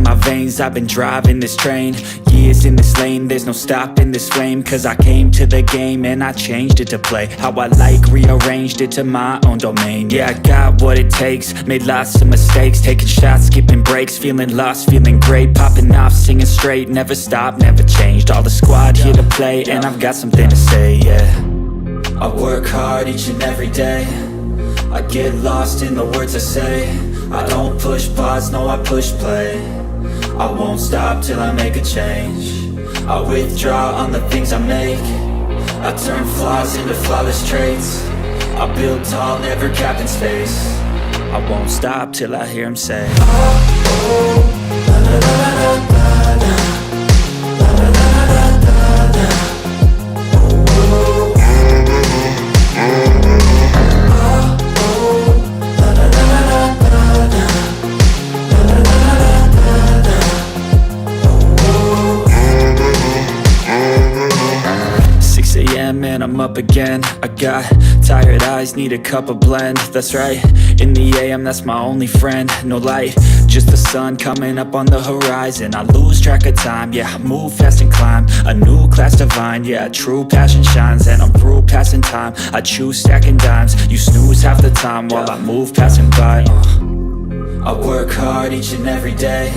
my veins, I've been driving this train. Years in this lane, there's no stopping this flame. Cause I came to the game and I changed it to play how I like, rearranged it to my own domain. Yeah, I got what it takes, made lots of mistakes, taking shots, skipping breaks, feeling lost, feeling great, popping off, singing straight, never stopped, never changed. All the squad here to play, and I've got something to say, yeah. I work hard each and every day, I get lost in the words I say. I don't push pause, no I push play. I won't stop till I make a change. I withdraw on the things I make. I turn flaws into flawless traits. I build tall, never capped in space. I won't stop till I hear him say, oh, oh, la la la la la la. And I'm up again. I got tired eyes, need a cup of blend. That's right, in the AM, that's my only friend. No light, just the sun coming up on the horizon. I lose track of time, yeah, I move fast and climb a new class divine, yeah, true passion shines. And I'm through passing time, I choose stacking dimes. You snooze half the time while I move passing by. I work hard each and every day,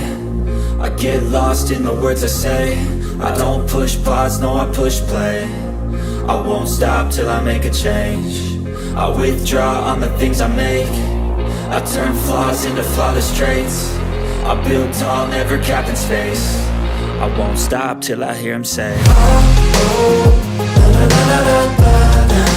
I get lost in the words I say. I don't push pause, no I push play. I won't stop till I make a change. I withdraw on the things I make. I turn flaws into flawless traits. I build tall, never capped in space. I won't stop till I hear him say, oh, oh, la la la la la la.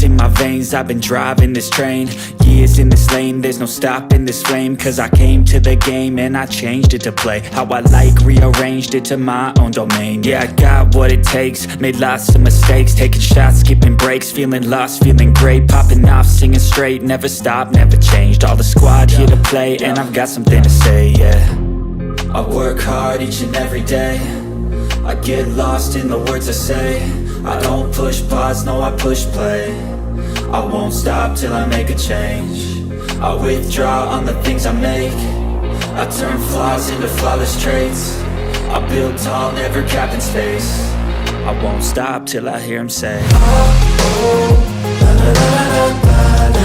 In my veins, I've been driving this train. Years in this lane, there's no stopping this flame. Cause I came to the game and I changed it to play how I like, rearranged it to my own domain. Yeah, I got what it takes, made lots of mistakes, taking shots, skipping breaks, feeling lost, feeling great, popping off, singing straight, never stopped, never changed. All the squad here to play, and I've got something to say, yeah. I work hard each and every day, I get lost in the words I say. I don't push pause, no I push play. I won't stop till I make a change. I withdraw on the things I make. I turn flaws into flawless traits. I build tall, never capped in space. I won't stop till I hear him say, oh, oh, la la la la la la.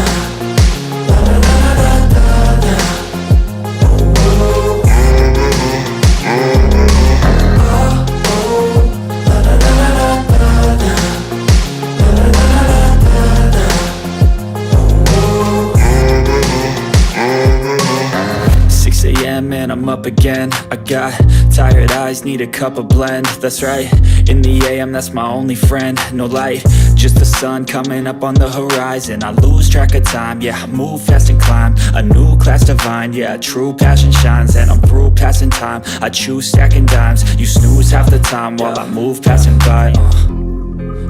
And I'm up again. I got tired eyes, need a cup of blend. That's right, in the AM, that's my only friend. No light, just the sun coming up on the horizon. I lose track of time, yeah, I move fast and climb a new class divine, yeah, true passion shines. And I'm through passing time, I choose stacking dimes. You snooze half the time while I move passing by.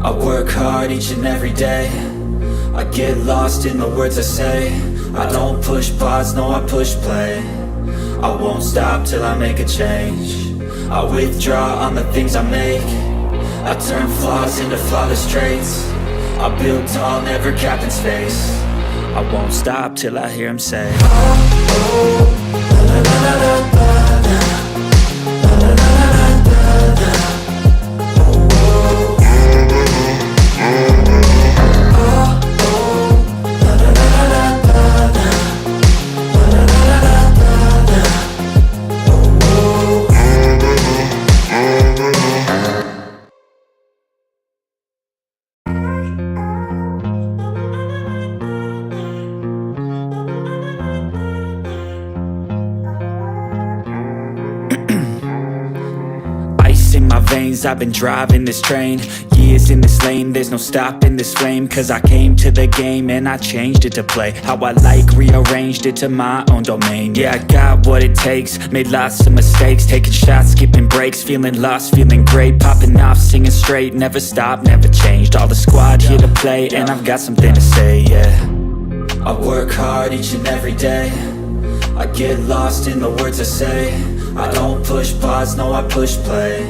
I work hard each and every day, I get lost in the words I say. I don't push pause, no I push play. I won't stop till I make a change. I withdraw on the things I make. I turn flaws into flawless traits. I build tall, never capped in space. I won't stop till I hear him say, oh, oh, la la la la la la. In my veins, I've been driving this train. Years in this lane, there's no stopping this flame. Cause I came to the game and I changed it to play how I like, rearranged it to my own domain. Yeah, I got what it takes, made lots of mistakes, taking shots, skipping breaks, feeling lost, feeling great, popping off, singing straight, never stopped, never changed. All the squad here to play, and I've got something to say, yeah. I work hard each and every day, I get lost in the words I say. I don't push pause, no, I push play.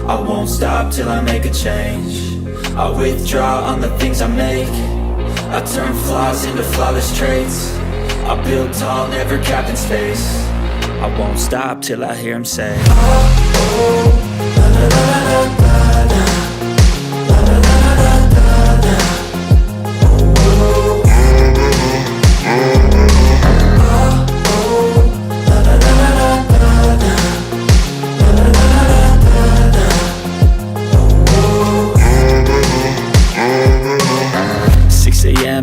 I won't stop till I make a change. I withdraw on the things I make. I turn flaws into flawless traits. I build tall, never capped in space. I won't stop till I hear him say, oh, oh, la la la la la la, la la la la la la, oh, oh,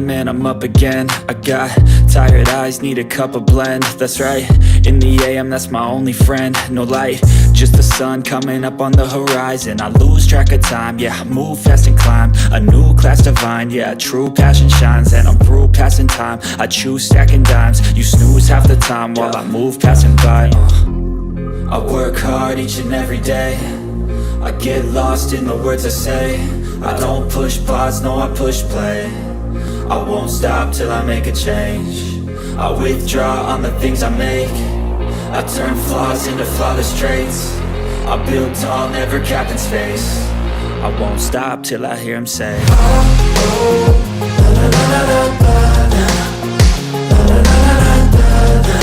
and I'm up again. I got tired eyes, need a cup of blend. That's right, in the AM, that's my only friend. No light, just the sun coming up on the horizon. I lose track of time, yeah, I move fast and climb a new class divine, yeah, true passion shines. And I'm through passing time, I choose stacking dimes. You snooze half the time while I move passing by. I work hard each and every day, I get lost in the words I say. I don't push pause, no, I push play. I won't stop till I make a change. I withdraw on the things I make. I turn flaws into flawless traits. I build tall, never capped in space. I won't stop till I hear him say, oh, oh, la la la la la la, la la la la la la,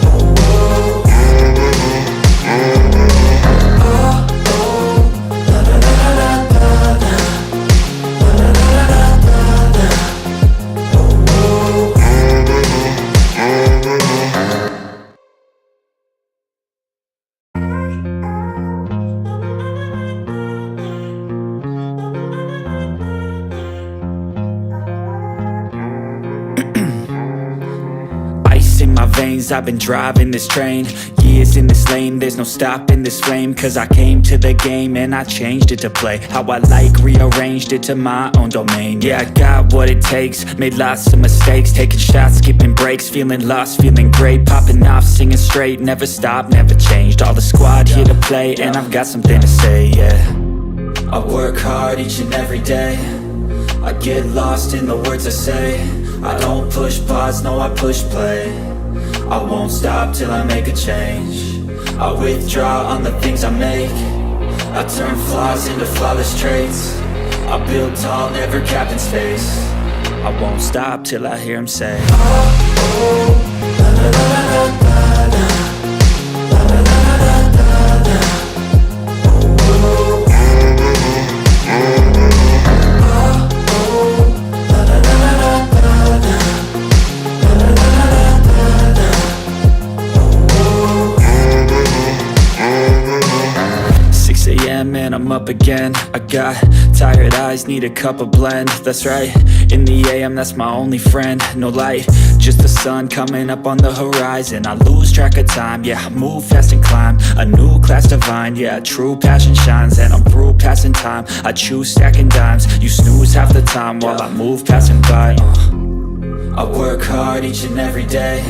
oh, oh, oh, la la la la la la, la la la la la. 'Ice in my veins, I've been driving this train. Years in this lane, there's no stopping this flame. Cause I came to the game and I changed it to play how I like, rearranged it to my own domain. Yeah, I got what it takes, made lots of mistakes, taking shots, skipping breaks, feeling lost, feeling great, popping off, singing straight, never stopped, never changed. All the squad here to play, and I've got something to say, yeah. I work hard each and every day, I get lost in the words I say. I don't push pause, no, I push play. I won't stop till I make a change. I withdraw on the things I make. I turn flaws into flawless traits. I build tall, never capped in space. I won't stop till I hear him say, oh, oh, la la la la la la, la la la la la la, oh, oh, and I'm up again. I got tired eyes, need a cup of blend. That's right, in the AM, that's my only friend. No light, just the sun coming up on the horizon. I lose track of time, yeah, I move fast and climb a new class divine, yeah, true passion shines. And I'm through passing time, I choose stacking dimes. You snooze half the time while I move passing by. I work hard each and every day,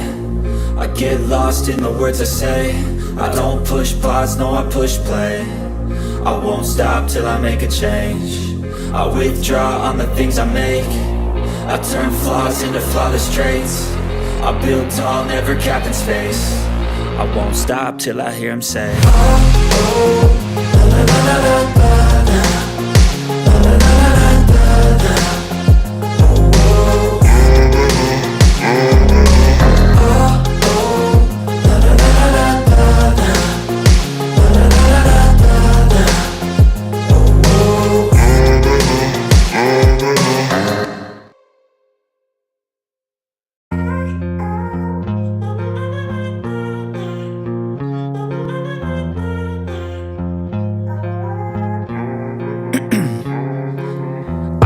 I get lost in the words I say. I don't push pause, no, I push play. I won't stop till I make a change. I withdraw on the things I make. I turn flaws into flawless traits. I build tall, never capped in space. I won't stop till I hear him say, oh, oh, la la la la la la, la la la la la la, oh, oh, la la la la la la, la la la la la la.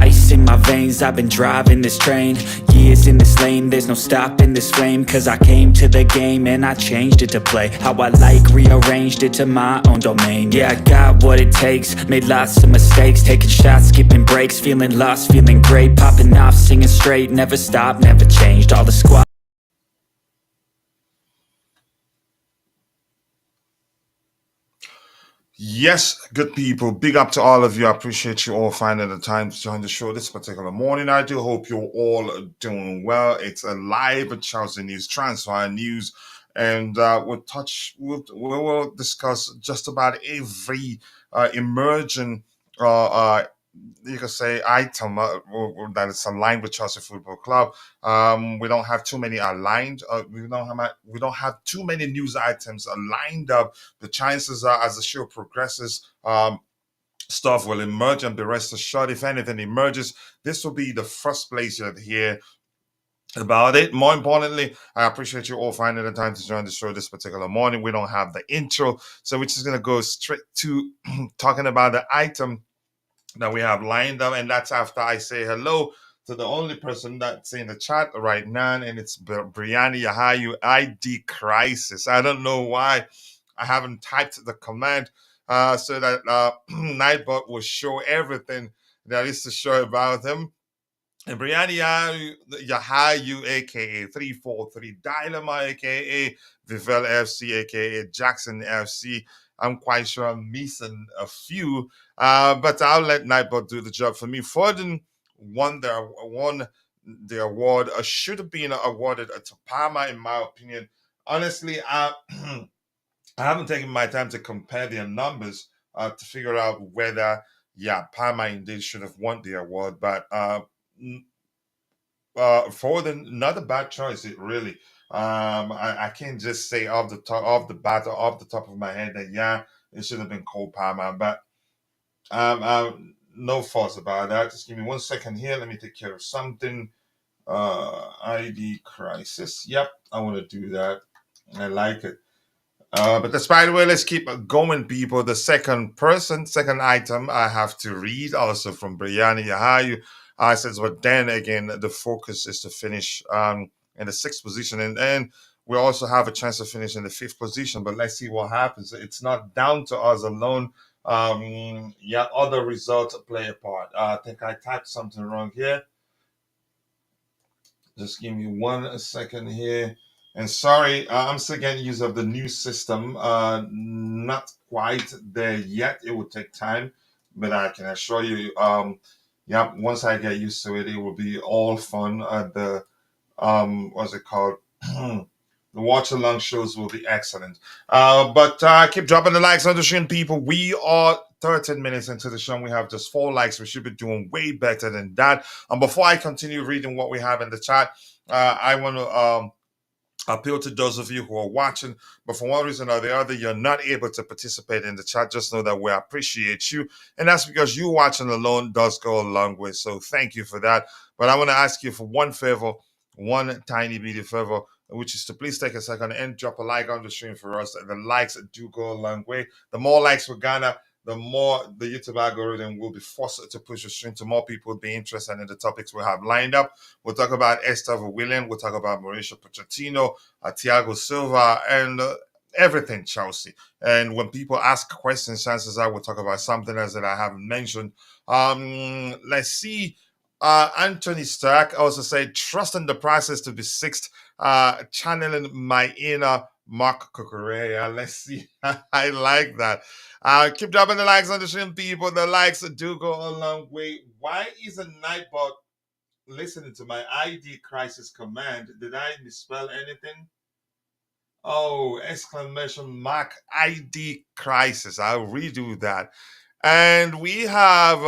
Ice in my veins, I've been driving this train. years in this lane, there's no stopping this flame. Cause I came to the game and I changed it to play how I like, rearranged it to my own domain. Yeah, I got what it takes, made lots of mistakes, taking shots, skipping breaks, feeling lost, feeling great, popping off, singing straight, never stopped, never changed. All the squad. Yes, good people. Big up to all of you. I appreciate you all finding the time to join the show this particular morning. I do hope you're all doing well. It's a live Chelsea News transfer news, and we will discuss just about every emerging you could say item that is aligned with Chelsea Football Club. We don't have too many aligned. We don't have too many news items aligned up. The chances are, as the show progresses, stuff will emerge, and be rest assured, if anything emerges, this will be the first place you'll hear about it. More importantly, I appreciate you all finding the time to join the show this particular morning. We don't have the intro, so we're just gonna go straight to talking about the item that we have lined up, and that's after I say hello to the only person that's in the chat right now, and it's Brianni Yahayu ID Crisis. I don't know why I haven't typed the command so that Nightbot will show everything there is to show about him. And Brianni Yahayu, aka 343 Dylema, aka Vivel FC, aka Jackson FC. I'm quite sure I'm missing a few, but I'll let Nightbot do the job for me. Foden won the award. Should have been awarded to Parma, in my opinion. Honestly, I haven't taken my time to compare their numbers to figure out whether, yeah, Parma indeed should have won the award. But Foden, not a bad choice, it really. I can't just say off the top of my head that yeah, it should have been Cole Palmer, but no fuss about that. Just give me 1 second here. Let me take care of something. ID crisis. Yep, I want to do that. I like it. But despite the way, let's keep going, people. The second item I have to read, also from Brianni Yahayu. Says, but then again, the focus is to finish in the sixth position, and we also have a chance to finish in the fifth position. But let's see what happens. It's not down to us alone. Yeah, other results play a part. I think I typed something wrong here. Just give me 1 second here. And sorry, I'm still getting use of the new system. Not quite there yet. It will take time, but I can assure you, yeah, once I get used to it, it will be all fun. The what's it called? The watch along shows will be excellent. But keep dropping the likes on the stream, people. We are 13 minutes into the show. We have just 4 likes. We should be doing way better than that. And before I continue reading what we have in the chat, I want to appeal to those of you who are watching, but for one reason or the other, you're not able to participate in the chat. Just know that we appreciate you. And that's because you watching alone does go a long way. So thank you for that. But I want to ask you for one favor, one tiny bitty favor, which is to please take a second and drop a like on the stream for us. The likes do go a long way. The more likes we're gonna, the more the YouTube algorithm will be forced to push the stream to more people be interested in the topics we have lined up. We'll talk about Estevao William. We'll talk about Mauricio Pochettino, Thiago Silva, and everything Chelsea. And when people ask questions, chances are we'll talk about something else that I haven't mentioned. Let's see. Anthony Stark also said, trust in the process to be sixth, channeling my inner Mark Cucurella. Let's see. I like that. Keep dropping the likes on the stream, people. The likes do go a long way. Why is a Nightbot listening to my ID crisis command? Did I misspell anything? Oh, exclamation mark ID crisis. I'll redo that. And we have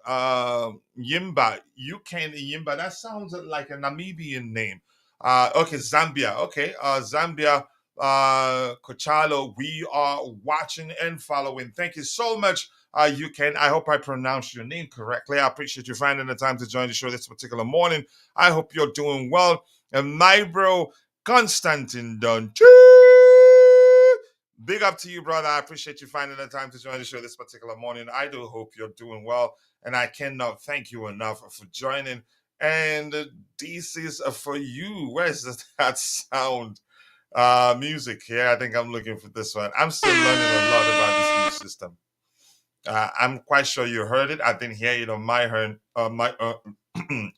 Yimba, Yuken Yimba. That sounds like a Namibian name. Okay, Zambia. Okay, Zambia, Kochalo. We are watching and following. Thank you so much, Yuken. I hope I pronounced your name correctly. I appreciate you finding the time to join the show this particular morning. I hope you're doing well. And my bro, Constantine Dunn. Big up to you, brother. I appreciate you finding the time to join the show this particular morning. I do hope you're doing well, and I cannot thank you enough for joining And this is for you. Where's that sound? Music here. I think I'm looking for this one. I'm still learning a lot about this new system. I'm quite sure you heard it. I didn't hear it on my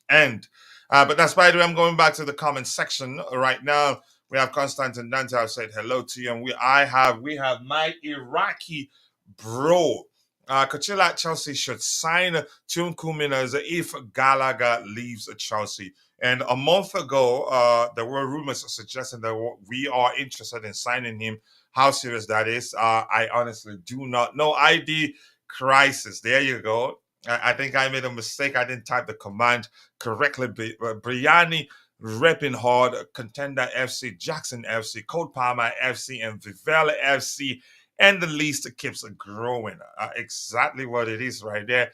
end. But that's by the way. I'm going back to the comment section right now. We have Constantine Dante. I've said hello to you, and we have my Iraqi bro. Kachila Chelsea should sign Tune Kuminas if Gallagher leaves Chelsea. And a month ago, there were rumors suggesting that we are interested in signing him. How serious that is, I honestly do not know. ID crisis. There you go. I think I made a mistake. I didn't type the command correctly. Briani repping hard, Contender FC, Jackson FC, Cold Palmer FC, and Vivella FC. And the list keeps growing. Exactly what it is right there.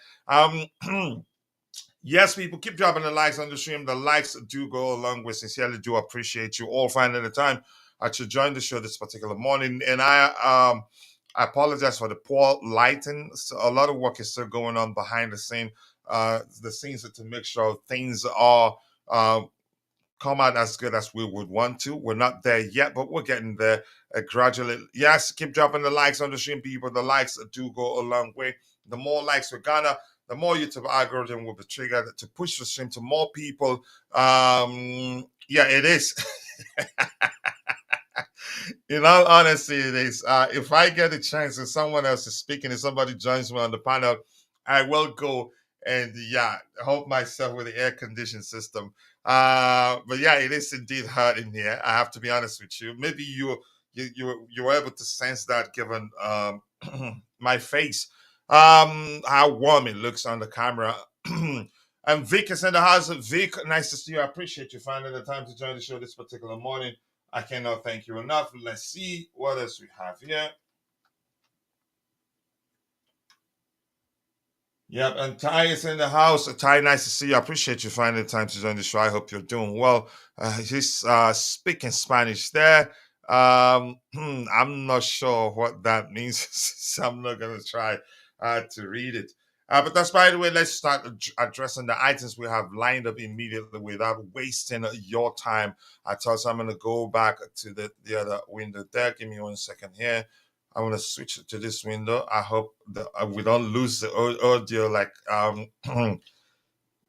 Yes, people, keep dropping the likes on the stream. The likes do go a long way. Sincerely do appreciate you all finding the time to join the show this particular morning. And I apologize for the poor lighting. So a lot of work is still going on behind the scenes to make sure things are come out as good as we would want to. We're not there yet, but we're getting there gradually. Yes, keep dropping the likes on the stream, people. The likes do go a long way. The more likes we're gonna, the more YouTube algorithm will be triggered to push the stream to more people. Yeah, it is. In all honesty, it is. If I get a chance and someone else is speaking and somebody joins me on the panel, I will go and help myself with the air conditioning system. But yeah, it is indeed hot in here. I have to be honest with you. Maybe you were able to sense that given my face, how warm it looks on the camera. And Vic is in the house. Vic, nice to see you. I appreciate you finding the time to join the show this particular morning. I cannot thank you enough. Let's see what else we have here. Yep, and Ty is in the house. Ty, nice to see you. I appreciate you finding the time to join the show. I hope you're doing well. He's speaking Spanish there. I'm not sure what that means, so I'm not going to try to read it. But that's by the way, let's start addressing the items we have lined up immediately without wasting your time. I thought so I'm going to go back to the other window there. Give me 1 second here. I want to switch it to this window. I hope that we don't lose the audio like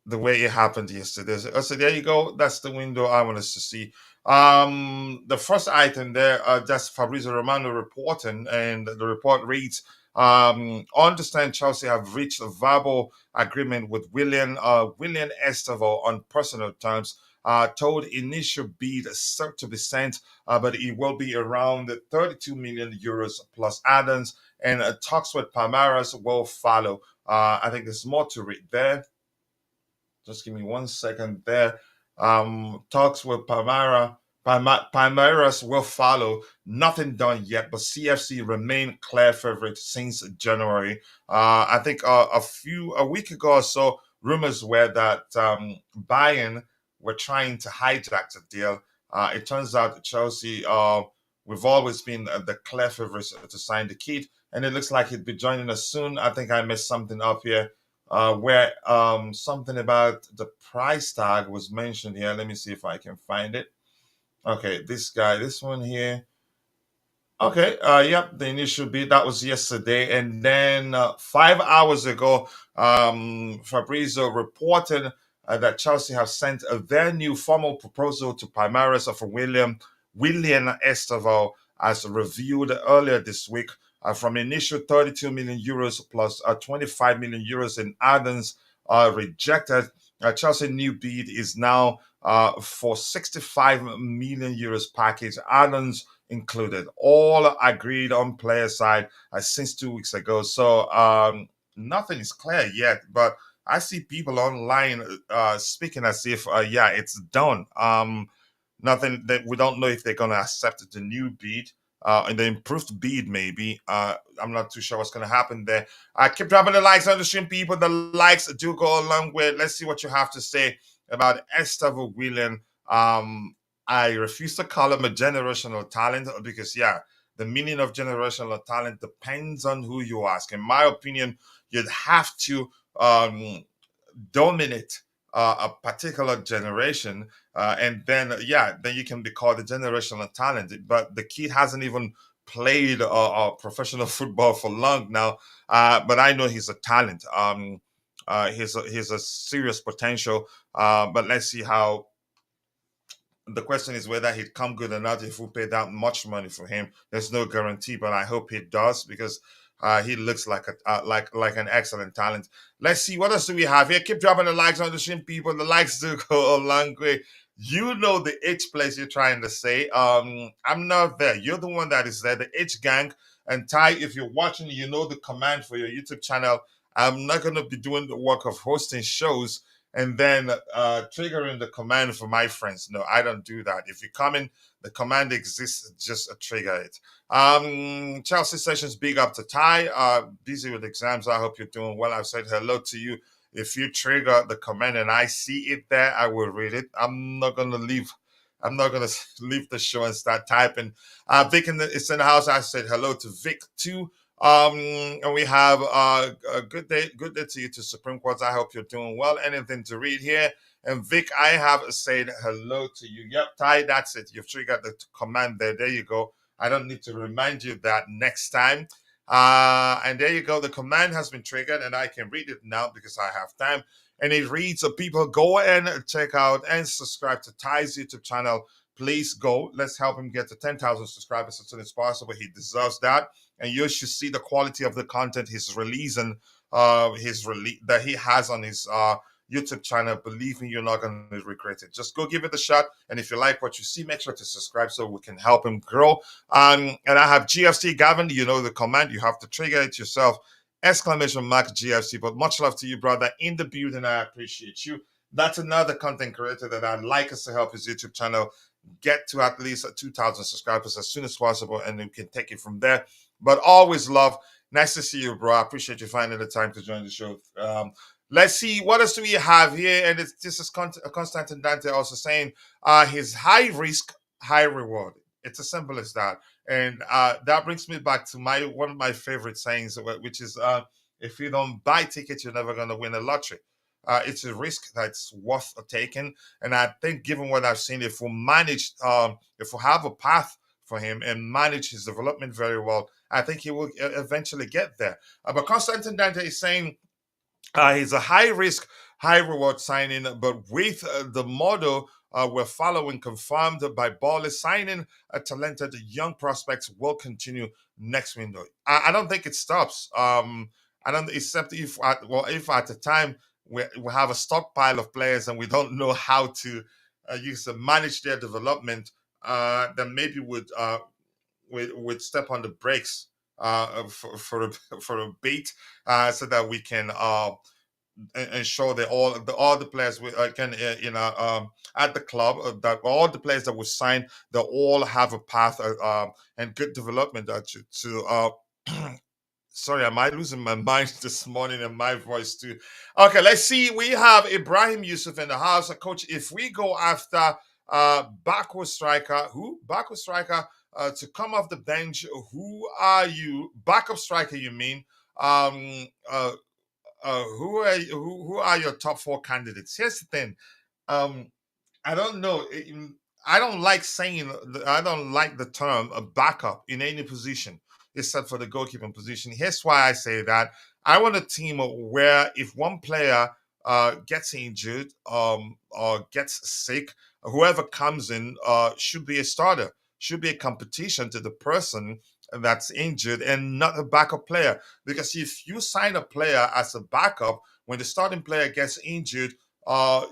the way it happened yesterday. So there you go. That's the window I want us to see. The first item there, that's Fabrizio Romano reporting, and the report reads, understand Chelsea have reached a verbal agreement with Willian Estevao on personal terms. Told initial bid set to be sent, but it will be around 32 million euros plus add-ons, and talks with Palmeiras will follow. I think there's more to read there. Just give me 1 second there. Talks with Palmeiras will follow. Nothing done yet, but CFC remain clear favorite since January. I think a week ago or so, rumors were that Bayern were trying to hijack the deal. It turns out Chelsea, we've always been the clear favorites to sign the kid, and it looks like he'd be joining us soon. I think I messed something up here where something about the price tag was mentioned here. Let me see if I can find it. Okay, this one here. Okay, yep, the initial bid that was yesterday, and then 5 hours ago, Fabrizio reported that Chelsea have sent their new formal proposal to Palmeiras for Willian Estevao, as reviewed earlier this week, from initial 32 million euros plus 25 million euros in add-ons rejected. Chelsea new bid is now for 65 million euros package, add-ons included, all agreed on player side since 2 weeks ago. So nothing is clear yet, but I see people online speaking as if it's done. Nothing that we don't know if they're going to accept the new bid and the improved bid maybe. I'm not too sure what's going to happen there. Keep dropping the likes on the stream, people. The likes do go a long way. Let's see what you have to say about Estevao William. I refuse to call him a generational talent because, the meaning of generational talent depends on who you ask. In my opinion, you'd have to dominate a particular generation, and then yeah, then you can be called a generational talent. But the kid hasn't even played professional football for long now, but I know he's a talent. He's a serious potential. But let's see how the question is whether he'd come good or not if we pay that much money for him. There's no guarantee, but I hope he does because he looks like a like an excellent talent. Let's see what else do we have here. Keep dropping the likes on the stream, people. The likes do go a long way. You know the H place you're trying to say. I'm not there. You're the one that is there. The H gang and Ty. If you're watching, you know the command for your YouTube channel. I'm not gonna be doing the work of hosting shows and then triggering the command for my friends. No, I don't do that. If you come in, the command exists, just trigger it. Chelsea Sessions, big up to Ty. Busy with exams. I hope you're doing well. I've said hello to you. If you trigger the command and I see it there, I will read it. I'm not gonna leave. I'm not gonna leave the show and start typing. Vic is in the house. I said hello to Vic too. And we have a good day to you to Supreme Court. I hope you're doing well. Anything to read here? And Vic, I have said hello to you. Yep, Ty, that's it. You've triggered the command there. There you go. I don't need to remind you that next time. And there you go. The command has been triggered, and I can read it now because I have time. And it reads, so people go and check out and subscribe to Ty's YouTube channel. Please go. Let's help him get to 10,000 subscribers as soon as possible. He deserves that. And you should see the quality of the content he's releasing, that he has on his YouTube channel. Believe me, you're not going to regret it. Just go give it a shot. And if you like what you see, make sure to subscribe so we can help him grow. And I have GFC Gavin. You know the command. You have to trigger it yourself. Exclamation mark GFC. But much love to you, brother. In the building, I appreciate you. That's another content creator that I'd like us to help his YouTube channel get to at least 2,000 subscribers as soon as possible, and we can take it from there. But always love. Nice to see you, bro. I appreciate you finding the time to join the show. Let's see, what else do we have here? And this is Constantine Dante also saying his high risk, high reward. It's as simple as that. And that brings me back to one of my favorite sayings, which is if you don't buy tickets, you're never going to win a lottery. It's a risk that's worth taking. And I think given what I've seen, if we have a path for him and manage his development very well, I think he will eventually get there. But Constantine Dante is saying he's a high risk, high reward signing, but with the model we're following confirmed by Ball is signing a talented young prospects will continue next window. I don't think it stops. I don't, except if at the time we have a stockpile of players and we don't know how to manage their development, then maybe would step on the brakes for a bait, so that we can ensure that all the players can at the club, that all the players that we sign, they all have a path and good development to sorry, am I losing my mind this morning and my voice too? Okay, let's see. We have Ibrahim Yusuf in the house. Coach, if we go after backward striker, to come off the bench, who are you? Backup striker, you mean? Who are your top four candidates? Here's the thing. I don't know. I don't like I don't like the term a backup in any position except for the goalkeeping position. Here's why I say that. I want a team where if one player gets injured or gets sick, whoever comes in should be a starter, should be a competition to the person that's injured and not a backup player. Because if you sign a player as a backup, when the starting player gets injured,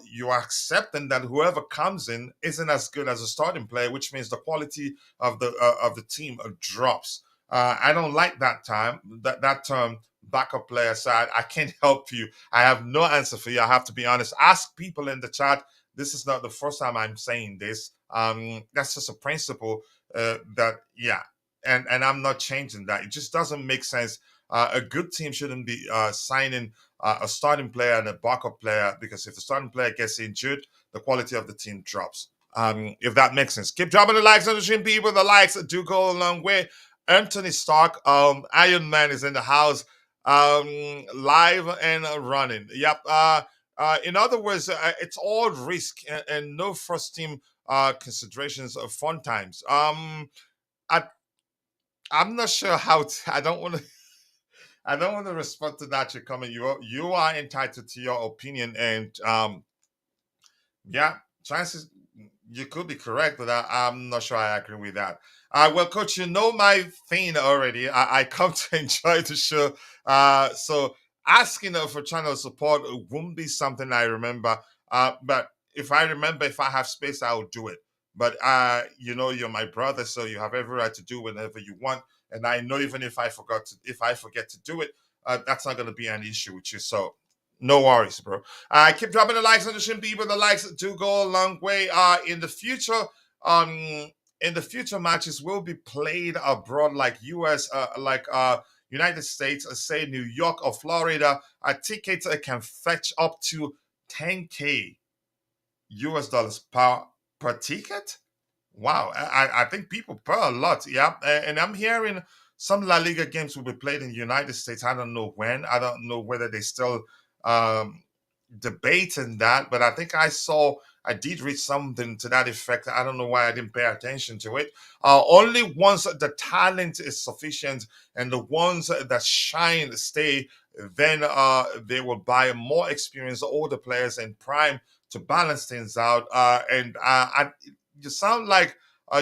you are accepting that whoever comes in isn't as good as a starting player, which means the quality of the team drops. I don't like that term backup player. So I can't help you. I have no answer for you. I have to be honest. Ask people in the chat. This is not the first time I'm saying this. That's just a principle that, yeah. And I'm not changing that. It just doesn't make sense. A good team shouldn't be signing a starting player and a backup player, because if the starting player gets injured, the quality of the team drops. If that makes sense. Keep dropping the likes on the stream, people. The likes do go a long way. Anthony Stark, Iron Man is in the house, live and running. Yep. In other words, it's all risk and no first team considerations of fun times. I I'm not sure how I don't want to. I don't want to respond to that. You're coming. You are entitled to your opinion, and yeah, chances you could be correct, but I'm not sure I agree with that. Well, coach, you know my thing already. I come to enjoy the show. So asking for channel support won't be something I remember. But if I remember, if I have space, I'll do it. But you're my brother, so you have every right to do whenever you want. And I know even if I forget to do it, that's not going to be an issue with you. So no worries, bro. Keep dropping the likes on the stream, people. The likes do go a long way. Um, in the future matches will be played abroad, like US, like United States, say New York or Florida. A ticket can fetch up to 10K US dollars per ticket. Wow, I think people pay a lot. Yeah, and I'm hearing some La Liga games will be played in the United States. I don't know when. I don't know whether they still um, debating that, but I think I did read something to that effect. I don't know why I didn't pay attention to it. Only once the talent is sufficient and the ones that shine stay, then they will buy more experienced older players in prime to balance things out. You sound like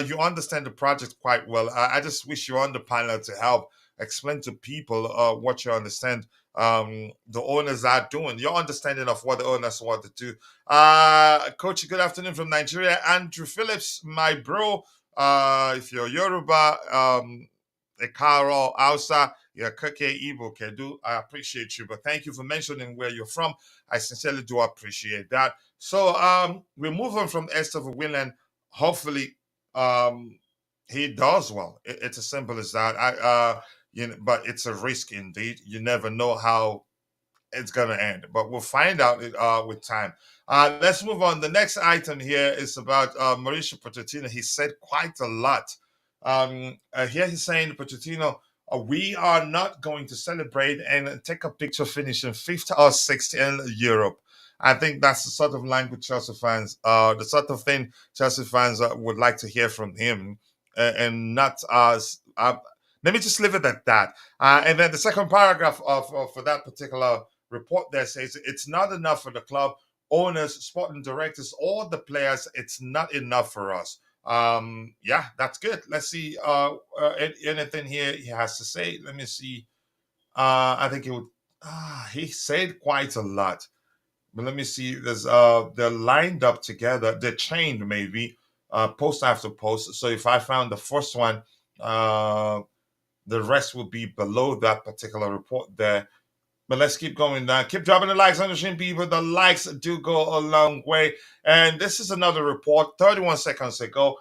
you understand the project quite well. I just wish you were on the panel to help explain to people what you understand the owners are doing, your understanding of what the owners want to do. Coach, good afternoon from Nigeria. Andrew Phillips, my bro. If you're Yoruba, Ekaro, Hausa, Kake, Igbo, Kedu, I appreciate you. But thank you for mentioning where you're from. I sincerely do appreciate that. So we move on from Estevao William. Hopefully, he does well. It's as simple as that. But it's a risk indeed. You never know how it's gonna end, but we'll find out with time. Let's move on. The next item here is about Mauricio Pochettino. He said quite a lot. Here he's saying, Pochettino, we are not going to celebrate and take a picture finishing fifth or sixth in Europe. I think that's the sort of language Chelsea fans, the sort of thing Chelsea fans would like to hear from him, and not us. Let me just leave it at that. And then the second paragraph for that particular report there says it's not enough for the club owners, sporting directors, or the players. It's not enough for us. Yeah, that's good. Let's see anything here he has to say. Let me see. I think he said quite a lot, but let me see. They're lined up together. They're chained maybe post after post. So if I found the first one, the rest will be below that particular report there. But let's keep going down. Keep dropping the likes on the stream, people. The likes do go a long way. And this is another report, 31 seconds ago.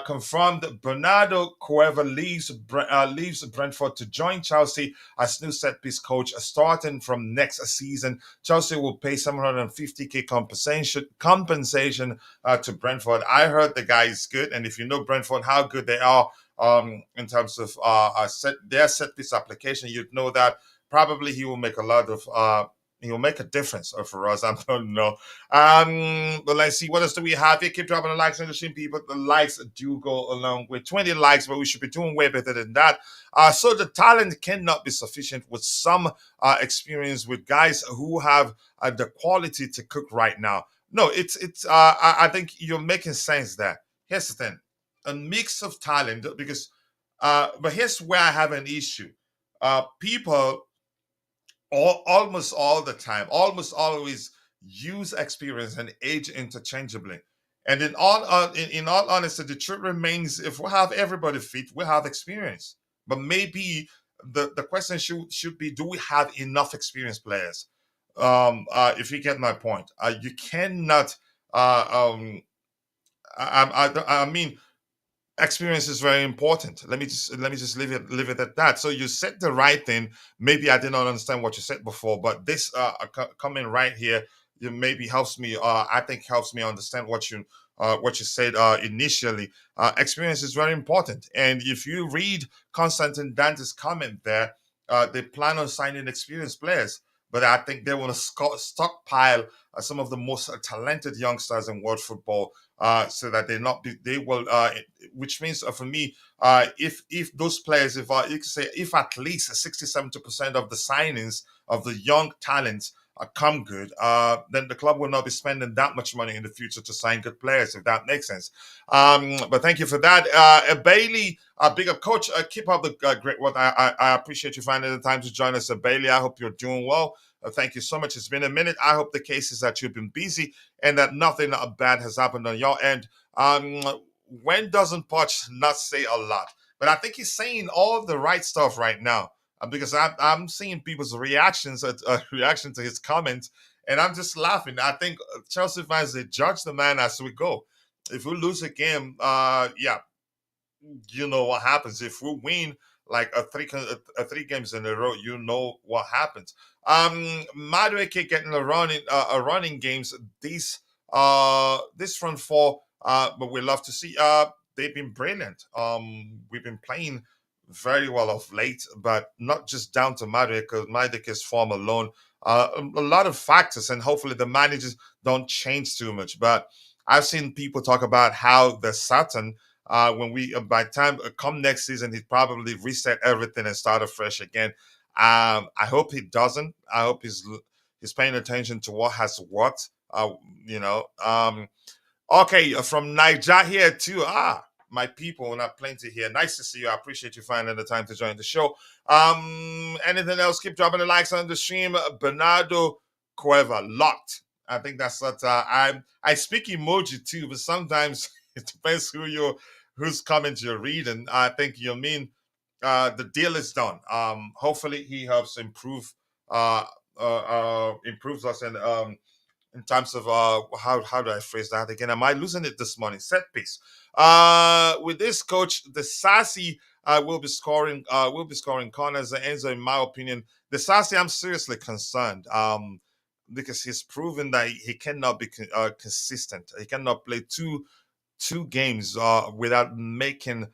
Confirmed Bernardo Cueva leaves Brentford to join Chelsea as new set piece coach starting from next season. Chelsea will pay 750k compensation to Brentford. I heard the guy is good, and if you know Brentford, how good they are in terms of their set piece application, you'd know that probably he will make a lot of he will make a difference for us. I don't know. But let's see, what else do we have here? Keep dropping the likes on the stream, people. The likes do go along with 20 likes, but we should be doing way better than that. So the talent cannot be sufficient with some experience with guys who have the quality to cook right now. No, it's I think you're making sense there. Here's the thing. A mix of talent, because but here's where I have an issue. People almost all the time, almost always use experience and age interchangeably. And in all honesty, the truth remains: if we have everybody fit, we have experience. But maybe the question should be: do we have enough experienced players? If you get my point, you cannot. I mean, experience is very important. Let me just leave it at that. So you said the right thing. Maybe I did not understand what you said before, but this coming right here, it maybe helps me. I think helps me understand what you said initially. Experience is very important, and if you read Constantine Dante's comment there, they plan on signing experienced players. but I think they want to stockpile some of the most talented youngsters in world football, so that they will, which means, for me, if those players, if you could say, if at least 60-70% of the signings of the young talents come good, then the club will not be spending that much money in the future to sign good players, if that makes sense. But thank you for that. Bailey, big up, coach. Keep up the great work. I appreciate you finding the time to join us, Bailey. I hope you're doing well. Thank you so much. It's been a minute. I hope the case is that you've been busy and that nothing bad has happened on your end. When doesn't Poch not say a lot? But I think he's saying all the right stuff right now, because I'm seeing people's reactions, reaction to his comments, and I'm just laughing. I think Chelsea fans, they judge the man as we go. If we lose a game, yeah, you know what happens. If we win like three games in a row, you know what happens. Madueke getting a running games this front four, but we love to see. They've been brilliant. We've been playing very well of late, but not just down to Madueke's form alone. A lot of factors, and hopefully the managers don't change too much. But I've seen people talk about how the Saturn, when we by the time come next season, he'd probably reset everything and start afresh again. I hope he doesn't. I hope he's paying attention to what has worked. You know. Okay, from Niger here too. My people, not plenty here. Nice to see you. I appreciate you finding the time to join the show. Anything else? Keep dropping the likes on the stream. Bernardo Cueva locked. I think that's what I speak emoji too, but sometimes it depends whose comment you're reading. I think you mean the deal is done. Hopefully he helps improves us, and in terms of how do I phrase that again? Am I losing it this morning? Set piece. With this coach, the Sassy will be scoring corners. Enzo, in my opinion, the Sassy, I'm seriously concerned. Because he's proven that he cannot be consistent. He cannot play two games without making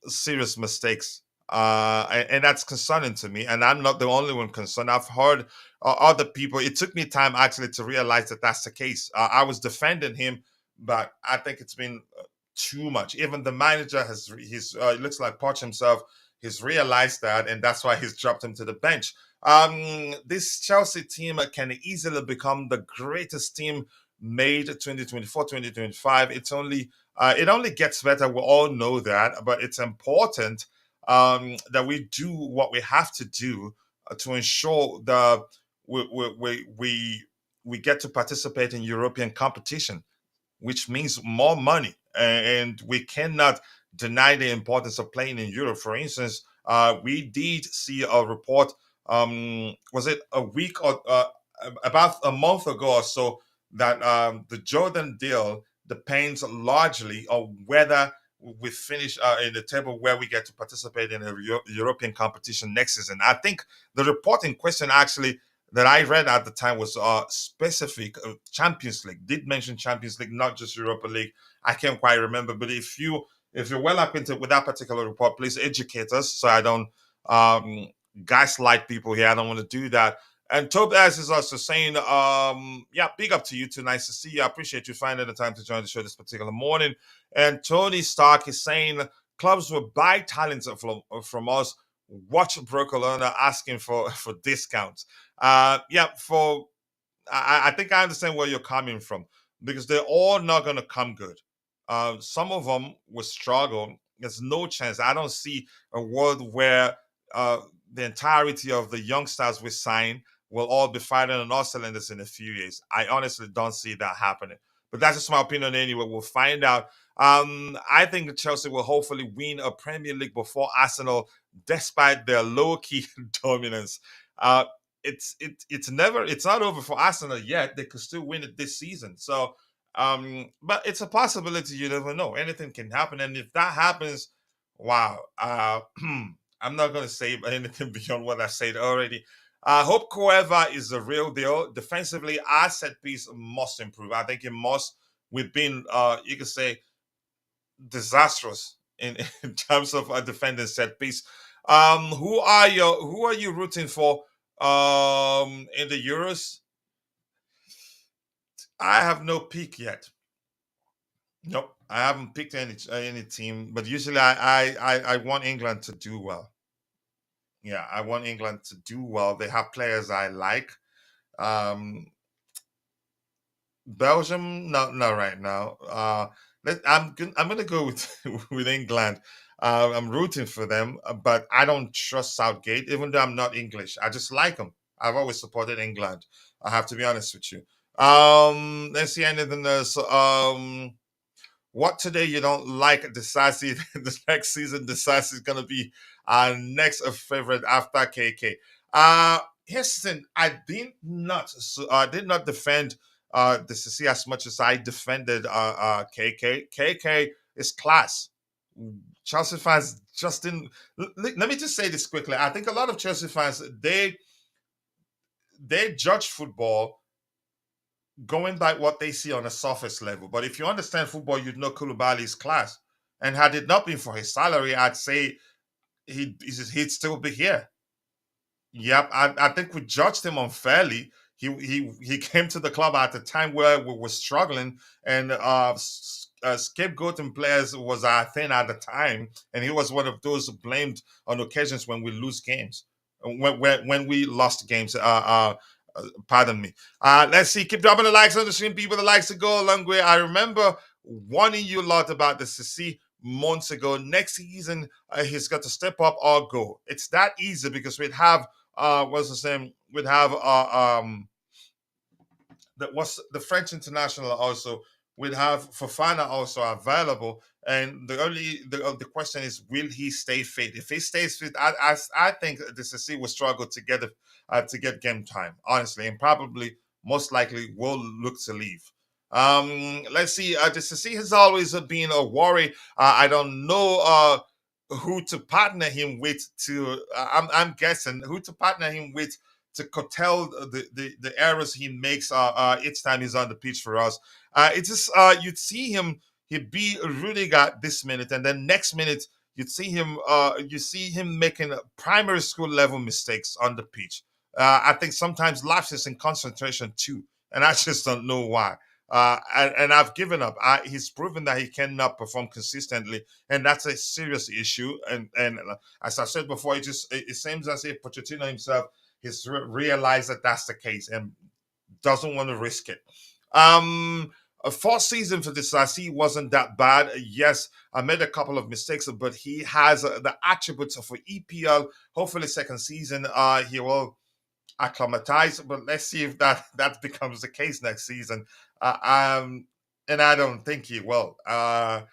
serious mistakes. And that's concerning to me. And I'm not the only one concerned. I've heard other people. It took me time actually to realize that that's the case. I was defending him, but I think it's been too much. Even the manager it looks like Poch himself, he's realized that, and that's why he's dropped him to the bench. This Chelsea team can easily become the greatest team made 2024, 2025. It only gets better. We all know that, but it's important that we do what we have to do to ensure that we get to participate in European competition, which means more money. And we cannot deny the importance of playing in Europe. For instance, we did see a report, was it a week or about a month ago or so, that the Jordan deal depends largely on whether we finish in the table where we get to participate in a European competition next season. I think the report in question actually that I read at the time was specific. Champions League did mention Champions League, not just Europa League. I can't quite remember, but if you're well acquainted with that particular report, please educate us so I don't gaslight people here. I don't want to do that. And Tobias is also saying, yeah, big up to you too. Nice to see you. I appreciate you finding the time to join the show this particular morning. And Tony Stark is saying clubs will buy talents from us. Watch broker learner asking for discounts. Yeah, I think I understand where you're coming from, because they're all not going to come good. Some of them will struggle. There's no chance. I don't see a world where the entirety of the youngsters we sign will all be fighting on all cylinders in a few years. I honestly don't see that happening. But that's just my opinion anyway. We'll find out. I think Chelsea will hopefully win a Premier League before Arsenal, despite their low-key dominance. It's not over for Arsenal yet. They could still win it this season. So, but it's a possibility. You never know. Anything can happen, and if that happens, wow. I'm not going to say anything beyond what I said already. I hope Cueva is the real deal. Defensively, our set piece must improve. I think it must. We've been, you could say, disastrous in terms of a defending set piece. Who are you rooting for In the Euros, I have no pick yet. Nope, I haven't picked any team. But usually, I want England to do well. Yeah, I want England to do well. They have players I like. Um, Belgium, not right now. I'm gonna go with with England. I'm rooting for them, but I don't trust Southgate, even though I'm not English. I just like them. I've always supported England. I have to be honest with you. Let's see anything else. What today you don't like decisive the next season decisive is gonna be our next favorite after KK. Here's the thing. I did not defend the CC as much as I defended KK. KK is class. Chelsea fans just didn't. Let me just say this quickly. I think a lot of Chelsea fans they judge football going by what they see on a surface level. But if you understand football, you'd know Koulibaly's class. And had it not been for his salary, I'd say he'd still be here. Yep, I think we judged him unfairly. He came to the club at a time where we were struggling, and scapegoating players was our thing at the time, and he was one of those blamed on occasions when we lose games, when we lost games. Pardon me. Let's see. Keep dropping the likes on the stream, people. The likes to go a long way. I remember warning you a lot about the CC months ago. Next season, he's got to step up or go. It's that easy because we'd have what's the same? We'd have that was the French international also. We'd have Fofana also available, and the question is, will he stay fit? If he stays fit, I think the CC will struggle to get game time, honestly, and probably most likely will look to leave. Let's see. The CC has always been a worry. I don't know who to partner him with. I'm guessing who to partner him with to curtail the errors he makes each time he's on the pitch for us. It's just you'd see him, he'd be Rudiger this minute, and then next minute you see him making primary school level mistakes on the pitch. I think sometimes lapses in concentration too, and I just don't know why. And I've given up. He's proven that he cannot perform consistently, and that's a serious issue. And as I said before, it seems as if Pochettino himself has realized that that's the case and doesn't want to risk it. A fourth season for this I see wasn't that bad. Yes, I made a couple of mistakes, but he has the attributes for EPL. Hopefully, second season, he will acclimatize. But let's see if that becomes the case next season. And I don't think he will. I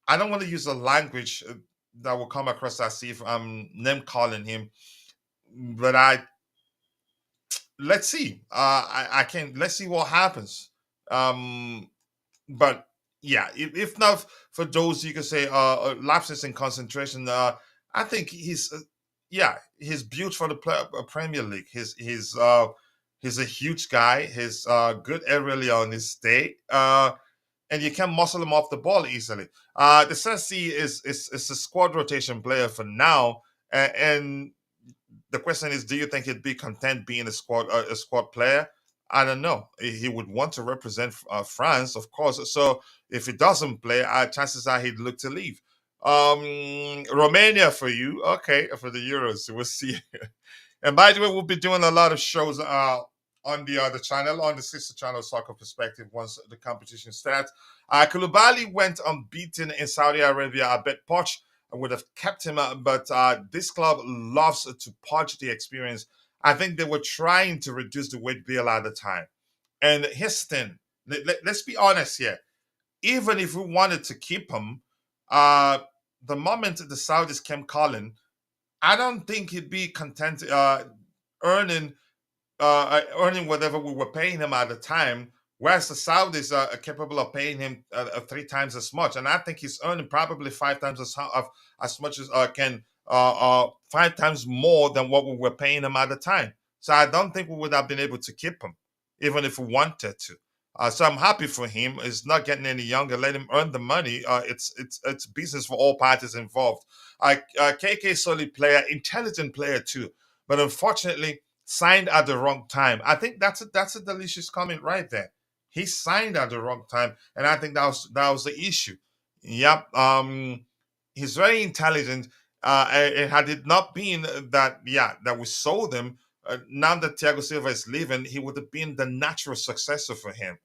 don't want to use a language that will come across as if I'm name calling him, but let's see. I can let's see what happens. Um, but yeah, if not for those you can say lapses in concentration, I think he's built for the Premier League. He's a huge guy. He's good aerially on his day. And you can muscle him off the ball easily. The Sensi is a squad rotation player for now, and the question is, do you think he'd be content being a squad player? I don't know. He would want to represent France, of course. So if he doesn't play, chances are he'd look to leave. Romania for you, okay, for the Euros. We'll see. And by the way, we'll be doing a lot of shows on the other channel, on the sister channel, Soccer Perspective, once the competition starts. Koulibaly went unbeaten in Saudi Arabia. I bet Poch would have kept him, but this club loves to purge the experience. I think they were trying to reduce the weight bill at the time. And here's the thing, let's be honest here. Even if we wanted to keep him, the moment the Saudis came calling, I don't think he'd be content earning earning whatever we were paying him at the time, whereas the Saudis are capable of paying him three times as much. And I think he's earning probably five times as much as can five times more than what we were paying him at the time. So I don't think we would have been able to keep him, even if we wanted to. So I'm happy for him. He's not getting any younger. Let him earn the money. It's business for all parties involved. KK solid player, intelligent player too, but unfortunately signed at the wrong time. I think that's a delicious comment right there. He signed at the wrong time, and I think that was the issue. Yep. He's very intelligent. And had it not been that, yeah, that we sold him, now that Thiago Silva is leaving, he would have been the natural successor for him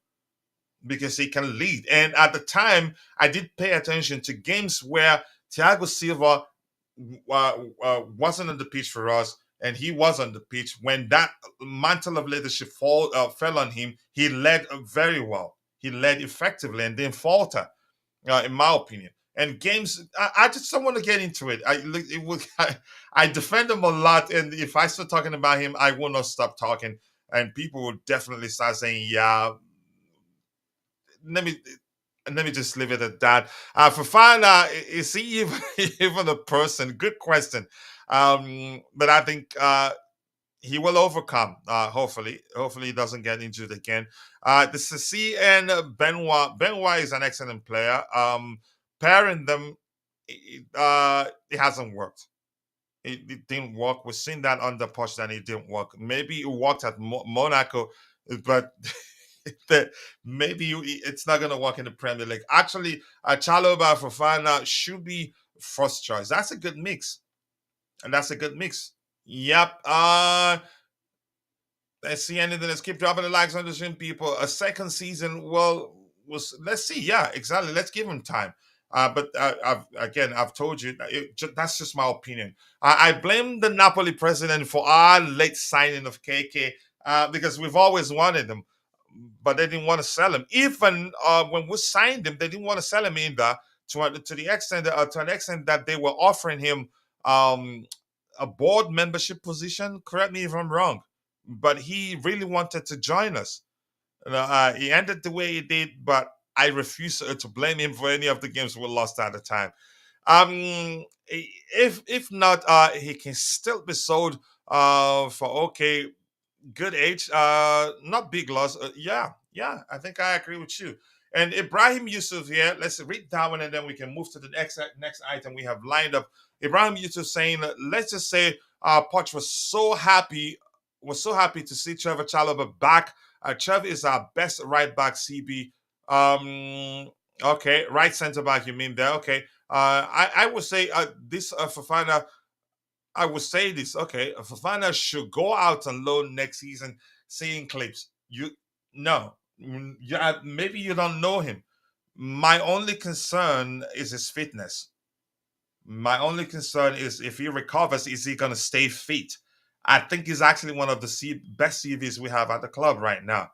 because he can lead. And at the time, I did pay attention to games where Thiago Silva wasn't on the pitch for us, and he was on the pitch. When that mantle of leadership fell on him, he led very well. He led effectively and didn't falter, in my opinion. And games, I just don't want to get into it. I defend him a lot, and if I start talking about him, I will not stop talking, and people will definitely start saying, "Yeah, let me just leave it at that." Fafana, is he even, even a person? Good question. But I think he will overcome. Hopefully he doesn't get injured again. The Sissi and Benoit. Benoit is an excellent player. Pairing them, it hasn't worked. It didn't work. We've seen that under Poch that it didn't work. Maybe it worked at Monaco, but that maybe it's not going to work in the Premier League. Actually, Chalobah Fofana should be first choice. That's a good mix, and that's a good mix. Yep. Let's see anything. Let's keep dropping the likes on the stream, people. A second season, well, was let's see. Yeah, exactly. Let's give him time. But I've told you that's just my opinion. I blame the Napoli president for our late signing of KK, because we've always wanted him, but they didn't want to sell him. Even when we signed him, they didn't want to sell him either. To the extent to an extent that they were offering him a board membership position. Correct me if I'm wrong, but he really wanted to join us. He ended the way he did, but I refuse to blame him for any of the games we lost at the time. If not, he can still be sold for okay, good age. Not big loss. Yeah, I think I agree with you. And Ibrahim Yusuf here. Let's read that one, and then we can move to the next item we have lined up. Ibrahim Yusuf saying, let's just say, Poch was so happy to see Trevor Chalobah back. Trevor is our best right back, CB. Okay, right centre back. You mean there? Okay. I would say this Fofana. I would say this. Okay, Fofana should go out on loan next season. Seeing clips, you no, yeah, maybe you don't know him. My only concern is his fitness. My only concern is if he recovers, is he going to stay fit? I think he's actually one of the best CVs we have at the club right now.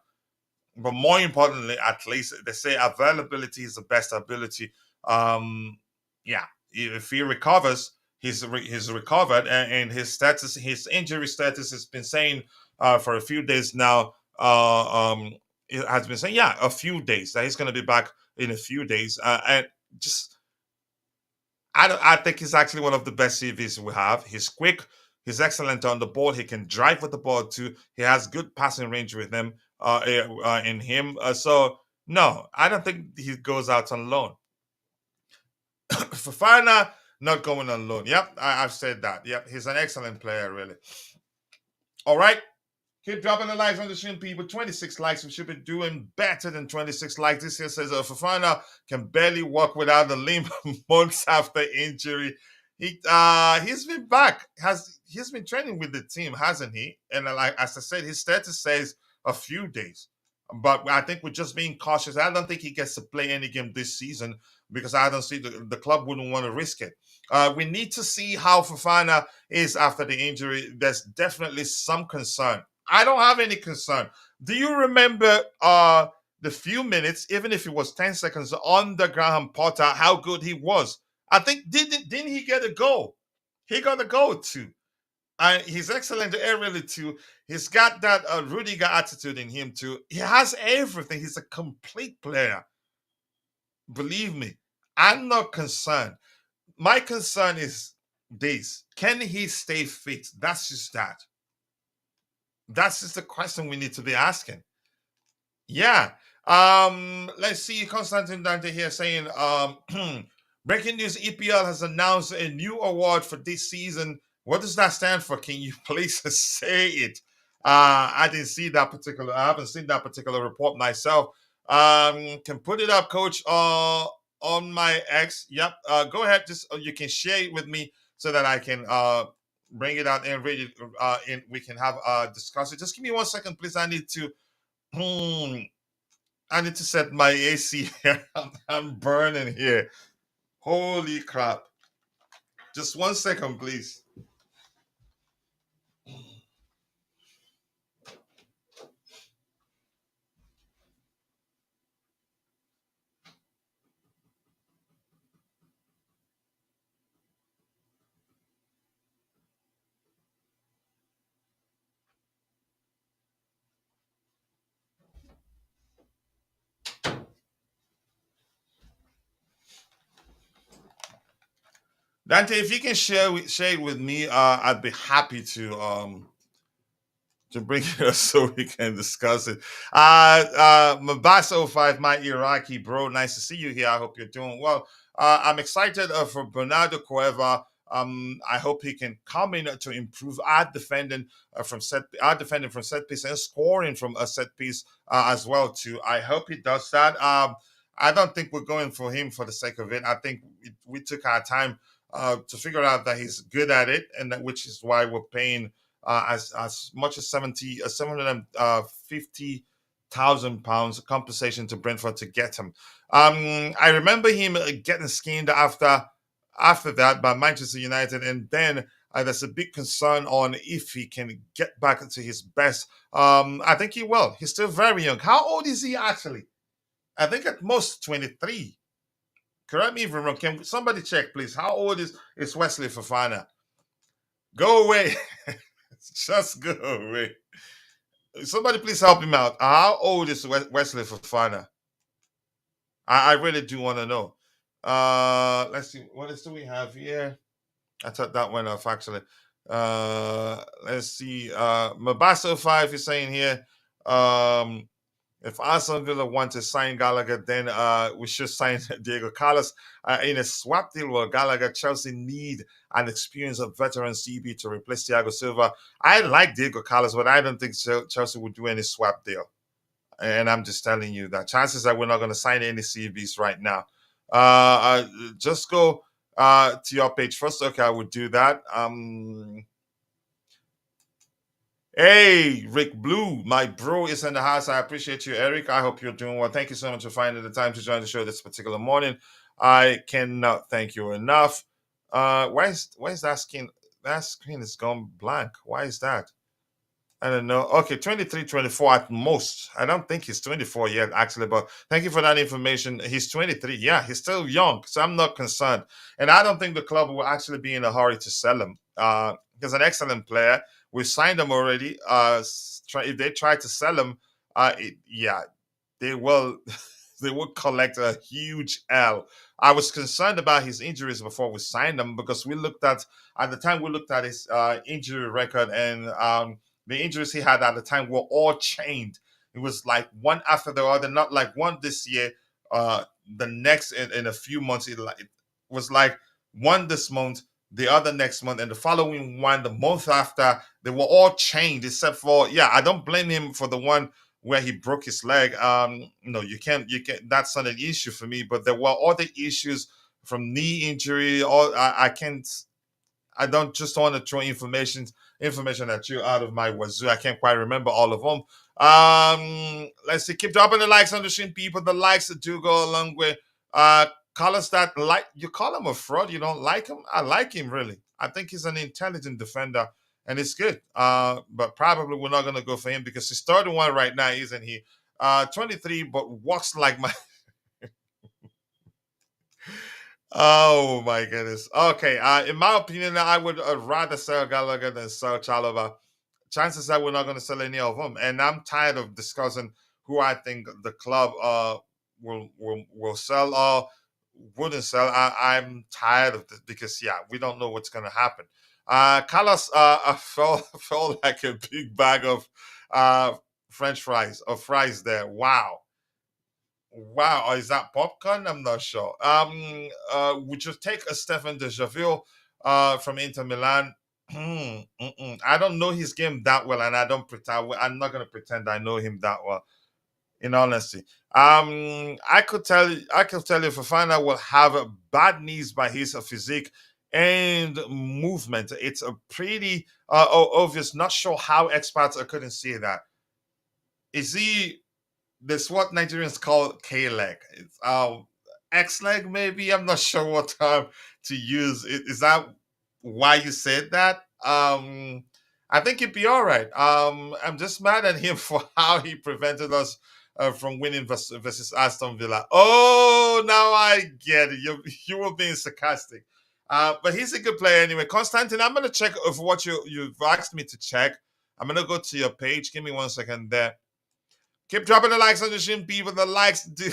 But more importantly, at least they say availability is the best ability. Yeah, if he recovers, he's recovered, and his status, his injury status, has been saying for a few days now. It has been saying, yeah, a few days that he's going to be back in a few days, and just I think he's actually one of the best CVs we have. He's quick. He's excellent on the ball. He can drive with the ball too. He has good passing range with him. In him. So no, I don't think he goes out on loan. Fafana not going on loan. Yep, I've said that. Yep, he's an excellent player, really. All right. Keep dropping the likes on the stream, people. 26 likes. We should be doing better than 26 likes. This here says Fafana can barely walk without a limb months after injury. He's been back. He's been training with the team, hasn't he? And like as I said, his status says a few days. But I think we're just being cautious. I don't think he gets to play any game this season because I don't see the club wouldn't want to risk it. We need to see how Fofana is after the injury. There's definitely some concern. I don't have any concern. Do you remember the few minutes, even if it was 10 seconds, under Graham Potter, how good he was? I think didn't he get a goal? He got a goal too. He's excellent aerially too. He's got that Rudiger attitude in him too. He has everything. He's a complete player. Believe me, I'm not concerned. My concern is this: can he stay fit? That's just that. That's just the question we need to be asking. Yeah. Let's see. Constantine Dante here saying, breaking news: EPL has announced a new award for this season. What does that stand for? Can you please say it? I didn't see that particular. I haven't seen that particular report myself. Can put it up, Coach. On my X. Yep. Go ahead. Just you can share it with me so that I can bring it out and read it. And we can have discuss it. Just give me 1 second, please. I need to. Hmm, I need to set my AC here. I'm burning here. Holy crap! Just 1 second, please. Dante, if you can share it with me, I'd be happy to bring it up so we can discuss it. Mabasa05, my Iraqi bro, nice to see you here. I hope you're doing well. I'm excited for Bernardo Cueva. I hope he can come in to improve our defending from set piece and scoring from a set piece as well too. I hope he does that. I don't think we're going for him for the sake of it. I think we took our time to figure out that he's good at it, and which is why we're paying as much as 750,000 pounds compensation to Brentford to get him. I remember him getting skinned after that by Manchester United, and then there's a big concern on if he can get back into his best. I think he will. He's still very young. How old is he actually? I think at most 23. Correct me if I'm wrong. Can somebody check, please? How old is Wesley Fofana? Go away. Just go away. Somebody please help him out. How old is Wesley Fofana? I really do want to know. Let's see. What else do we have here? I thought that went off actually. Let's see. Mabasa 5 is saying here. If Aston Villa want to sign Gallagher, then we should sign Diego Carlos in a swap deal with Gallagher. Chelsea need an experienced veteran CB to replace Thiago Silva. I like Diego Carlos, but I don't think Chelsea would do any swap deal. And I'm just telling you that chances are we're not going to sign any CBs right now. Just go to your page first. Okay, I would do that. Hey, Rick Blue, my bro is in the house. I appreciate you, Eric. I hope you're doing well. Thank you so much for finding the time to join the show this particular morning. I cannot thank you enough. Why is that skin? That screen is gone blank. Why is that? I don't know. Okay, 23, 24 at most. I don't think he's 24 yet, actually, but thank you for that information. He's 23. Yeah, he's still young, so I'm not concerned. And I don't think the club will actually be in a hurry to sell him. He's an excellent player. We signed him already. If they try to sell him, yeah, they will. They will collect a huge L. I was concerned about his injuries before we signed him because at the time we looked at his injury record, and the injuries he had at the time were all chained. It was like one after the other, not like one this year, the next in a few months. It was like one this month, the other next month, and the following one, the month after. They were all chained except for, yeah, I don't blame him for the one where he broke his leg. No, you can't. That's not an issue for me. But there were other issues from knee injury. Or I can't. I don't want to throw information at you out of my wazoo. I can't quite remember all of them. Let's see. Keep dropping the likes on the stream, people. The likes that do go a long way. Call us that like you call him a fraud. You don't like him. I like him really. I think he's an intelligent defender and it's good. But probably we're not gonna go for him because he's 31 right now, isn't he? 23, but walks like my. Oh my goodness. Okay. In my opinion, I would rather sell Gallagher than sell Chalobah. Chances are we're not going to sell any of them, and I'm tired of discussing who I think the club will sell or wouldn't sell. I'm tired of this because yeah, we don't know what's going to happen. Carlos felt like a big bag of French fries or fries there. Wow. Wow, or is that popcorn? I'm not sure. Would you take a Stefan de Javille from Inter Milan? I don't know his game that well, and I don't pretend. I'm not gonna pretend I know him that well. In honesty, I could tell you, Fafana will have bad knees by his physique and movement. It's a pretty obvious. Not sure how experts couldn't see that. Is he this what Nigerians call K leg? It's X leg maybe. I'm not sure what term to use. Is that why you said that? I think he'd be all right. I'm just mad at him for how he prevented us from winning versus Aston Villa. Oh, now I get it. You were being sarcastic. But he's a good player anyway. Constantine, I'm gonna check of what you've asked me to check. I'm gonna go to your page. Give me 1 second there. Keep dropping the likes on the stream, people. The likes do.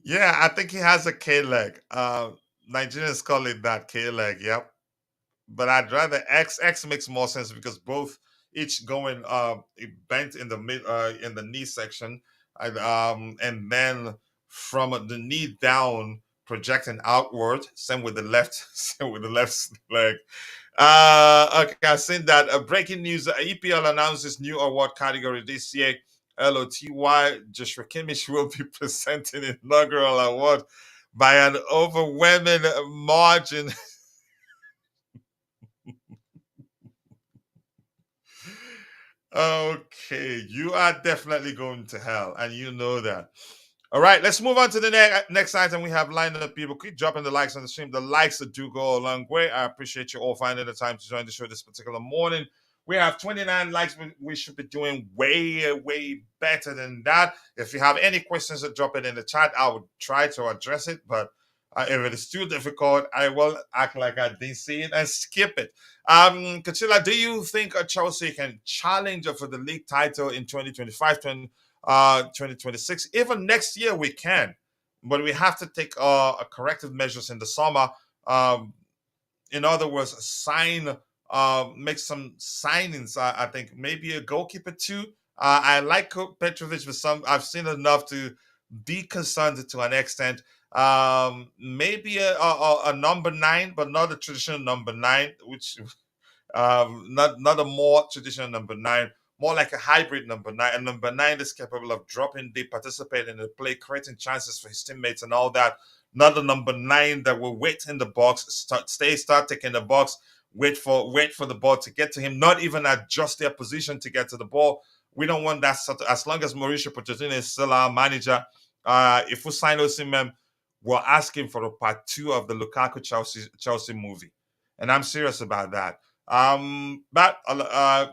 Yeah, I think he has a K leg. Nigerians call it that K leg. Yep. But I'd rather X. X makes more sense because both each going bent in the mid in the knee section, and then from the knee down projecting outward. Same with the left. Same with the left leg. Okay, I've seen that. Breaking news: EPL announces new award category this year. LOTY Joshua Kimmich will be presenting inaugural award by an overwhelming margin. Okay, you are definitely going to hell, and you know that. All right, let's move on to the next item we have lined up, people. Keep dropping the likes on the stream. The likes do go a long way. I appreciate you all finding the time to join the show this particular morning. We have 29 likes. We should be doing way, way better than that. If you have any questions, drop it in the chat. I would try to address it, but if it is too difficult, I will act like I didn't see it and skip it. Kachila, do you think Chelsea can challenge for the league title in 2025, 2026? Even next year we can, but we have to take a corrective measures in the summer. Um, in other words, make some signings. I think maybe a goalkeeper too. I like Petrovic, but some I've seen enough to be concerned to an extent. Maybe a number nine, but not a traditional number nine, which not a more traditional number nine, more like a hybrid number nine. And number nine is capable of dropping deep, participating in the play, creating chances for his teammates and all that. Not a number nine that will wait in the box, start taking the box, wait for the ball to get to him, not even adjust their position to get to the ball. We don't want that sort of, as long as Mauricio Pochettino is still our manager. If we sign Osimhen, we're asking for a part two of the Lukaku Chelsea movie. And I'm serious about that. But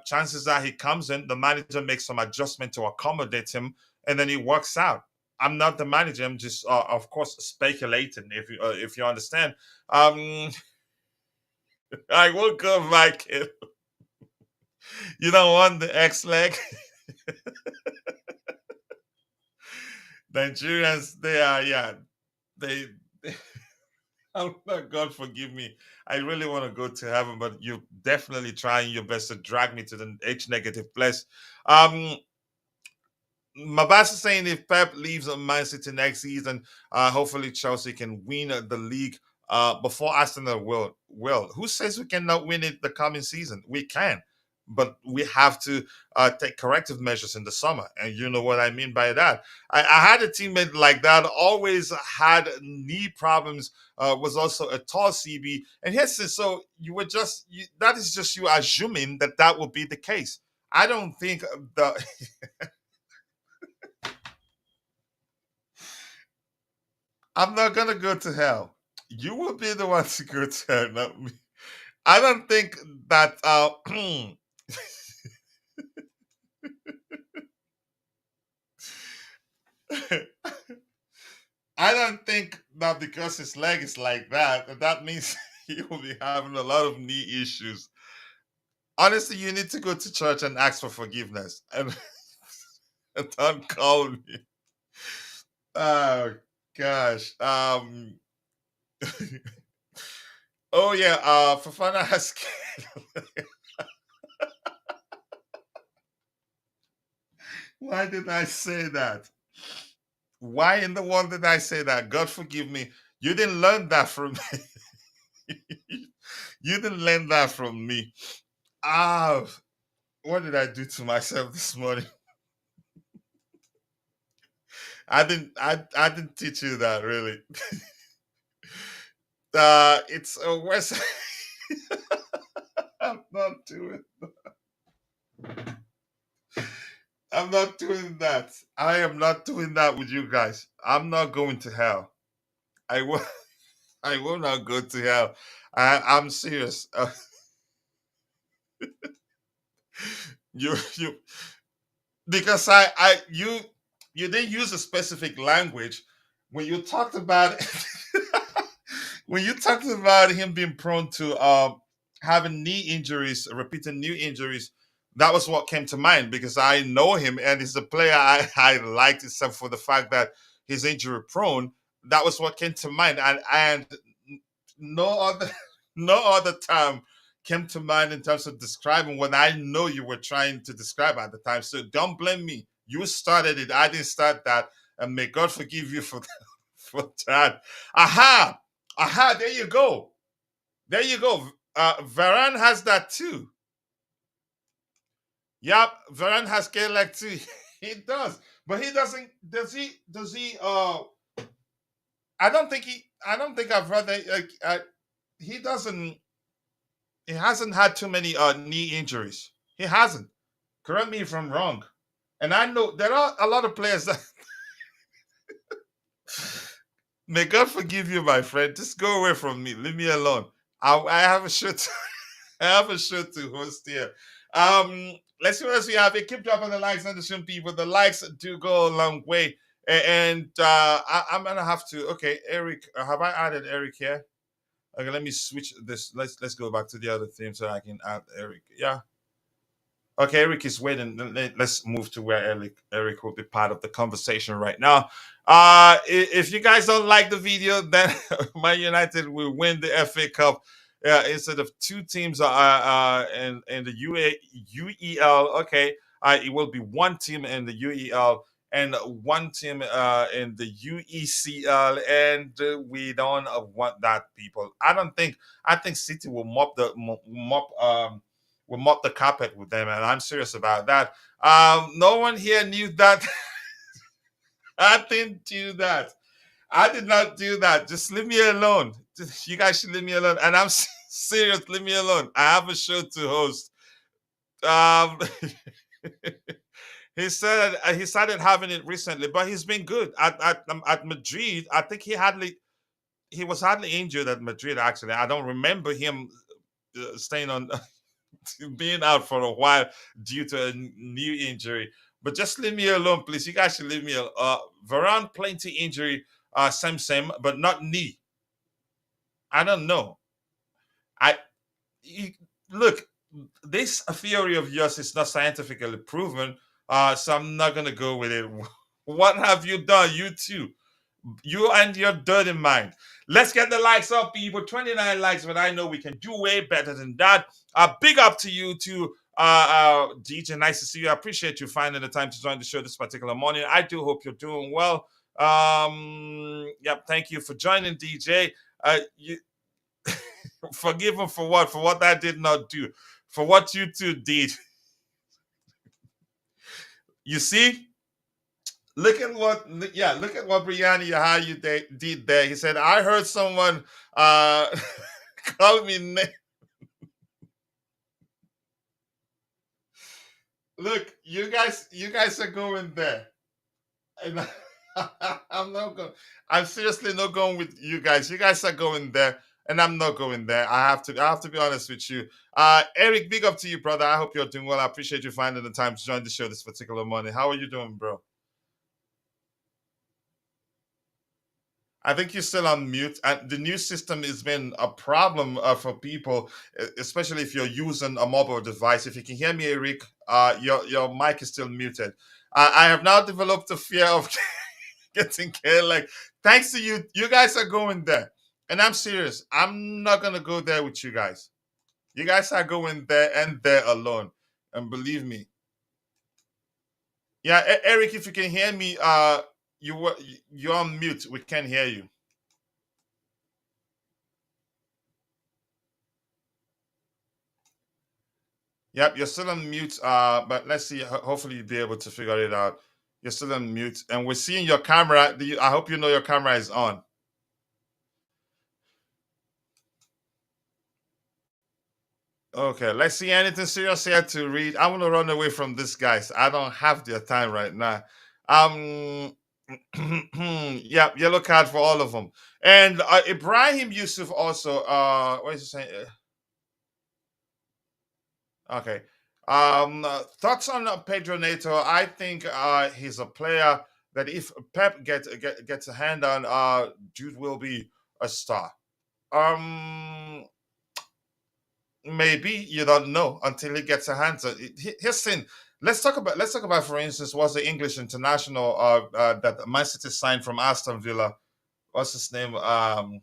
chances are he comes in, the manager makes some adjustment to accommodate him, and then he works out. I'm not the manager. I'm just, of course, speculating. If you understand, I woke up, my kid. You don't want the X leg. Nigerians, they are, yeah, they. Oh, God forgive me. I really want to go to heaven, but you're definitely trying your best to drag me to the H negative place. Um, Mabas is saying if Pep leaves on Man City next season, hopefully Chelsea can win the league before Arsenal will. Who says we cannot win it the coming season? We can, but we have to take corrective measures in the summer, and you know what I mean by that. I had a teammate like that, always had knee problems, was also a tall CB, and here's so that is just you assuming that will be the case. I don't think the I'm not gonna go to hell. You will be the one to go to hell, not me. I don't think that. I don't think that because his leg is like that means he will be having a lot of knee issues. Honestly, you need to go to church and ask for forgiveness, and, and don't call me. Oh gosh. Oh yeah. Fafana has. Why did I say that? Why in the world did I say that? God forgive me. You didn't learn that from me. You didn't learn that from me. Ah, what did I do to myself this morning? I didn't teach you that really. It's a West. I'm not doing. I'm not doing that. I am not doing that with you guys. I'm not going to hell. I will. I will not go to hell. I'm serious. You because you didn't use a specific language when you talked about when you talked about him being prone to having knee injuries, repeating knee injuries. That was what came to mind because I know him and he's a player I liked, except for the fact that he's injury prone. That was what came to mind, and no other no other term came to mind in terms of describing what I know you were trying to describe at the time. So don't blame me. You started it. I didn't start that. And may God forgive you for for that. Aha! Aha, there you go. There you go. Varane has that too. Yep, Varane has K-leg too. He does. But he doesn't does he I don't think I've heard that he doesn't he hasn't had too many knee injuries. He hasn't. Correct me if I'm wrong. And I know there are a lot of players that may God forgive you, my friend. Just go away from me. Leave me alone. I have a show to, I have a show to host here. Let's see what else we have. Keep dropping the likes on the stream, people. The likes do go a long way. And I'm gonna have to. Okay, Eric, have I added Eric here? Okay, let me switch this. Let's go back to the other theme so I can add Eric. Yeah. Okay, Eric is waiting. Let's move to where Eric will be part of the conversation right now. If you guys don't like the video, then Man United will win the FA Cup. Instead of two teams in the UEL, okay, it will be one team in the UEL and one team in the UECL, and we don't want that, people. I don't think. I think City will mop the carpet with them, and I'm serious about that. No one here knew that. I didn't do that. I did not do that. Just leave me alone. You guys should leave me alone. And I'm serious. Leave me alone. I have a show to host. Um, he started having it recently, but he's been good at Madrid. I think he was hardly injured at Madrid. Actually, I don't remember him staying on being out for a while due to a knee injury. But just leave me alone, please. You guys should leave me alone. Varane plenty injury, same, but not knee. I don't know. I you, look. This theory of yours is not scientifically proven, so I'm not gonna go with it. What have you done? You too. You and your dirty mind. Let's get the likes up, people. 29 likes, but I know we can do way better than that. Big up to you too, DJ. Nice to see you. I appreciate you finding the time to join the show this particular morning. I do hope you're doing well. Yep. Thank you for joining, DJ. You forgive him for what? For what I did not do. For what you two did. You see? Look at what, yeah, look at what Brianna how you did there. He said, I heard someone call me look, you guys are going there. And I'm not going, I'm seriously not going with you guys. You guys are going there. And I'm not going there. I have to be honest with you. Eric, big up to you, brother. I hope you're doing well. I appreciate you finding the time to join the show this particular morning. How are you doing, bro? I think you're still on mute, and the new system has been a problem for people, especially if you're using a mobile device. If you can hear me, Eric, your mic is still muted. I have now developed a fear of getting killed. Like, thanks to you, you guys are going there, and I'm serious. I'm not gonna go there with you guys. You guys are going there and there alone, and believe me. Yeah, Eric, if you can hear me, you're on mute. We can't hear you. Yep, you're still on mute. But let's see. Hopefully, you'll be able to figure it out. You're still on mute, and we're seeing your camera. I hope you know your camera is on. Okay, let's see anything serious here to read. I want to run away from this, guys. I don't have their time right now. Um, yeah, yellow card for all of them. And Ibrahim Yusuf also. What is he saying? Okay. Thoughts on Pedro Neto? I think he's a player that if Pep gets a hand on, Jude will be a star. Um, Maybe you don't know until he gets a hand on it. Here's thing. Let's talk about for instance, was the English international that Man City signed from Aston Villa. What's his name? I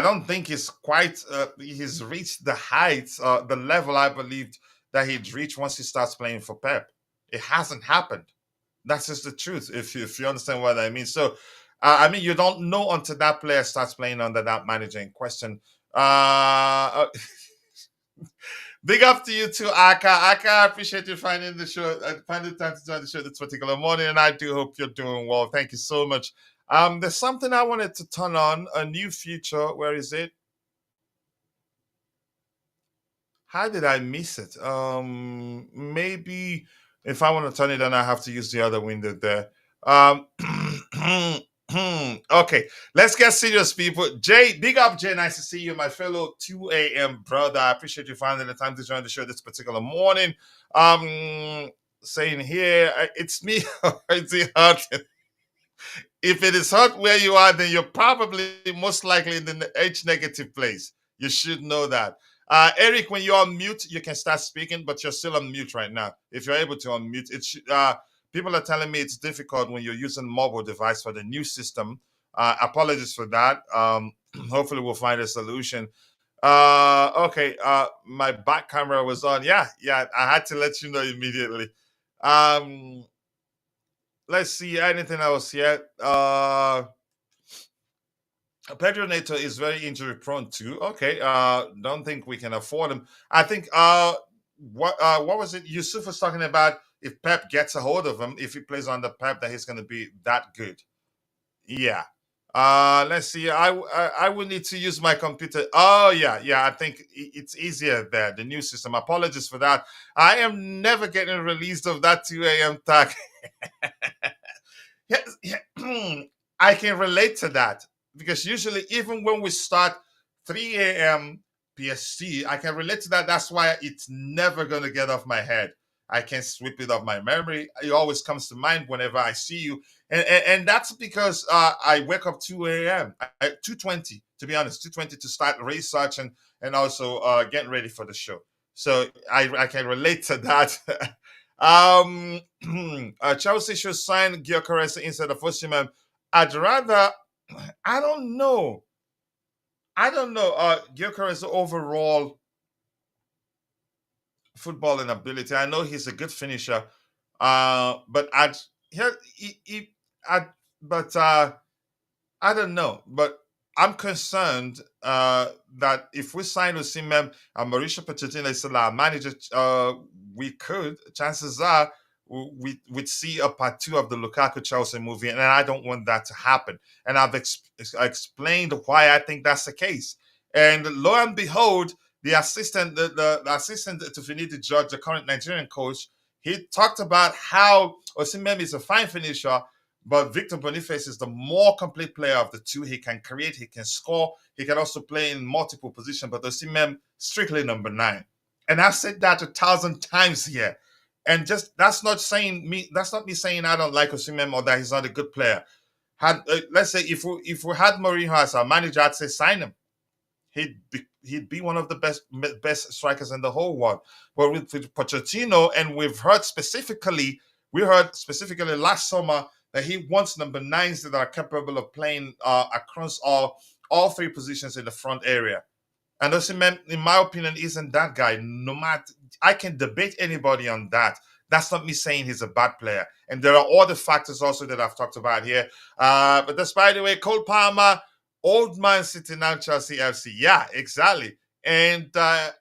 don't think he's reached the heights, the level I believed that he'd reach once he starts playing for Pep. It hasn't happened. That's just the truth. If you understand what I mean. So, I mean, you don't know until that player starts playing under that manager in question. Big up to you too, Aka. Aka, I appreciate you finding the show, finding time to join the show this particular morning, and I do hope you're doing well. Thank you so much. There's something I wanted to turn on, a new feature. Where is it? How did I miss it? Maybe if I want to turn it on, I have to use the other window there. Um, okay, let's get serious, people. Jay, big up, Jay. Nice to see you, my fellow 2 a.m. brother. I appreciate you finding the time to join the show this particular morning. Saying here, it's me. It's hot. If it is hot where you are, then you're probably most likely in the H negative place. You should know that. Eric, when you're on mute, you can start speaking, but you're still on mute right now. If you're able to unmute, people are telling me it's difficult when you're using mobile device for the new system. Apologies for that. Hopefully, we'll find a solution. Okay. My back camera was on. Yeah. I had to let you know immediately. Let's see anything else yet. Pedro Neto is very injury prone too. Okay, don't think we can afford him. I think what was it Yusuf was talking about? If Pep gets a hold of him, if he plays under Pep, that he's going to be that good. Yeah. Let's see. I will need to use my computer. Oh yeah. I think it's easier there. The new system. Apologies for that. I am never getting released of that 2 a.m. tag. I can relate to that because usually, even when we start 3 a.m. PST, I can relate to that. That's why it's never going to get off my head. I can sweep it off my memory. It always comes to mind whenever I see you. And that's because I wake up 2 a.m. 2:20, to be honest, 2:20 to start research and also getting ready for the show. So I can relate to that. Chelsea should sign Gyökeres instead of Osimhen. I'd rather. I don't know. Gyökeres overall footballing ability. I know he's a good finisher. But I'd here. I but I don't know. But I'm concerned that if we sign Osimhen and Mauricio Pochettino is still our manager, we could. Chances are we'd see a part two of the Lukaku Chelsea movie, and I don't want that to happen. And I've explained why I think that's the case. And lo and behold, the assistant, the assistant to Finidi George, the current Nigerian coach, he talked about how Osimhen is a fine finisher, but Victor Boniface is the more complete player of the two. He can create, he can score, he can also play in multiple positions. But Osimhen strictly number 9, and I've said that 1,000 times here. And just that's not me saying I don't like Osimhen or that he's not a good player. Let's say if we had Mourinho as our manager, I'd say sign him. He'd be one of the best strikers in the whole world. But with Pochettino, and we heard specifically last summer that he wants number 9s that are capable of playing across all 3 positions in the front area. And Osimhen, in my opinion, isn't that guy. No matter, I can debate anybody on that. That's not me saying he's a bad player. And there are other factors also that I've talked about here. But that's, by the way, Cole Palmer, old Man City, now Chelsea FC. Yeah, exactly. And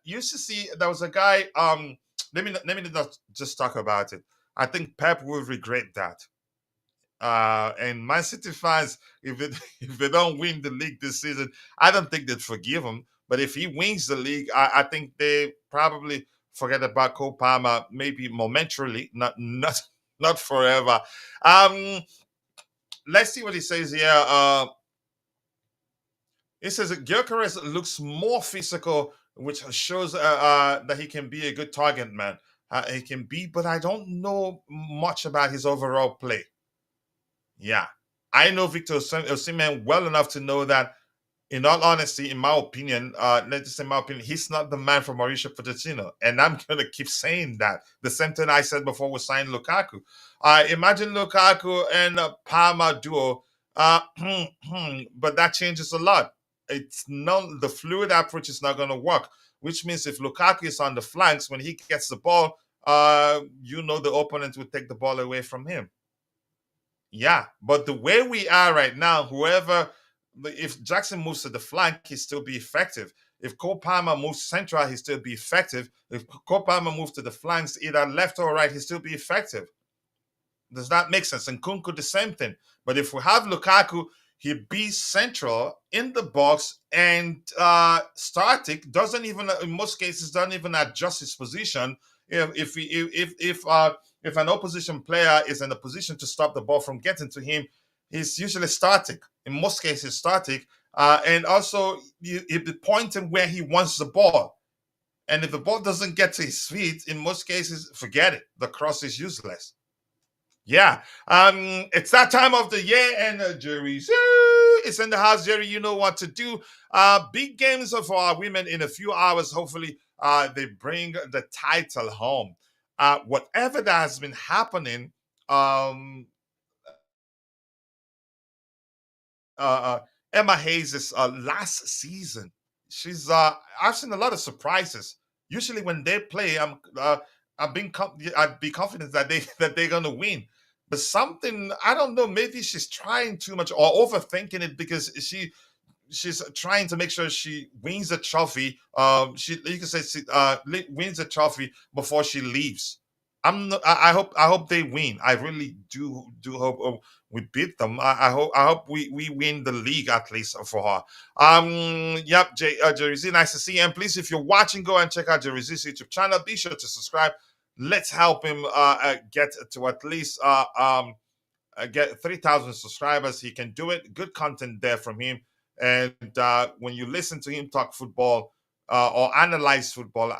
you should see there was a guy. Let me not just talk about it. I think Pep will regret that. And Man City fans, if it, if they don't win the league this season, I don't think they'd forgive him. But if he wins the league, I think they probably forget about Cole Palmer, maybe momentarily, not forever. Um, let's see what he says here. He says that Gyökeres looks more physical, which shows that he can be a good target man. He can be, but I don't know much about his overall play. Yeah, I know Victor Osimhen well enough to know that, in all honesty, in my opinion, let's just say my opinion, he's not the man for Mauricio Pochettino, and I'm gonna keep saying that. The same thing I said before we signed Lukaku. Imagine Lukaku and Palmer duo, but that changes a lot. It's not the fluid approach is not gonna work, which means if Lukaku is on the flanks when he gets the ball, the opponent will take the ball away from him. Yeah, but the way we are right now, if Jackson moves to the flank, he still be effective. If Cole Palmer moves central, he still be effective. If Cole Palmer moves to the flanks, either left or right, he still be effective. Does that make sense? And Kunku the same thing. But if we have Lukaku, he be central in the box and static. Doesn't even in most cases doesn't even adjust his position. If an opposition player is in a position to stop the ball from getting to him, he's usually static. In most cases, static. And also, he'll be pointing where he wants the ball. And if the ball doesn't get to his feet, in most cases, forget it. The cross is useless. Yeah. It's that time of the year, and Jerry is in the house. Jerry, you know what to do. Big games for our women in a few hours. Hopefully, they bring the title home. Whatever that has been happening, um, uh, Emma Hayes' last season, I've seen a lot of surprises. Usually, when they play, I'd be confident that they're gonna win. But something I don't know. Maybe she's trying too much or overthinking it because she's trying to make sure she wins the trophy. You can say she wins the trophy before she leaves. I hope they win. I really do hope we beat them. I hope we win the league at least for her. Yep, Jerry Z, nice to see you. And please, if you're watching, go and check out Jerry Z's YouTube channel. Be sure to subscribe. Let's help him get to at least get 3,000 subscribers. He can do it. Good content there from him. And when you listen to him talk football or analyze football,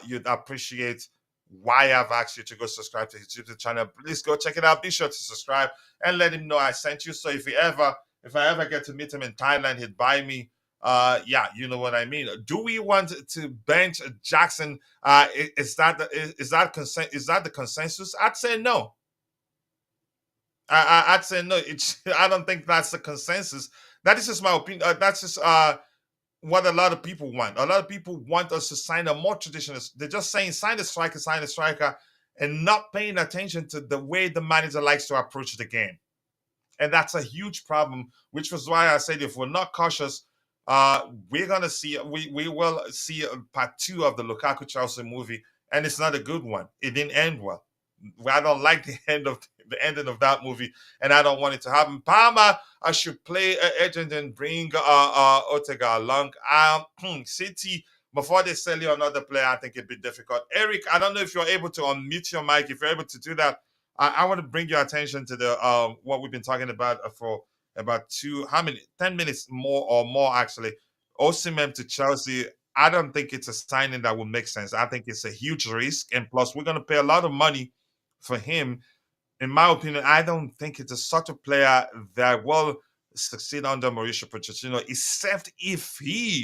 you'd appreciate why I've asked you to go subscribe to his YouTube channel. Please go check it out. Be sure to subscribe and let him know I sent you. So if I ever get to meet him in Thailand, he'd buy me. Yeah, you know what I mean. Do we want to bench Jackson? Is that the consensus? I'd say no. I'd say no. I don't think that's the consensus. That is just my opinion. That's just what a lot of people want. A lot of people want us to sign a more traditional. They're just saying sign a striker, and not paying attention to the way the manager likes to approach the game. And that's a huge problem. Which was why I said if we're not cautious, we will see part two of the Lukaku Chelsea movie, and it's not a good one. It didn't end well. I don't like the ending of that movie, and I don't want it to happen. Palmer, I should play agent and bring Ortega along. City, before they sell you another player, I think it'd be difficult. Eric, I don't know if you're able to unmute your mic. If you're able to do that, I want to bring your attention to the what we've been talking about for about 10 minutes more actually. Osimhen to Chelsea. I don't think it's a signing that would make sense. I think it's a huge risk, and plus we're going to pay a lot of money for him. In my opinion, I don't think it's such a player that will succeed under Mauricio Pochettino, except if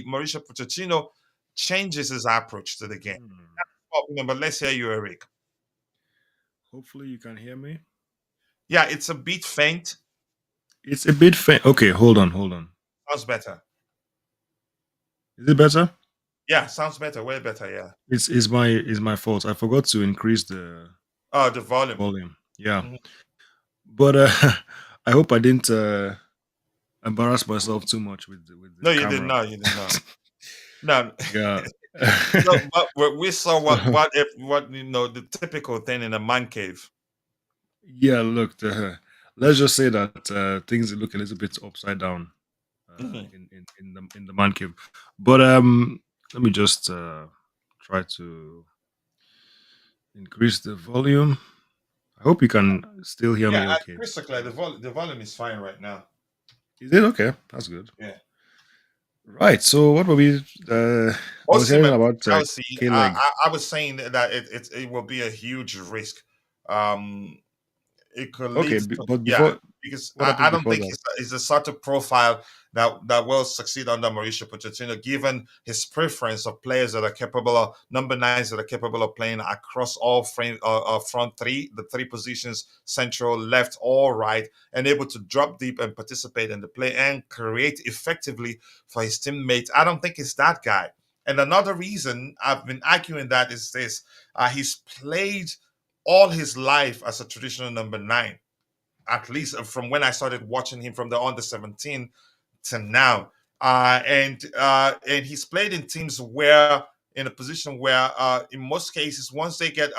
Mauricio Pochettino, changes his approach to the game. Hmm. That's my opinion, but let's hear you, Eric. Hopefully you can hear me. Yeah, it's a bit faint. It's a bit faint. Okay, hold on, hold on. Sounds better. Is it better? Yeah, sounds better. Way better. Yeah. It's my fault. I forgot to increase the Oh, the volume. volume. Yeah. Mhm. But I hope I didn't embarrass myself too much with No, the you did camera. not. You did not. No, Yeah. no, but we saw So what the typical thing in a man cave. yeah, look, let's just say that things look a little bit upside down Mhm. in the man cave. But let me just try to increase the volume. I hope you can still hear Yeah, me okay. crystal clear. The volume is fine right now. Is it okay? That's good. Yeah. Right. So what were we? I was hearing Osimhen to about Chelsea. K leg. I was saying that it will be a huge risk. Um, it could lead Okay, to, but yeah, before, because what I happens don't before think that? he's the sort of profile that will succeed under Mauricio Pochettino, given his preference of players that are capable of number nines that are capable of playing across all front three, the three positions, central, left, or right, and able to drop deep and participate in the play and create effectively for his teammates. I don't think it's that guy. And another reason I've been arguing that is this: he's played all his life as a traditional number nine, at least from when I started watching him from the under 17 to now. And he's played in teams where, in a position where, in most cases, once they get,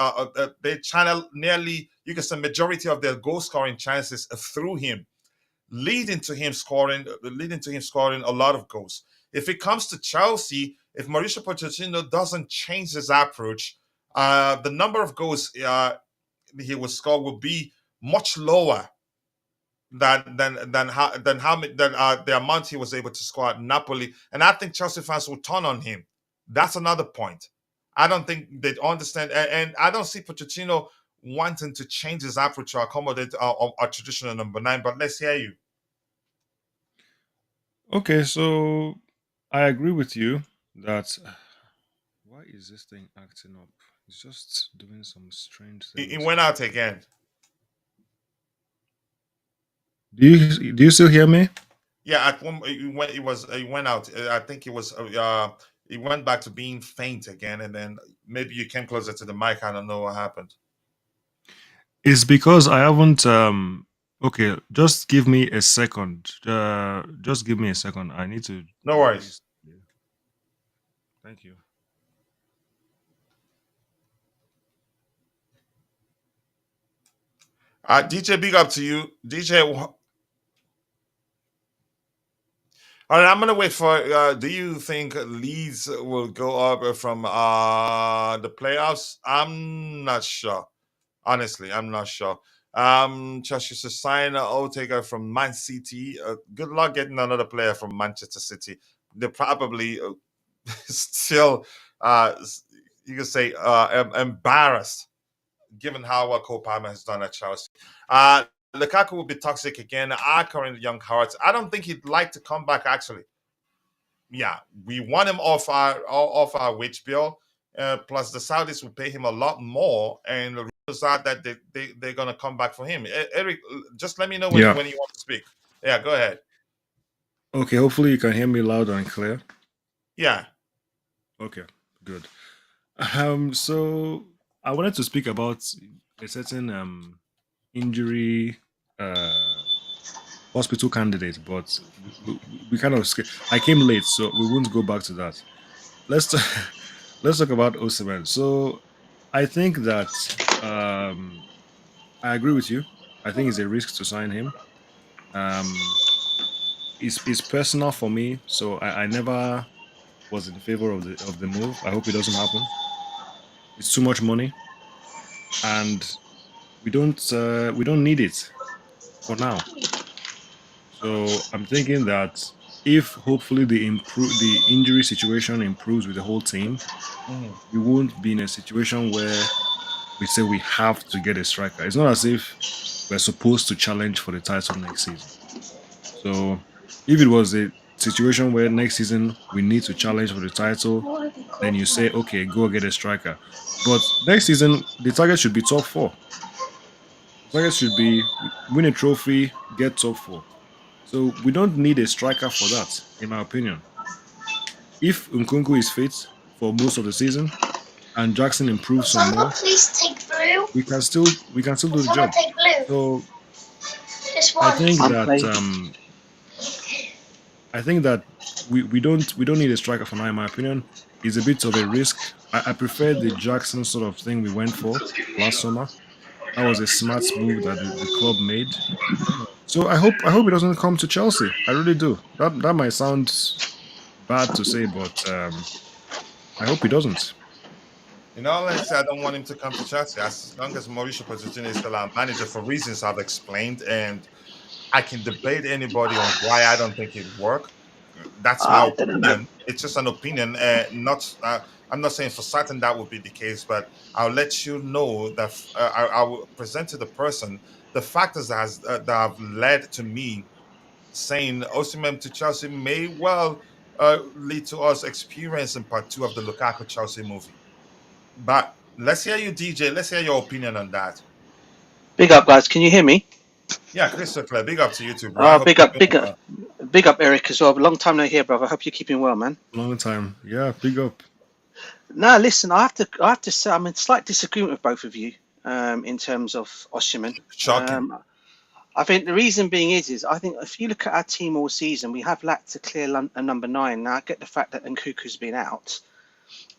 they channel nearly, you can say, majority of their goal scoring chances through him, leading to him scoring a lot of goals. If it comes to Chelsea, if Mauricio Pochettino doesn't change his approach, the number of goals he will score will be much lower than the amount he was able to score at Napoli. And I think Chelsea fans will turn on him. That's another point. I don't think they understand, and I don't see Pochettino wanting to change his approach to accommodate our traditional number nine. But let's hear you. Okay, so I agree with you that why is this thing acting up? It's just doing some strange He things. went out again. Do you still hear me? Yeah, at one he went out. I think he went back to being faint again, and then maybe you came closer to the mic. I don't know what happened. It's because I haven't. Okay, just give me a second. Just give me a second. I need to No worries. increase. Thank you. DJ, big up to you, DJ. All right, I'm gonna wait for. Do you think Leeds will go up from the playoffs? I'm not sure. Honestly, I'm not sure. Chelsea should sign Otega from Man City. Good luck getting another player from Manchester City. They're probably still, you could say, embarrassed given how well Cole Palmer has done at Chelsea. Lukaku will be toxic again. Our current young hearts. I don't think he'd like to come back. Actually, yeah, we want him off our wage bill. Plus, the Saudis will pay him a lot more, and the rumors are that they're gonna come back for him. Eric, just let me know Yeah. when you want to speak. Yeah, go ahead. Okay. Hopefully you can hear me loud and clear. Yeah. Okay. Good. So I wanted to speak about a certain injury hospital candidate, but we kind of I came late, so we won't go back to that. Let's talk, let's talk about Osimhen. So I think that I agree with you. I think it's a risk to sign him. Um, it's personal for me, so I never was in favor of the move. I hope it doesn't happen. It's too much money, and we don't need it for now. So I'm thinking that if hopefully the injury situation improves with the whole team, Mhm. we won't be in a situation where we say we have to get a striker. It's not as if we're supposed to challenge for the title next season. So if it was a situation where next season we need to challenge for the title, then you say, okay, go get a striker. But next season, the target should be top four. The target should be win a trophy, get top four. So we don't need a striker for that, in my opinion. If Nkunku is fit for most of the season and Jackson improves some Someone more, please take blue. we can still do the Someone job. take blue. So This I one. think I'll that play. I think that we don't need a striker for now, in my opinion. It's a bit of a risk. I prefer the Jackson sort of thing we went for last summer. That was a smart move that the club made. So I hope it doesn't come to Chelsea. I really do. That might sound bad to say, but I hope it doesn't. In all honesty, I don't want him to come to Chelsea as long as Mauricio Pochettino is still our manager for reasons I've explained, and I can debate anybody on why I don't think it work. That's my I don't know. opinion. It's just an opinion. Not I'm not saying for certain that would be the case, but I'll let you know that I will present to the person the factors that have led to me saying Osimhen to Chelsea may well lead to us experiencing part two of the Lukaku Chelsea movie. But let's hear you, DJ. Let's hear your opinion on that. Big up, guys. Can you hear me? Yeah, Crystal Clear. Big up to you too, bro. I hope Big you're up, doing big well. up, big up, Eric as well. Long time no here, brother. I hope you're keeping well, man. Long time. Yeah, big up. Now, listen, I have to say, I'm in slight disagreement with both of you, in terms of Osimhen. Shocking. I think the reason being is I think if you look at our team all season, we have lacked a clear a number 9. Now, I get the fact that Nkuku's been out.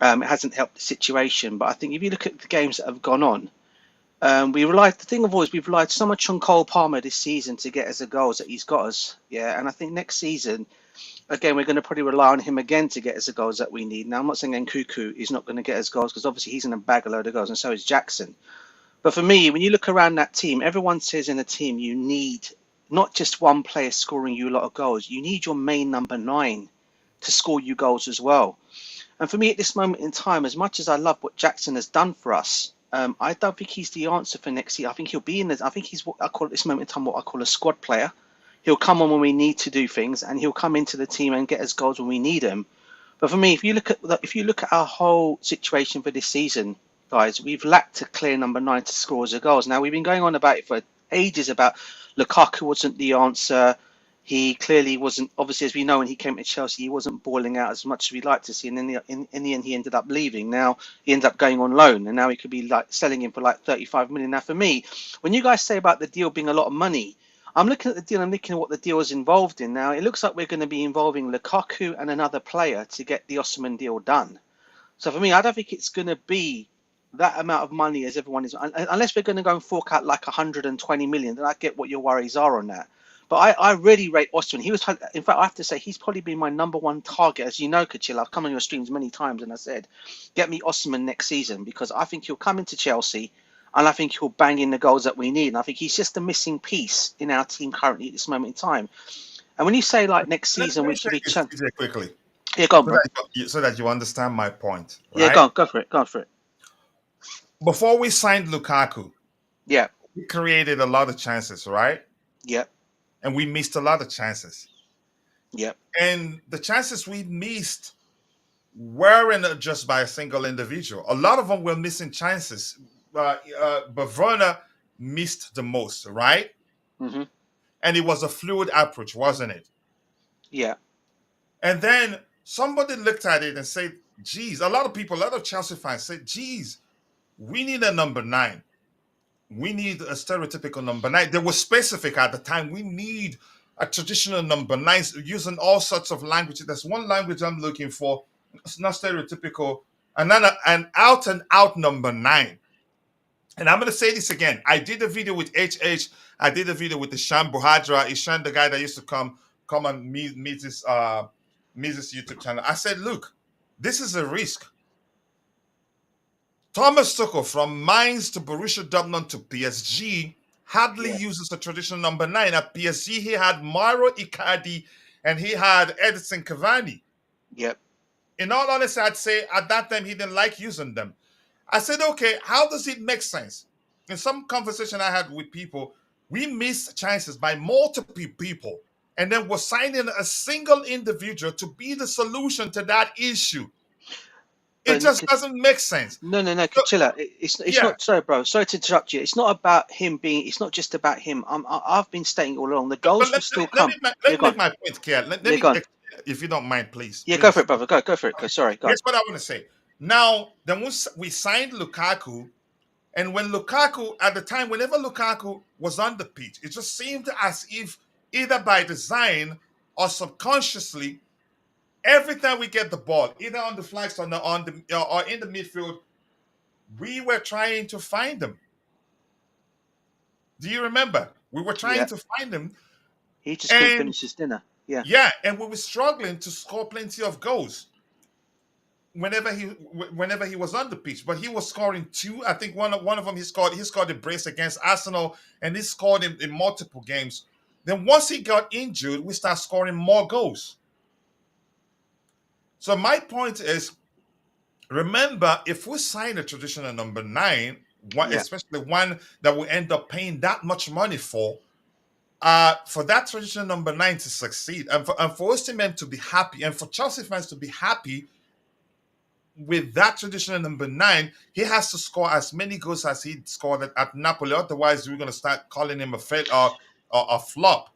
It hasn't helped the situation, but I think if you look at the games that have gone on, we've relied so much on Cole Palmer this season to get us the goals that he's got us. Yeah, and I think next season, again, we're going to probably rely on him again to get us the goals that we need. Now, I'm not saying Nkuku is not going to get us goals because obviously he's going to bag a load of goals, and so is Jackson. But for me, when you look around that team, everyone says in a team you need not just one player scoring you a lot of goals. You need your main number 9 to score you goals as well. And for me, at this moment in time, as much as I love what Jackson has done for us, I don't think he's the answer for next year. I think he'll be in this. I think he's what I call at this moment in time what I call a squad player. He'll come on when we need to do things, and he'll come into the team and get us goals when we need him. But for me, if you look at our whole situation for this season, guys, we've lacked a clear number 9 to score us the goals. Now we've been going on about it for ages about Lukaku wasn't the answer. He clearly wasn't. Obviously, as we know, when he came to Chelsea, he wasn't balling out as much as we'd like to see. And in the end, he ended up leaving. Now he ended up going on loan, and now he could be like selling him for like 35 million. Now, for me, when you guys say about the deal being a lot of money, I'm looking at the deal. I'm looking at what the deal is involved in. Now it looks like we're going to be involving Lukaku and another player to get the Osimhen deal done. So for me, I don't think it's going to be that amount of money as everyone is, unless we're going to go and fork out like 120 million. Then I get what your worries are on that. But I really rate Osimhen. In fact, I have to say, he's probably been my number 1 target. As you know, Kachil, I've come on your streams many times and I said, get me Osimhen next season because I think he'll come into Chelsea and I think he'll bang in the goals that we need. And I think he's just a missing piece in our team currently at this moment in time. And when you say like next season, we should be quickly. Yeah, go on, bro. So that you understand my point. Right? Yeah, go for it. Before we signed Lukaku, yeah, we created a lot of chances, right? Yeah. And we missed a lot of chances. Yep. And the chances we missed weren't just by a single individual. A lot of them were missing chances. But Werner missed the most, right? Mm-hmm. And it was a fluid approach, wasn't it? Yeah. And then somebody looked at it and said, geez, a lot of Chelsea fans said, geez, we need a number 9. We need a stereotypical number 9. They were specific at the time. We need a traditional number 9 using all sorts of languages. There's one language I'm looking for. It's not stereotypical. And then an out and out number 9. And I'm going to say this again. I did a video with HH. I did a video with Isham Buhadra. Isham, the guy that used to come and meet this YouTube channel. I said, look, this is a risk. Thomas Tuchel from Mainz to Borussia Dortmund to PSG hardly uses a traditional number 9. At PSG, he had Mauro Icardi and he had Edison Cavani. Yep. In all honesty, I'd say at that time he didn't like using them. I said, okay, how does it make sense? In some conversation I had with people, we missed chances by multiple people, and then we're signing a single individual to be the solution to that issue. It just doesn't make sense. No, Kachilla. It's not. Sorry, bro. Sorry to interrupt you. It's not about him being. It's not just about him. I've been stating all along the goals will still come. Let me make my point clear. Let me, if you don't mind, please. Yeah, please. go for it, brother. Go for it. Sorry, go. Here's what I want to say. Now, then we signed Lukaku, and when Lukaku, at the time, whenever Lukaku was on the pitch, it just seemed as if either by design or subconsciously, Every time we get the ball, either on the flanks or or in the midfield, we were trying to find them. Do you remember? We were trying Yeah, to find them, he just couldn't and finish his dinner. Yeah. yeah, and we were struggling to score plenty of goals whenever he was on the pitch. But he was scoring two. I think one of them he scored a brace against Arsenal, and he scored in multiple games. Then once he got injured, we start scoring more goals. So my point is, remember, if we sign a traditional number nine, Yeah. especially one that we end up paying that much money for that traditional number nine to succeed, and for Osimhen to be happy, and for Chelsea fans to be happy with that traditional number nine, he has to score as many goals as he scored at Napoli. Otherwise, we're going to start calling him a fail or a flop.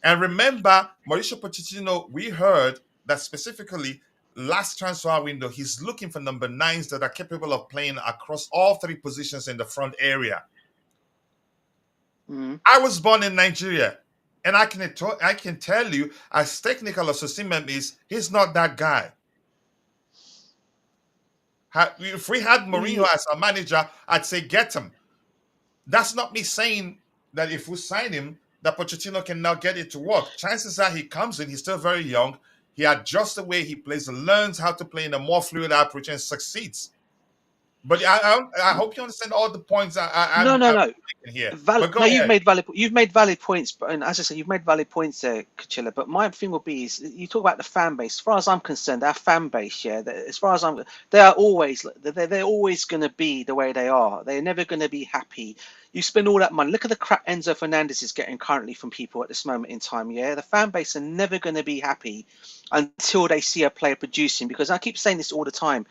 And remember, Mauricio Pochettino, we heard that specifically last transfer window, he's looking for number nines that are capable of playing across all three positions in the front area. Mm-hmm. I was born in Nigeria, and I can tell you, as technical as Osimhen is, he's not that guy. If we had Mourinho as a manager, I'd say get him. That's not me saying that if we sign him, that Pochettino can now get it to work. Chances are he comes in, he's still very young. He adjusts the way he plays and learns how to play in a more fluid approach and succeeds. But I hope you understand all the points I'm making here. But go ahead. You've made valid points, and as I said, you've made valid points there, Kachilla. But my thing will be is you talk about the fan base. As far as I'm concerned, our fan base, as far as they're always going to be the way they are. They're never going to be happy. You spend all that money. Look at the crap Enzo Fernandez is getting currently from people at this moment in time. Yeah, the fan base are never going to be happy until they see a player producing. Because I keep saying this all the time.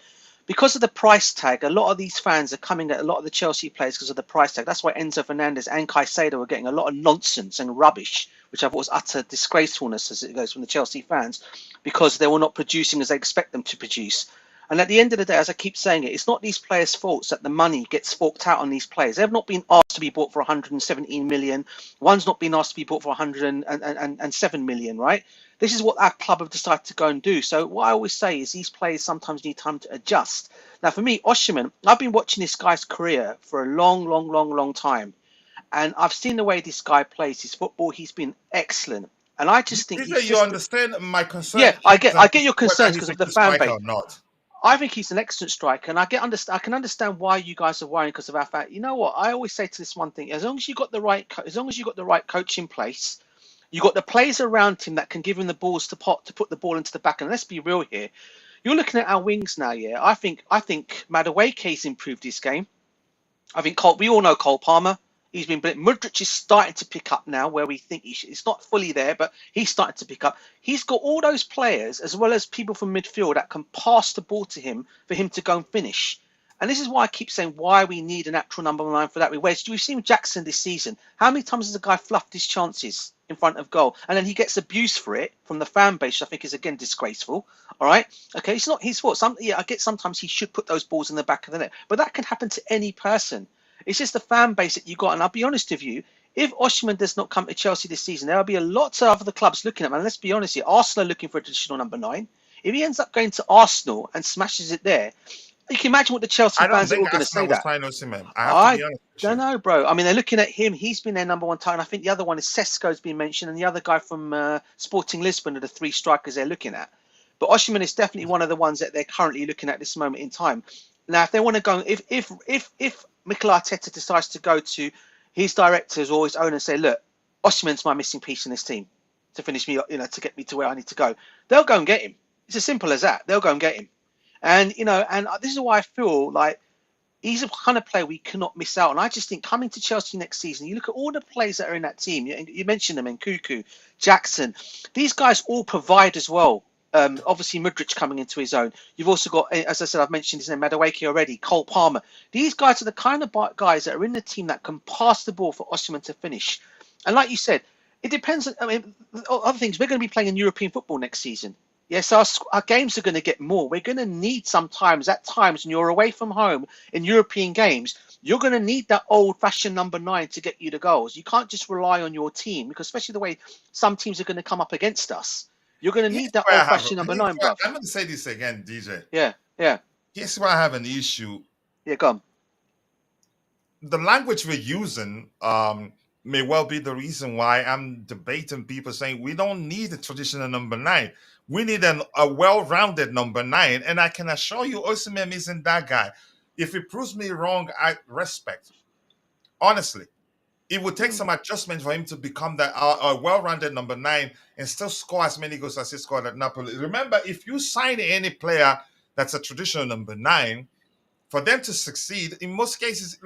Because of the price tag, a lot of these fans are coming at a lot of the Chelsea players because of the price tag. That's why Enzo Fernandez and Caicedo are getting a lot of nonsense and rubbish, which I thought was utter disgracefulness as it goes from the Chelsea fans, because they were not producing as they expect them to produce. And at the end of the day, as I keep saying it, it's not these players' faults that the money gets forked out on these players. They've not been asked to be bought for 117 million. One's not been asked to be bought for 107 million, right? This is what our club have decided to go and do. So what I always say is these players sometimes need time to adjust. Now, for me, Osimhen, I've been watching this guy's career for a long time. And I've seen the way this guy plays his football. He's been excellent. And I just think you understand my concern. Yeah, I get your concerns because of the fan base. Not. I think he's an excellent striker, and I can understand why you guys are worrying because of our fact. You know what? I always say to this one thing: as long as you got the right coach in place, you got the players around him that can give him the balls to put the ball into the back. And let's be real here: you're looking at our wings now. Yeah, I think Madueke's improved his game. I think we all know Cole Palmer. He's been brilliant. Mudryk is starting to pick up now where we think it's not fully there, but he's starting to pick up. He's got all those players as well as people from midfield that can pass the ball to him for him to go and finish. And this is why I keep saying why we need an actual number 9 for that. We've seen Jackson this season. How many times has the guy fluffed his chances in front of goal? And then he gets abused for it from the fan base, which I think is, again, disgraceful. All right? Okay, it's not his fault. I get sometimes he should put those balls in the back of the net. But that can happen to any person. It's just the fan base that you got. And I'll be honest with you, if Osimhen does not come to Chelsea this season, there will be a lot of other clubs looking at him. And let's be honest here, Arsenal are looking for a traditional number 9. If he ends up going to Arsenal and smashes it there, you can imagine what the Chelsea fans are all going to say that. I don't know, bro. I mean, they're looking at him. He's been their number 1 target. I think the other one is Sesko's been mentioned, and the other guy from Sporting Lisbon are the 3 strikers they're looking at. But Osimhen is definitely one of the ones that they're currently looking at this moment in time. Now, if they want to go, if Mikel Arteta decides to go to his directors or his owner and say, look, Osimhen's my missing piece in this team to finish me, to get me to where I need to go, they'll go and get him. It's as simple as that. They'll go and get him. And, and this is why I feel like he's a kind of player we cannot miss out on. I just think coming to Chelsea next season, you look at all the players that are in that team. You mentioned them, Nkunku, Jackson. These guys all provide as well. Obviously, Mudryk coming into his own. You've also got, as I said, I've mentioned his name, Madueke already, Cole Palmer. These guys are the kind of guys that are in the team that can pass the ball for Osimhen to finish. And like you said, it depends. I mean, other things, we're going to be playing in European football next season. Yes, our games are going to get more. We're going to need at times when you're away from home in European games, you're going to need that old-fashioned number 9 to get you the goals. You can't just rely on your team, because especially the way some teams are going to come up against us. You're going to Here's need that where I have. old-fashioned number nine, bruv. I'm going to say this again, DJ. Yeah, yeah, Here's where I have an issue. yeah. Go on. The language we're using may well be the reason why I'm debating people saying we don't need a traditional number 9. We need a well-rounded number 9, and I can assure you, Osimhen isn't that guy. If he proves me wrong, I respect. Honestly, it would take some adjustment for him to become that a well-rounded number 9 and still score as many goals as he scored at Napoli. Remember, if you sign any player that's a traditional number 9, for them to succeed, in most cases,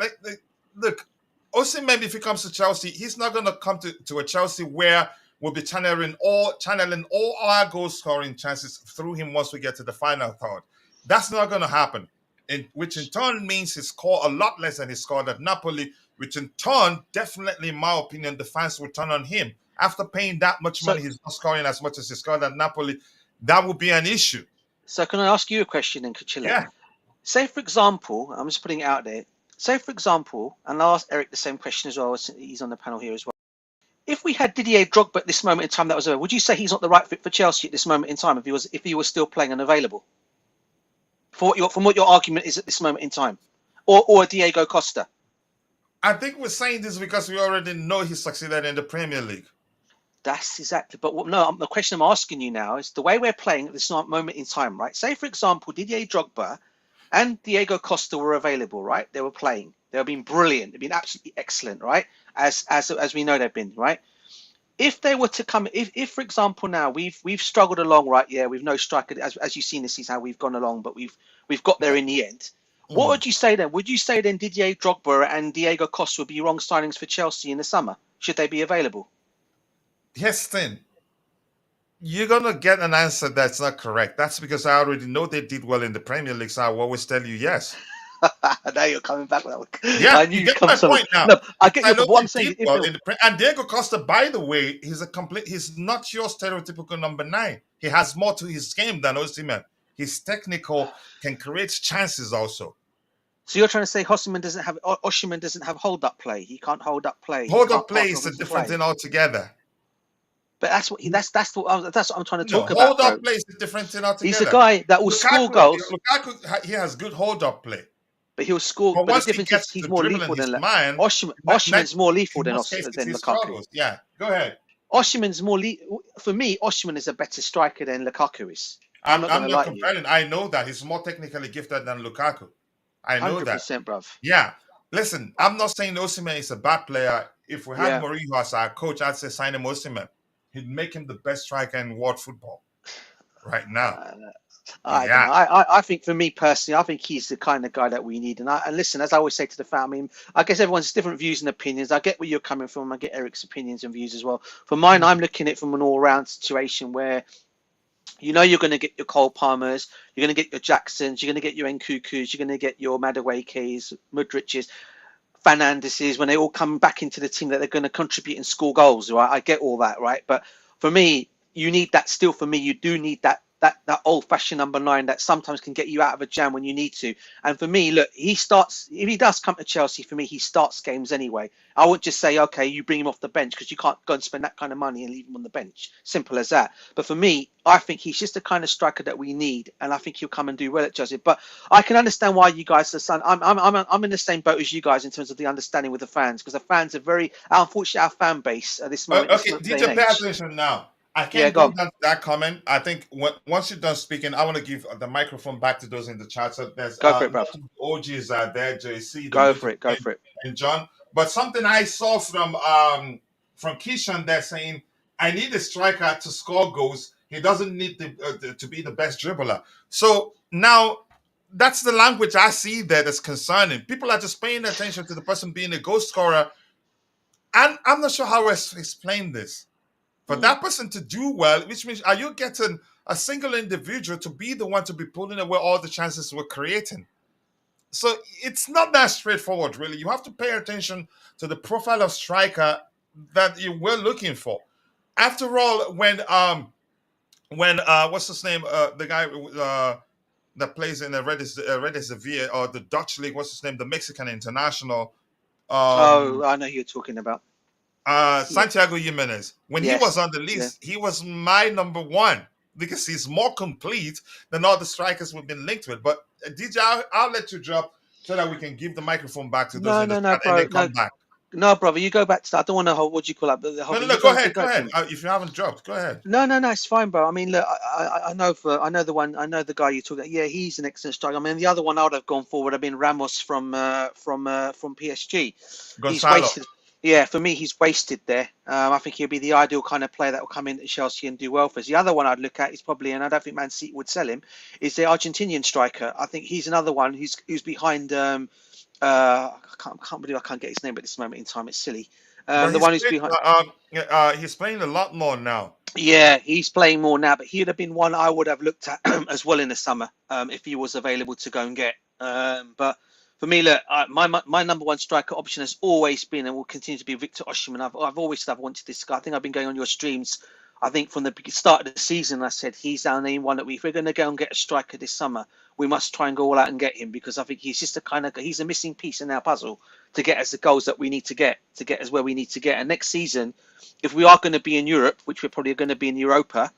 look, Osimhen, if he comes to Chelsea, he's not going to come to a Chelsea where we'll be channeling all our goal scoring chances through him once we get to the final third. That's not going to happen, which in turn means he scored a lot less than he scored at Napoli, which in turn, definitely, in my opinion, the fans will turn on him. After paying that much money, he's not scoring as much as he scored at Napoli. That would be an issue. So can I ask you a question then, Kachila? Yeah. Say, for example, I'm just putting it out there. Say, for example, and I'll ask Eric the same question as well. He's on the panel here as well. If we had Didier Drogba at this moment in time that was over, would you say he's not the right fit for Chelsea at this moment in time if he was still playing and available? From what your argument is at this moment in time, or Diego Costa? I think we're saying this because we already know he succeeded in the Premier League. That's exactly. But the question I'm asking you now is the way we're playing at this moment in time, right? Say, for example, Didier Drogba and Diego Costa were available, right? They were playing. They were being brilliant. They've been absolutely excellent, right? As we know they've been, right? If they were to come, if for example now we've struggled along, right? Yeah, we've no striker as you've seen this is how we've gone along, but we've got there in the end. What would you say then? Would you say then Didier Drogba and Diego Costa would be wrong signings for Chelsea in the summer? Should they be available? Yes, Stin. You're going to get an answer that's not correct. That's because I already know they did well in the Premier League, so I will always tell you yes. Now you're coming back with that one. Yeah, I knew you get my point now. No, I get you. But what I'm saying, and Diego Costa, by the way, he's not your stereotypical number 9. He has more to his game than Osimhen. He's technical, can create chances also. So you're trying to say Osimhen doesn't have hold-up play. He can't hold up play. Hold-up play is a different thing altogether. But that's what I'm trying to talk about. Hold-up play is a different thing altogether. He's the guy that will score goals. Lukaku, he has good hold-up play. But he'll score. But the difference is he's more lethal than Osimhen's more lethal than Lukaku. Yeah, go ahead. Osimhen's more lethal. For me, Osimhen is a better striker than Lukaku is. I'm not comparing. I know that he's more technically gifted than Lukaku. I know 100%, that. Bruv. Yeah. Listen, I'm not saying Osimhen is a bad player. If we had Mourinho as our coach, I'd say sign him Osimhen. He'd make him the best striker in world football right now. I think for me personally, I think he's the kind of guy that we need. And listen, as I always say to the family, I guess everyone's different views and opinions. I get where you're coming from. I get Eric's opinions and views as well. For mine, I'm looking at it from an all-round situation where you're going to get your Cole Palmers, you're going to get your Jacksons, you're going to get your Nkukus, you're going to get your Maduekes, Mudriches, Fernandez's, when they all come back into the team that they're going to contribute and score goals, right? I get all that, right? But for me, you need that still. For me, you do need that old-fashioned number 9 that sometimes can get you out of a jam when you need to. And for me, look, if he does come to Chelsea, for me, he starts games anyway. I won't just say, okay, you bring him off the bench because you can't go and spend that kind of money and leave him on the bench. Simple as that. But for me, I think he's just the kind of striker that we need, and I think he'll come and do well at Chelsea. But I can understand why you guys are saying I'm in the same boat as you guys in terms of the understanding with the fans, because the fans are unfortunately, our fan base at this moment. Okay, DJ, pay attention now. I can't go down to that comment. I think once you're done speaking, I want to give the microphone back to those in the chat. So there's go for it, bro. OGs are there, JC. Go for it. And John. But something I saw from Keishan there saying, I need a striker to score goals. He doesn't need to be the best dribbler. So now that's the language I see there that's concerning. People are just paying attention to the person being a goal scorer. And I'm not sure how to explain this. For that person to do well, which means are you getting a single individual to be the one to be pulling away all the chances we're creating? So it's not that straightforward, really. You have to pay attention to the profile of striker that you were looking for. After all, when what's his name? The guy that plays in the Red Sevilla or the Dutch league, what's his name? The Mexican international. I know who you're talking about. Yeah, Santiago Jimenez. When he was yes, on the yeah. list, he was my number one because he's more complete than all the strikers we've been linked with. But DJ, I'll let you drop so that we can give the microphone back to those No, in the no, no, chat and then bro. No, come back. no, brother. You go back to that. I don't want to hold. What do you call that? The No, whole no, thing. no. You Go go, ahead. go Go ahead, ahead. finish. If you haven't dropped, go ahead. No, no, no, it's fine, bro. I mean, look, I know I know the one, I know the guy you're talking about. Yeah, he's an excellent striker. I mean, the other one I would have gone for would have been Ramos from PSG. He's Gonzalo. wasted. Yeah, for me, he's wasted there. I think he'll be the ideal kind of player that will come into Chelsea and do well for us. The other one I'd look at is probably, and I don't think Man City would sell him, is the Argentinian striker. I think he's another one who's behind. I can't believe I can't get his name at this moment in time. It's silly. But The one who's behind. he's playing a lot more now. Yeah, he's playing more now, but he'd have been one I would have looked at as well in the summer if he was available to go and get. But for me, look, my number one striker option has always been and will continue to be Victor Osimhen. I've always said I've wanted this guy. I think I've been going on your streams. I think from the start of the season, I said he's our name one that if we're going to go and get a striker this summer, we must try and go all out and get him because I think he's just he's a missing piece in our puzzle to get us the goals that we need to get us where we need to get. And next season, if we are going to be in Europe, which we're probably going to be in Europa,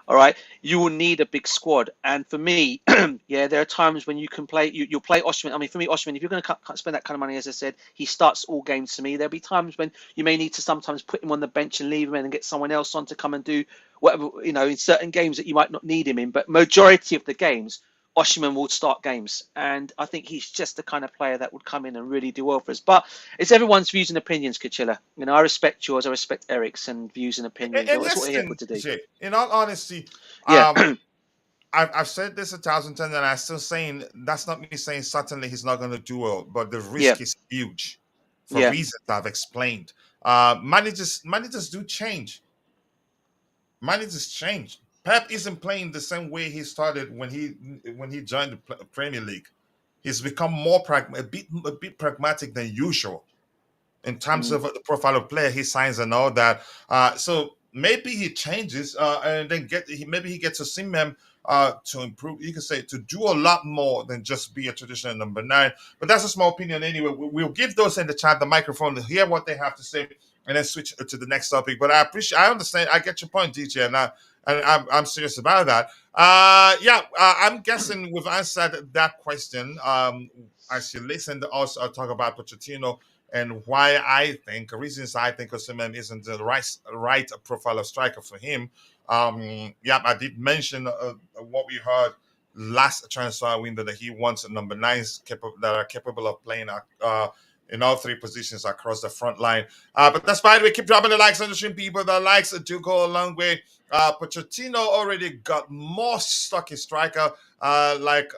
all right, you will need a big squad. And for me, yeah, there are times when you can play. You'll play Osimhen. I mean, for me, Osimhen, if you're going to spend that kind of money, as I said, he starts all games for me. There'll be times when you may need to sometimes put him on the bench and leave him in and get someone else on to come and do whatever, in certain games that you might not need him in. But majority of the games, Osimhen will start games, and I think he's just the kind of player that would come in and really do well for us. But it's everyone's views and opinions, Kachilla. I respect yours. I respect Eric's and views and opinions. And That's what we're here for listen, today. Jay, in all honesty, Yeah, um, I've said this 1,000 times, and I'm still saying that's not me saying certainly he's not going to do well, but the yeah, risk is huge for yeah. reasons I've explained. Managers do change. Managers change. Pep isn't playing the same way he started when he joined the Premier League. He's become more a bit pragmatic than usual in terms Mm, of the profile of player he signs and all that. So maybe he changes and then maybe he gets a Simem to improve. You can say to do a lot more than just be a traditional number nine. But that's a small opinion anyway. We'll give those in the chat the microphone to hear what they have to say and then switch to the next topic. But I understand, I get your point, DJ, and I'm serious about that. Yeah, I'm guessing we've answered that question. As you listen to us talk about Pochettino and why reasons I think Osimhen isn't the right profile of striker for him. Yeah, I did mention what we heard last transfer window that he wants number nines that are capable of playing in all three positions across the front line. But that's fine. We keep dropping the likes on the stream, people. The likes do go a long way. Pochettino already got more stocky striker like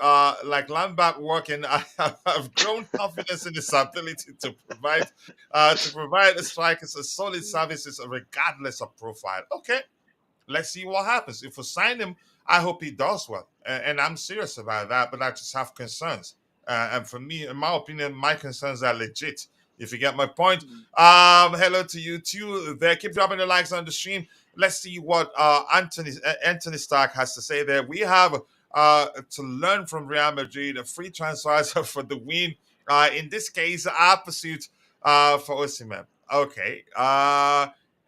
Lambert working. I have grown confidence in his ability to provide the strikers a solid services regardless of profile. Okay, let's see what happens. If we sign him, I hope he does well, and I'm serious about that. But I just have concerns, and for me, in my opinion, my concerns are legit. If you get my point, mm. hello to you too. There, keep dropping the likes on the stream. Let's see what Anthony Stark has to say. There, we have to learn from Real Madrid. Free transfers for the win. In this case, our pursuit for Osimhen. Okay.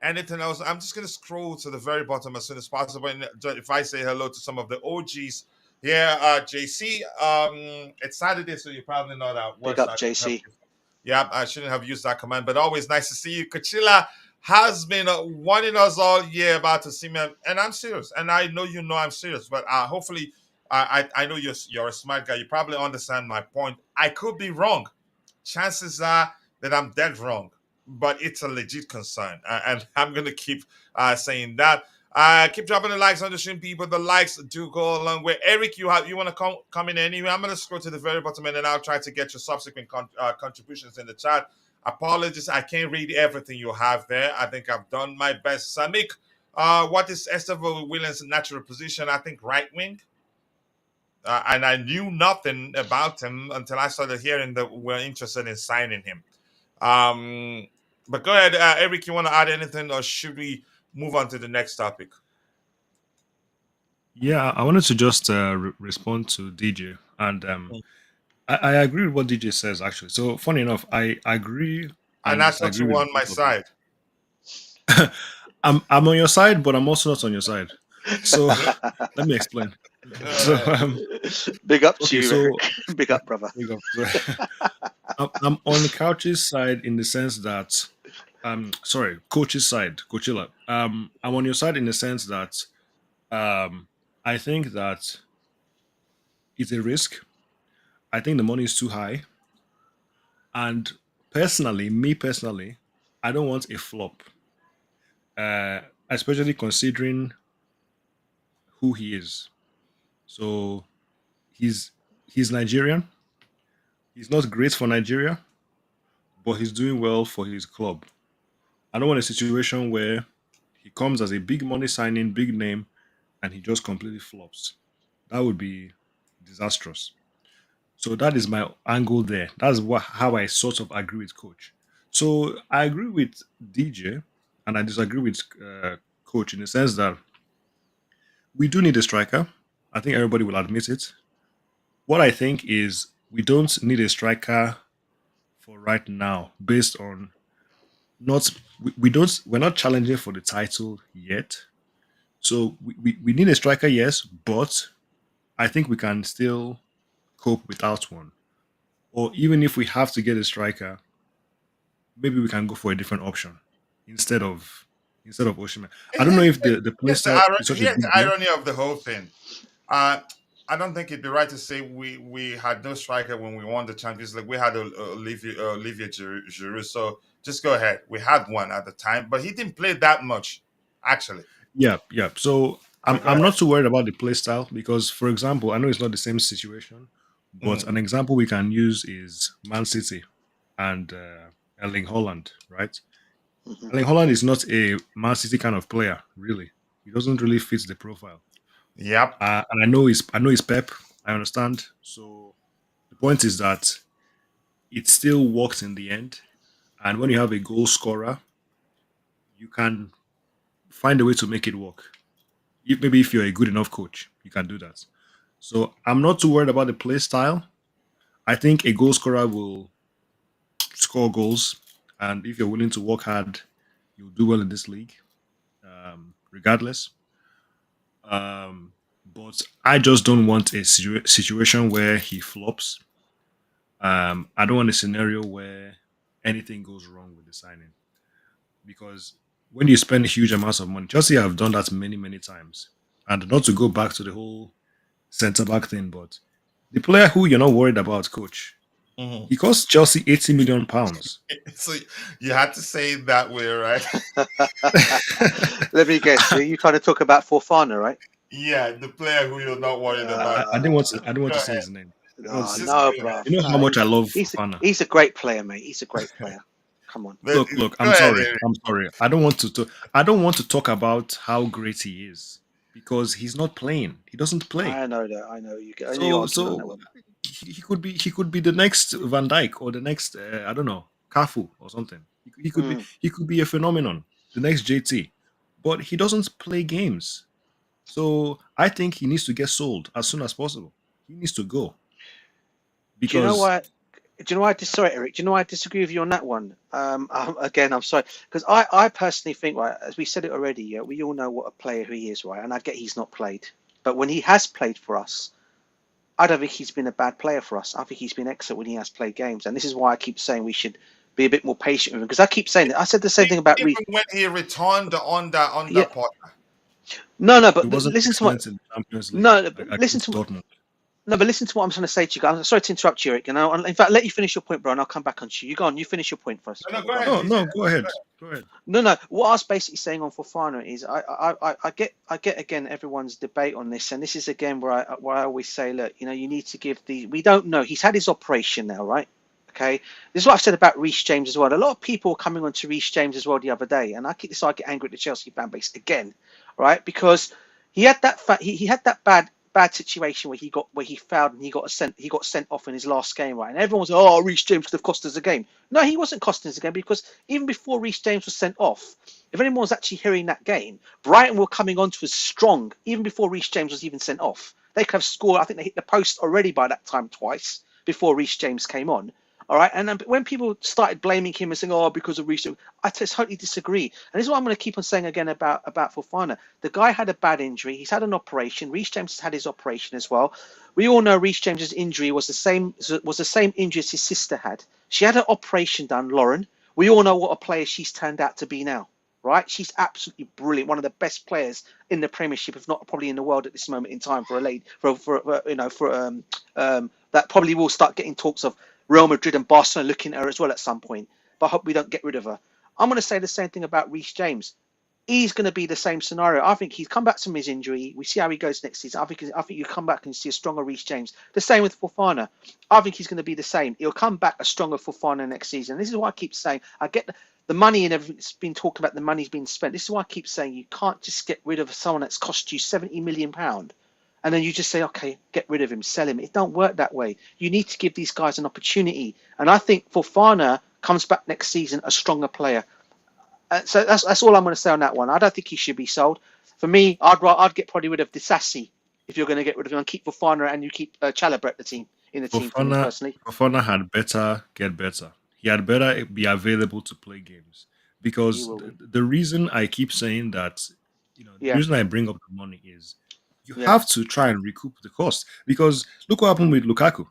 Anything else? I'm just going to scroll to the very bottom as soon as possible. And if I say hello to some of the OGs here, JC, it's Saturday, so you probably know that Big words up, I shouldn't have JC. used. Yeah, I shouldn't have used that command, but always nice to see you. Kachila has been warning us all year about the Simeon, and I'm serious, and I know you know I'm serious, but hopefully, I know you're a smart guy. You probably understand my point. I could be wrong. Chances are that I'm dead wrong, but it's a legit concern, and I'm gonna keep saying that. Keep dropping the likes on the stream, people. The likes do go a long way. Eric, you want to come in anyway? I'm gonna scroll to the very bottom, and then I'll try to get your subsequent contributions in the chat. Apologies, I can't read everything you have there. I think I've done my best. Samik, what is Estevao William's natural position? I think right wing. And I knew nothing about him until I started hearing that we're interested in signing him. But go ahead, Eric. You want to add anything, or should we move on to the next topic? Yeah, I wanted to just respond to DJ, and I agree with what DJ says actually. So funny enough, I agree And and that's what disagree you with want my both of them. side. I'm on your side, but I'm also not on your side. So let me explain. Go So ahead. Big up to okay, you, so Eric. Big up, brother. there you go. I'm on the couch's side in the sense that sorry, coach's side, Coachella. I'm on your side in the sense that I think that it's a risk. I think the money is too high. And personally, me personally, I don't want a flop. Uh especially considering who he is. So he's he's Nigerian. He's not great for Nigeria, but he's doing well for his club. I don't want a situation where he comes as a big money signing, big name, and he just completely flops. That would be disastrous. So that is my angle there. That's how I sort of agree with coach. So I agree with DJ, and I disagree with coach in the sense that we do need a striker. I think everybody will admit it. What I think is we don't need a striker for right now, based on not we don't we're not challenging for the title yet. So we need a striker, yes, but I think we can still cope without one. Or even if we have to get a striker, maybe we can go for a different option instead of Osimhen. I don't know if the play style is such a Here's the big deal. irony of the whole thing. Uh, I don't think it'd be right to say we had no striker when we won the Champions League. We had Olivier Giroud. So just go ahead. We had one at the time, but he didn't play that much, actually. Yeah, yeah. So So go I'm ahead. not too worried about the play style because, for example, I know it's not the same situation, but Mhm. an example we can use is Man City and Erling Holland, right? Mhm. Erling Holland is not a Man City kind of player, really. He doesn't really fit the profile. Yep. And I know he's Pep. I understand. So the point is that it still works in the end. And when you have a goal scorer, you can find a way to make it work. Maybe if you're a good enough coach, you can do that. So I'm not too worried about the play style. I think a goal scorer will score goals, and if you're willing to work hard, you'll do well in this league, regardless. But I just don't want a situation where he flops. I don't want a scenario where anything goes wrong with the signing because when you spend huge amounts of money, Chelsea have done that many, many times. And not to go back to the whole centre back thing, but the player who you're not worried about, coach, Mhm. he cost Chelsea £80 million. So you had to say it that way, right? Let me guess. You trying to talk about Forfana, right? Yeah, the player who you're not worried about. I didn't want to. I Just didn't want go to say ahead. his name. I don't want to Oh, say his Just name. no, go ahead. bro. You know how No, much I love Fana. he's a great player, mate. He's a great player. Come on. But Look. go I'm ahead, sorry. Eric. I'm sorry. I don't want to. I don't want to talk about how great he is because he's not playing. He doesn't play. I know that. I know you. I know you're So arguing on that one. he could be the next Van Dijk or the next I don't know Cafu or something. Mm. He could be a phenomenon, the next JT, but he doesn't play games. So I think he needs to get sold as soon as possible. He needs to go Do you know because why? Do you know why sorry, Eric? Do you know why I disagree with you on that one? Again, I'm sorry because I personally think, right, as we said it already, yeah, we all know what a player he is, right? And I get he's not played, but when he has played for us, I don't think he's been a bad player for us. I think he's been excellent when he has played games, and this is why I keep saying we should be a bit more patient with him because I keep saying that. I said the same thing about Even when he returned under yeah, pot. no, he but wasn't listen to what excellent in the Champions League no, but listen against to Dortmund. no, but listen to what I'm trying to say to you guys. I'm sorry to interrupt you, Eric. And in fact, let you finish your point, bro, and I'll come back on to you. You go on. You finish your point first, No, no, brother. go Go on. ahead, No, DJ. no, go ahead. Go ahead. No, no. What I was basically saying on Fofana is I get again everyone's debate on this, and this is again where I always say, look, you know, you need to give the we don't know. He's had his operation now, right? Okay. This is what I've said about Reece James as well. A lot of people were coming on to Reece James as well the other day, and I get angry at the Chelsea fan base again, right? Because he had that he had that bad situation where he fouled and he got sent off in his last game, right? And everyone was, oh, Reece James could have cost us a game. No, he wasn't costing us a game because even before Reece James was sent off, if anyone was actually hearing that game, Brighton were coming on to us strong even before Reece James was even sent off. They could have scored. I think they hit the post already by that time twice before Reece James came on. All right, and when people started blaming him and saying, "Oh, because of Reece," I just totally disagree. And this is what I'm going to keep on saying again about Fofana. The guy had a bad injury. He's had an operation. Reece James has had his operation as well. We all know Reece James's injury was the same injury as his sister had. She had her operation done, Lauren. We all know what a player she's turned out to be now. Right? She's absolutely brilliant. One of the best players in the Premiership, if not probably in the world at this moment in time, for a lady, that probably will start getting talks of Real Madrid and Barcelona looking at her as well at some point. But I hope we don't get rid of her. I'm going to say the same thing about Reece James. He's going to be the same scenario. I think he's come back from his injury. We see how he goes next season. I think you come back and see a stronger Reece James. The same with Fofana. I think he's going to be the same. He'll come back a stronger Fofana next season. This is why I keep saying I get the money and everything's been talking about the money's been spent. This is why I keep saying you can't just get rid of someone that's cost you £70 million and then you just say, okay, get rid of him, sell him. It don't work that way. You need to give these guys an opportunity. And I think Fofana comes back next season a stronger player. So that's all I'm going to say on that one. I don't think he should be sold. For me, I'd get probably rid of Disassi if you're going to get rid of him and keep Fofana and you keep Chalobah in the team for me personally. Fofana had better get better. He had better be available to play games. Because the reason I keep saying that, the reason I bring up the money is you have to try and recoup the cost. Because look what happened with Lukaku.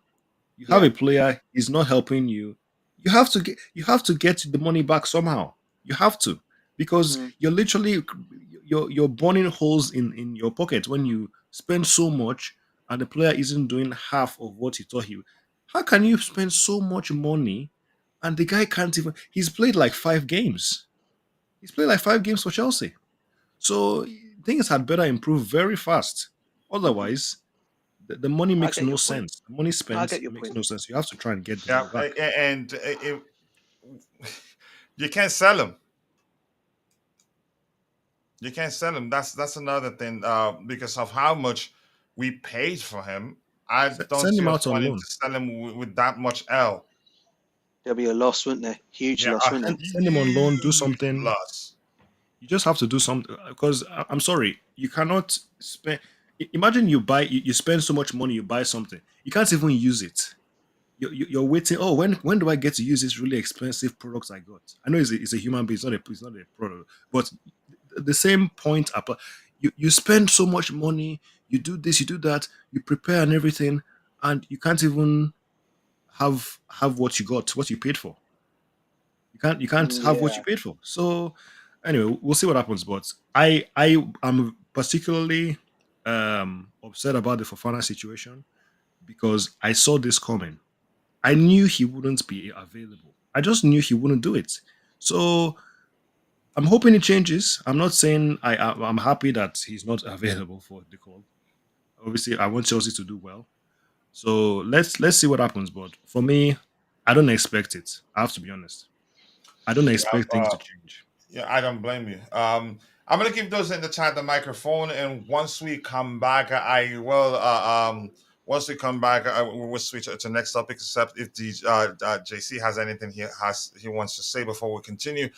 You have a player, he's not helping you. You have to get the money back somehow. You have to, because you're literally you're burning holes in your pocket when you spend so much and the player isn't doing half of what he thought he would. How can you spend so much money and the guy can't even? He's played like 5 games. He's played like 5 games for Chelsea. So things had better improve very fast. Otherwise, the money makes no sense. The money spent makes no sense. You have to try and get the money back. And you can't sell him. You can't sell him. That's another thing. Because of how much we paid for him, I don't Send see him us out on wanting loan. to sell him with that much L. There'll be a loss, wouldn't there? Huge loss, wouldn't there? Send him on loan. Do something. Loss. You just have to do something, because I'm sorry, you cannot spend. Imagine you spend so much money, you buy something, you can't even use it. You're waiting. Oh, when do I get to use this really expensive products I got? I know it's a human being, it's not a product, but the same point applies. You spend so much money, you do this, you do that, you prepare and everything, and you can't even have what you got, what you paid for. You can't have what you paid for. So anyway, we'll see what happens. But I am particularly upset about the Fofana situation because I saw this coming. I knew he wouldn't be available. I just knew he wouldn't do it. So I'm hoping it changes. I'm not saying I'm happy that he's not available for the call. Obviously, I want Chelsea to do well. So let's see what happens. But for me, I don't expect it. I have to be honest. I don't expect things to change. Yeah, I don't blame you. I'm gonna give those in the chat the microphone, and once we come back, I will. Once we come back, we will switch to the next topic. Except if the JC has anything he wants to say before we continue.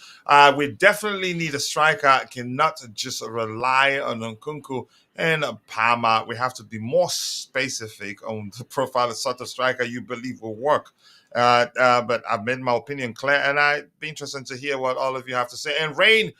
We definitely need a striker. Cannot just rely on Nkunku and Palmer. We have to be more specific on the profile of sort of striker you believe will work. But I've made my opinion clear, and I'd be interested to hear what all of you have to say. And Rain,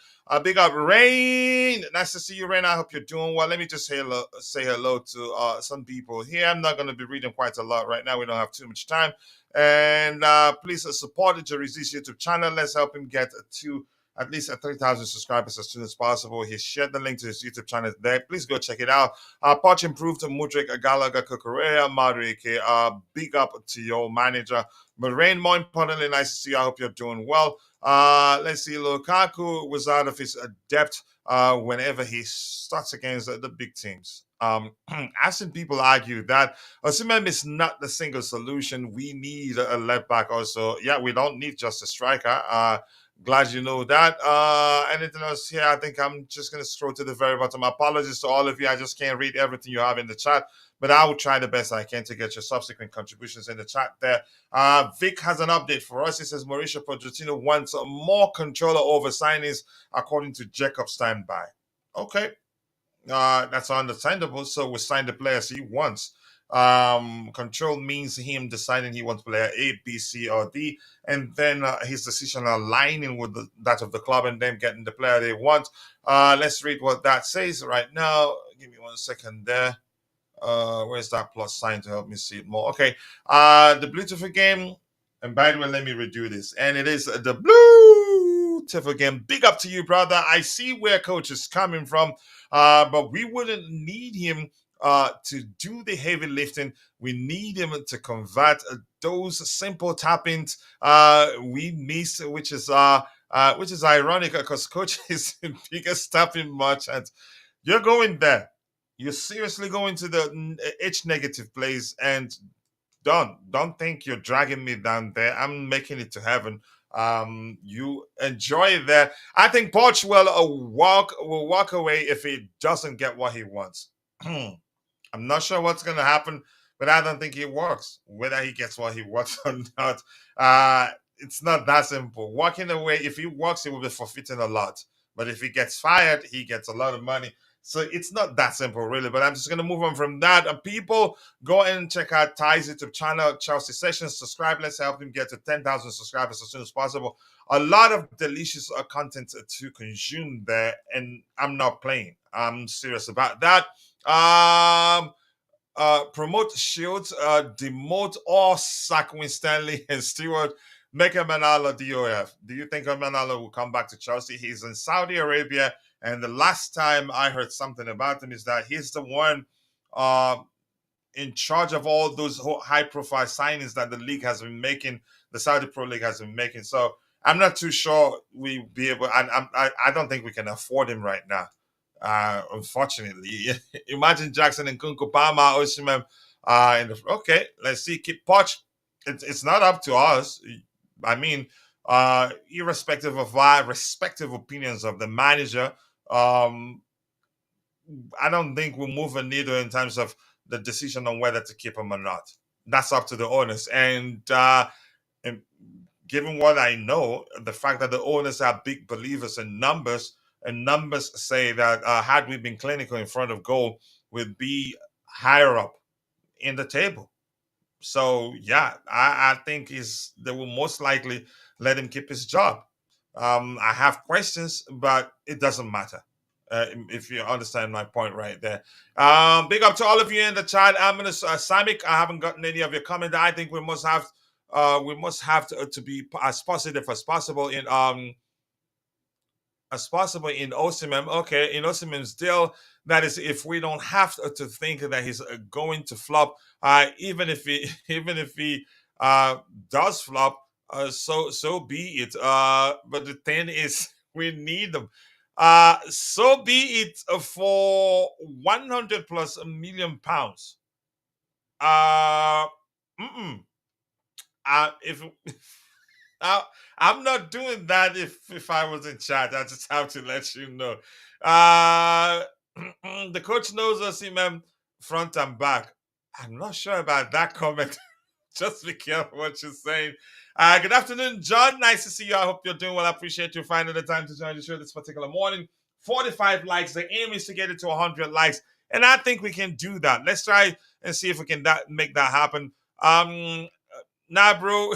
big up, Rain. Nice to see you, Rain. I hope you're doing well. Let me just say hello to some people here. I'm not going to be reading quite a lot right now. We don't have too much time. And please support the Jerry's YouTube channel. Let's help him get to at least 3,000 subscribers as soon as possible. He shared the link to his YouTube channel there. Please go check it out. Poch improved to Mudrik Galaga Kukurea, Madrike. Big up to your manager. But Rain, more importantly, nice to see you. I hope you're doing well. Let's see. Lukaku was out of his depth whenever he starts against the big teams. I've seen people argue that Osimhen is not the single solution. We need a left back also. Yeah, we don't need just a striker. Glad you know that. Anything else here? I think I'm just going to scroll to the very bottom. Apologies to all of you. I just can't read everything you have in the chat, but I will try the best I can to get your subsequent contributions in the chat there. Vic has an update for us. He says Mauricio Pochettino wants more control over signings according to Jacob Steinby. Okay. That's understandable. So we sign the players he wants. Control means him deciding he wants player A, B, C, or D, and then his decision aligning with that of the club, and then getting the player they want. Let's read what that says right now. Give me 1 second there. Where's that plus sign to help me see it more? Okay. The beautiful game. And by the way, let me redo this. And it is the beautiful game. Big up to you, brother. I see where coach is coming from. But we wouldn't need him to do the heavy lifting. We need him to convert those simple tap-ins we miss, which is ironic because coach is the biggest tapping merchant. You're going there. You're seriously going to the H negative place, and don't think you're dragging me down there. I'm making it to heaven. You enjoy it there. I think Poch will walk away if he doesn't get what he wants. I'm not sure what's going to happen, but I don't think it works. Whether he gets what he wants or not, it's not that simple. Walking away, if he walks, he will be forfeiting a lot. But if he gets fired, he gets a lot of money. So it's not that simple, really. But I'm just going to move on from that. And people, go and check out Ty's YouTube channel, Chelsea Sessions. Subscribe. Let's help him get to 10,000 subscribers as soon as possible. A lot of delicious content to consume there, and I'm not playing. I'm serious about that. Promote Shields, demote or sack Winstanley and Stewart. Make Manala DOF. Do you think Manala will come back to Chelsea? He's in Saudi Arabia, and the last time I heard something about him is that he's the one in charge of all those high-profile signings that the league has been making, the Saudi Pro League has been making. So I'm not too sure we'll be able, and I don't think we can afford him right now. Unfortunately, imagine Jackson and Kunku Palma, Osimhen. Okay, let's see. Keep Poch. It's not up to us. I mean, irrespective of our respective opinions of the manager, I don't think we'll move a needle in terms of the decision on whether to keep him or not. That's up to the owners. And given what I know, the fact that the owners are big believers in numbers, and numbers say that had we been clinical in front of goal, we'd be higher up in the table. So yeah, I think they will most likely let him keep his job. I have questions, but it doesn't matter. If you understand my point right there. Big up to all of you in the chat. I'm gonna Samik. I haven't gotten any of your comments. I think we must have to be as positive as possible in Osimhen. Okay, in Osimhen's deal, that is, if we don't have to think that he's going to flop, even if he does flop, so be it. But the thing is, we need them. So be it for 100 plus £1 million. Mm-mm. If I'm not doing that if I was in charge. I just have to let you know. The coach knows us, man, front and back. I'm not sure about that comment. Just be careful what you're saying. Good afternoon, John. Nice to see you. I hope you're doing well. I appreciate you finding the time to join the show this particular morning. 45 likes. The aim is to get it to 100 likes, and I think we can do that. Let's try and see if we can make that happen. Nah, bro,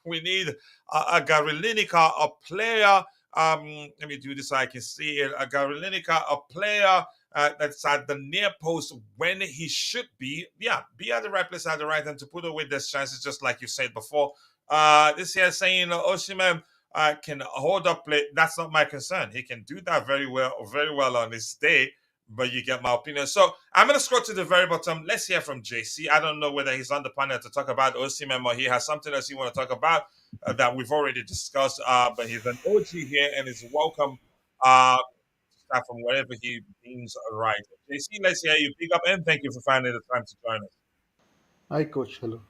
we need a Gary Lineker, a player. Let me do this so I can see it. A Gary Lineker, a player that's at the near post when he should be. Yeah, be at the right place at the right time to put away these chances, just like you said before. This here saying Osimhen can hold up play. That's not my concern. He can do that very well on this day. But you get my opinion. So I'm going to scroll to the very bottom. Let's hear from JC. I don't know whether he's on the panel to talk about Osimhen or he has something else he want to talk about that we've already discussed. But he's an OG here and is welcome to start from wherever he deems right. JC, let's hear you. Big up and thank you for finding the time to join us. Hi, Coach. Hello.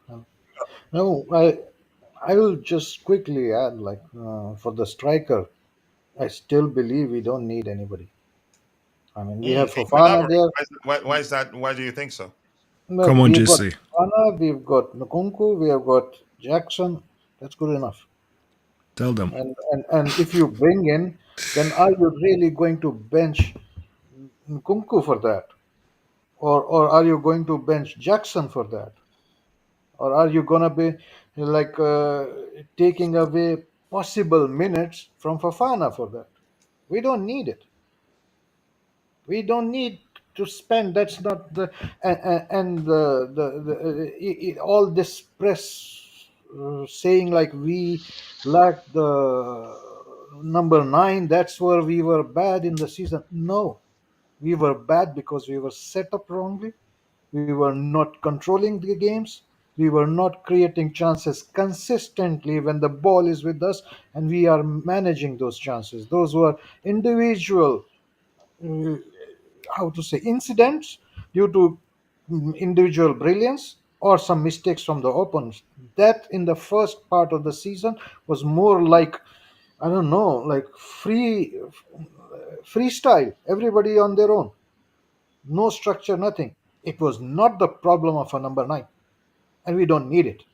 No, I will just quickly add, like, for the striker, I still believe we don't need anybody. I mean, we have Can you Fofana elaborate? there. Why is that? Why do you think so? No, Come on, we've got JC. Fofana, we've got Nkunku, we have got Jackson. That's good enough. Tell them. And if you bring in, then are you really going to bench Nkunku for that? or are you going to bench Jackson for that? Or are you gonna be like taking away possible minutes from Fafana for that? We don't need it. We don't need to spend. That's not the and all this press saying like we lack the number 9. That's where we were bad in the season. No, we were bad because we were set up wrongly. We were not controlling the games. We were not creating chances consistently when the ball is with us, and we are managing those chances. Those were individual, uh, how to say, incidents due to individual brilliance or some mistakes from the opponents. That in the first part of the season was more like, I don't know, like freestyle. Everybody on their own, no structure, nothing. It was not the problem of a number 9, and we don't need it.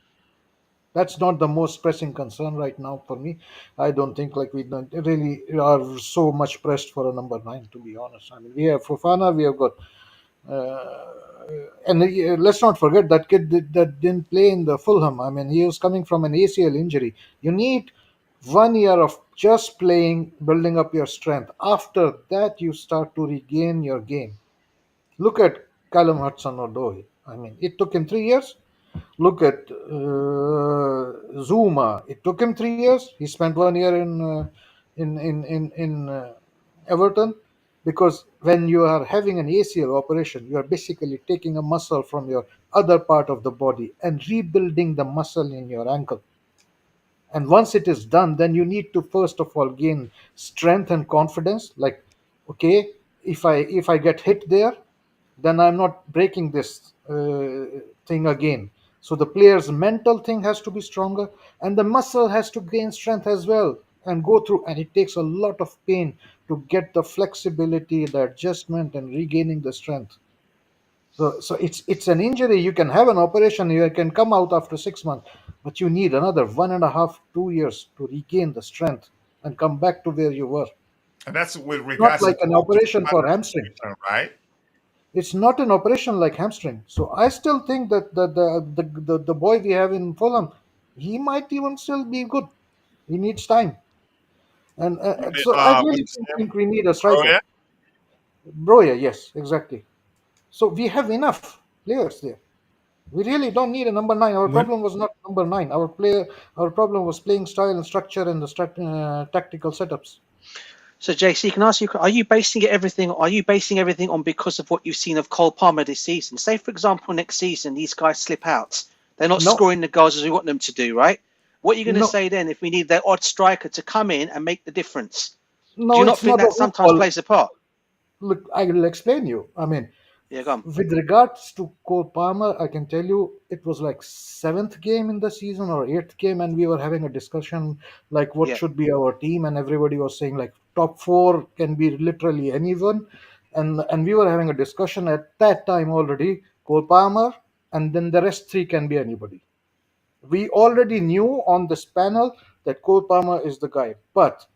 That's not the most pressing concern right now for me. I don't think like we don't really are so much pressed for a number 9. To be honest, I mean we have Fofana, we have got, uh, and let's not forget that kid that didn't play in the Fulham. I mean he was coming from an ACL injury. You need 1 year of just playing, building up your strength. After that, you start to regain your game. Look at Callum Hudson-Odoi. I mean, it took him 3 years. Look at Zuma. It took him 3 years. He spent 1 year in Everton, because when you are having an ACL operation, you are basically taking a muscle from your other part of the body and rebuilding the muscle in your ankle. And once it is done, then you need to first of all gain strength and confidence. Like, okay, if I get hit there, then I'm not breaking this thing again. So the player's mental thing has to be stronger, and the muscle has to gain strength as well and go through. And it takes a lot of pain to get the flexibility, the adjustment, and regaining the strength. So it's an injury. You can have an operation, you can come out after 6 months, but you need another 1.5, 2 years to regain the strength and come back to where you were. And that's with Not regards to like an operation for hamstring. right? It's not an operation like hamstring. So I still think that the boy we have in Fulham, he might even still be good. He needs time, and so I really What's his don't name? think we need a Oh striker. yeah. Broya, yes, exactly. So we have enough players there. We really don't need a number 9. Our When problem was not number 9. Our problem was playing style and structure and the tactical setups. So JC, can I ask you? Are you basing everything on because of what you've seen of Cole Palmer this season? Say, for example, next season these guys slip out. They're not No, scoring the goals as we want them to do, right? What are you going to no, say then if we need that odd striker to come in and make the difference? Do no. you not It's think not a that sometimes football. plays a part? Look, I will explain you. I mean, Yeah, go on. with regards to Cole Palmer, I can tell you it was like seventh game in the season or eighth game, and we were having a discussion like what Yeah. should be our team, and everybody was saying like top four can be literally anyone, and we were having a discussion at that time already. Cole Palmer, and then the rest three can be anybody. We already knew on this panel that Cole Palmer is the guy, but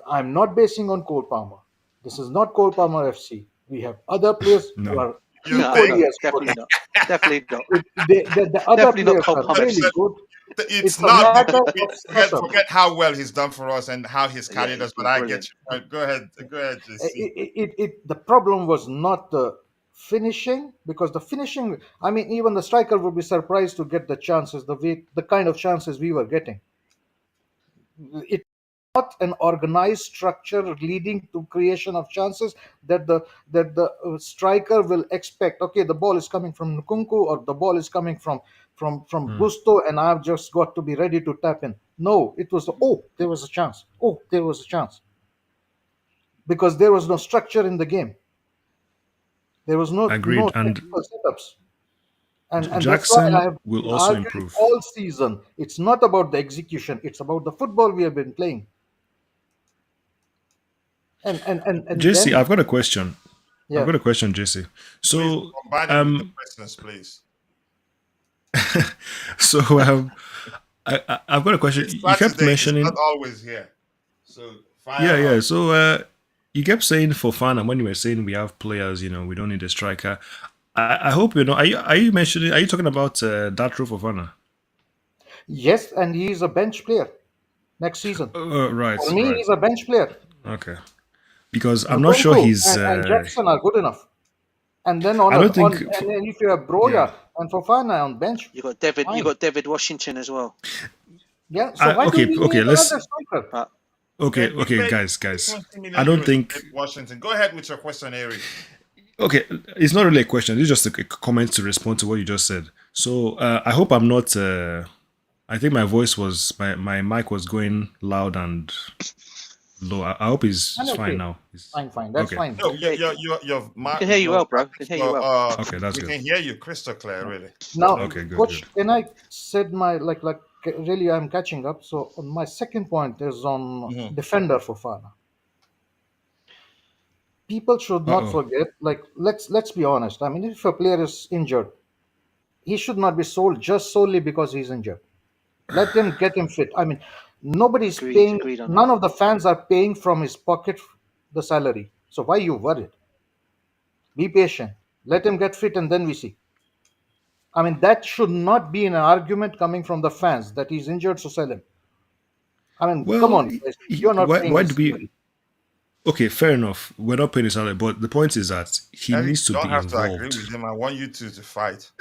I'm not basing on Cole Palmer. This is not Cole Palmer FC. We have other players who no, are You No, think equally no, as good. definitely not. Definitely not. The other Definitely not players Cole are Palmer really that, FC. good. it's It's a not. matter We of setup. forget how well he's done for us and how he's Yeah, carried he's us. But been I get brilliant. you. Go ahead, JC. The problem was not the finishing, because the finishing. I mean, even the striker would be surprised to get the chances, the kind of chances we were getting. It not an organized structure leading to creation of chances that the striker will expect. Okay, the ball is coming from Nkunku, or the ball is coming from Hmm. Gusto, and I've just got to be ready to tap in. No, it was, oh, there was a chance. Oh, there was a chance, because there was no structure in the game. There was no agreed. And technical setups. And that's why I Jackson have will been also arguing improve. all season. It's not about the execution, it's about the football we have been playing. And JC, then, I've got a question. I've yeah. got a question, JC. Please So, bombard him with the um, questions, please. so I've got a question. His You kept Saturday is not mentioning, always here, so fire yeah, up. yeah. So, you kept saying for fun, and when you were saying we have players, we don't need a striker. I hope you know. Are you mentioning? Are you talking about that role for fun? Yes, and he is a bench player next season. Right, For me, right. he's a bench player. Okay. Because I'm not sure Nkunku he's. and Jackson are good enough. And then I don't think. and then if you have Yeah. Broya and Fofana on bench, You got David. You fine. got David Washington as well. Yeah. So why do Okay, we okay. need another striker? But Okay, Maybe guys. 20 million I don't euros think. to Washington. Go ahead with your question, Eric. Okay, it's not really a question. It's just a comment to respond to what you just said. So I hope I'm not. I think my voice was my mic was going loud and low. I hope it's I'm fine okay. now. Fine. That's Okay. fine. No, your we can hear you well, bro. We can hear you well. Okay, that's we good. can hear you crystal clear, really. Now, Okay, good, Coach, good. can I said my like really I'm catching up. So on my second point is on Mhm. defender Fofana. People should not Uh-oh. forget. Like let's be honest. I mean, if a player is injured, he should not be sold just solely because he's injured. Let them get him fit. I mean, nobody's paying. Agreed on None that. of the fans are paying from his pocket the salary. So why you worried? Be patient. Let him get fit, and then we see. I mean, that should not be an argument coming from the fans that he's injured, so sell him. I mean, come Well, on, guys. You're not paying why his do we? salary. Okay, fair enough. We're not paying his salary, but the point is that he Eric, needs you to don't be have to agree involved. with him. I want you to fight.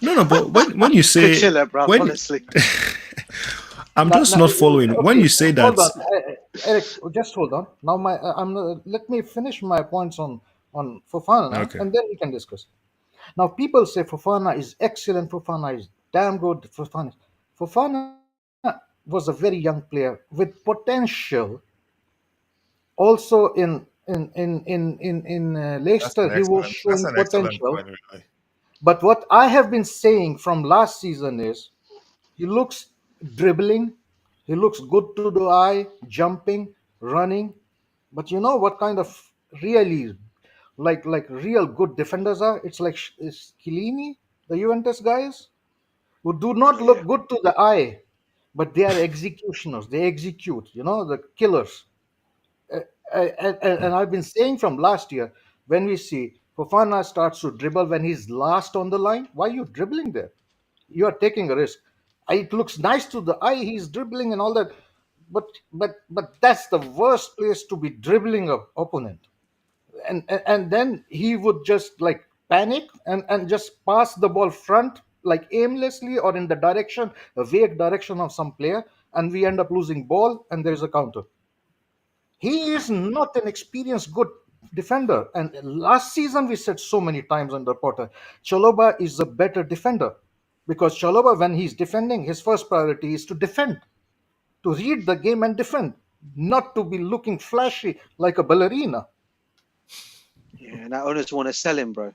No, but when you say Chill out, bro. when Honestly. I'm Now, just not following. When okay, you say hold that, on, Eric. Just hold on. Now, let me finish my points on Fofana, okay. and then we can discuss. Now, people say Fofana is excellent. Fofana is damn good. Fofana was a very young player with potential. Also, in Leicester, he was That's showing an excellent potential. point, really. But what I have been saying from last season is he looks dribbling, he looks good to the eye, jumping, running. But you know what kind of really like real good defenders are? It's like is Chiellini, the Juventus guys, who do not Yeah. look good to the eye, but they are executioners. They execute, the killers. And I've been saying from last year, when we see Fofana starts to dribble when he's last on the line, why are you dribbling there? You are taking a risk. It looks nice to the eye, he's dribbling and all that, but that's the worst place to be dribbling a opponent. And then he would just like panic and just pass the ball front like aimlessly or in the direction, a vague direction of some player, and we end up losing ball and there's a counter. He is not an experienced good defender. And last season we said so many times under Potter, Chaloba is a better defender because Chaloba, when he's defending, his first priority is to defend, to read the game and defend, not to be looking flashy like a ballerina. Yeah, and our owners want to sell him, bro.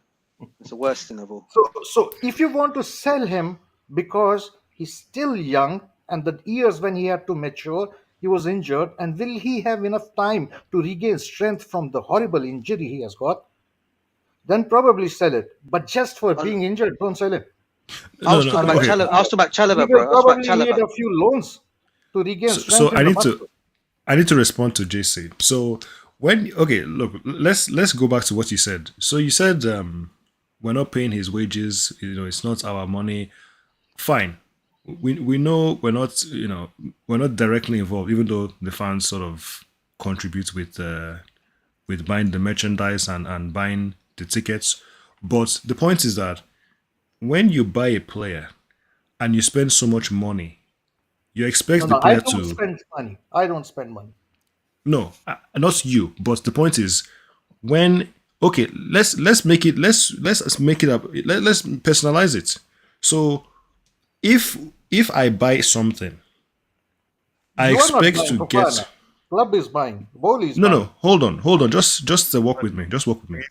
It's the worst thing of all. So if you want to sell him because he's still young and the years when he had to mature, he was injured, and will he have enough time to regain strength from the horrible injury he has got? Then probably sell it. But just for being injured, don't sell it. I No, was no. talking about Okay. Chalobah. I was talking about He Chalobah, will bro. I was about probably need Chalobah. a few loans to regain So strength in I the need to muscle. respond to JC. So look, let's go back to what you said. So you said we're not paying his wages, it's not our money. Fine. We know we're not directly involved, even though the fans sort of contribute with buying the merchandise and buying the tickets. But the point is that when you buy a player and you spend so much money, you expect the No, I player don't to. spend money. I don't spend money. No, not you. But the point is, when okay, let's make it let's make it up. Let's personalize it. So if I buy something, I You are not expect buying to get. Fofana. Club is buying. Bowley is No, buying. no, hold on. Just walk with me. Just walk with me.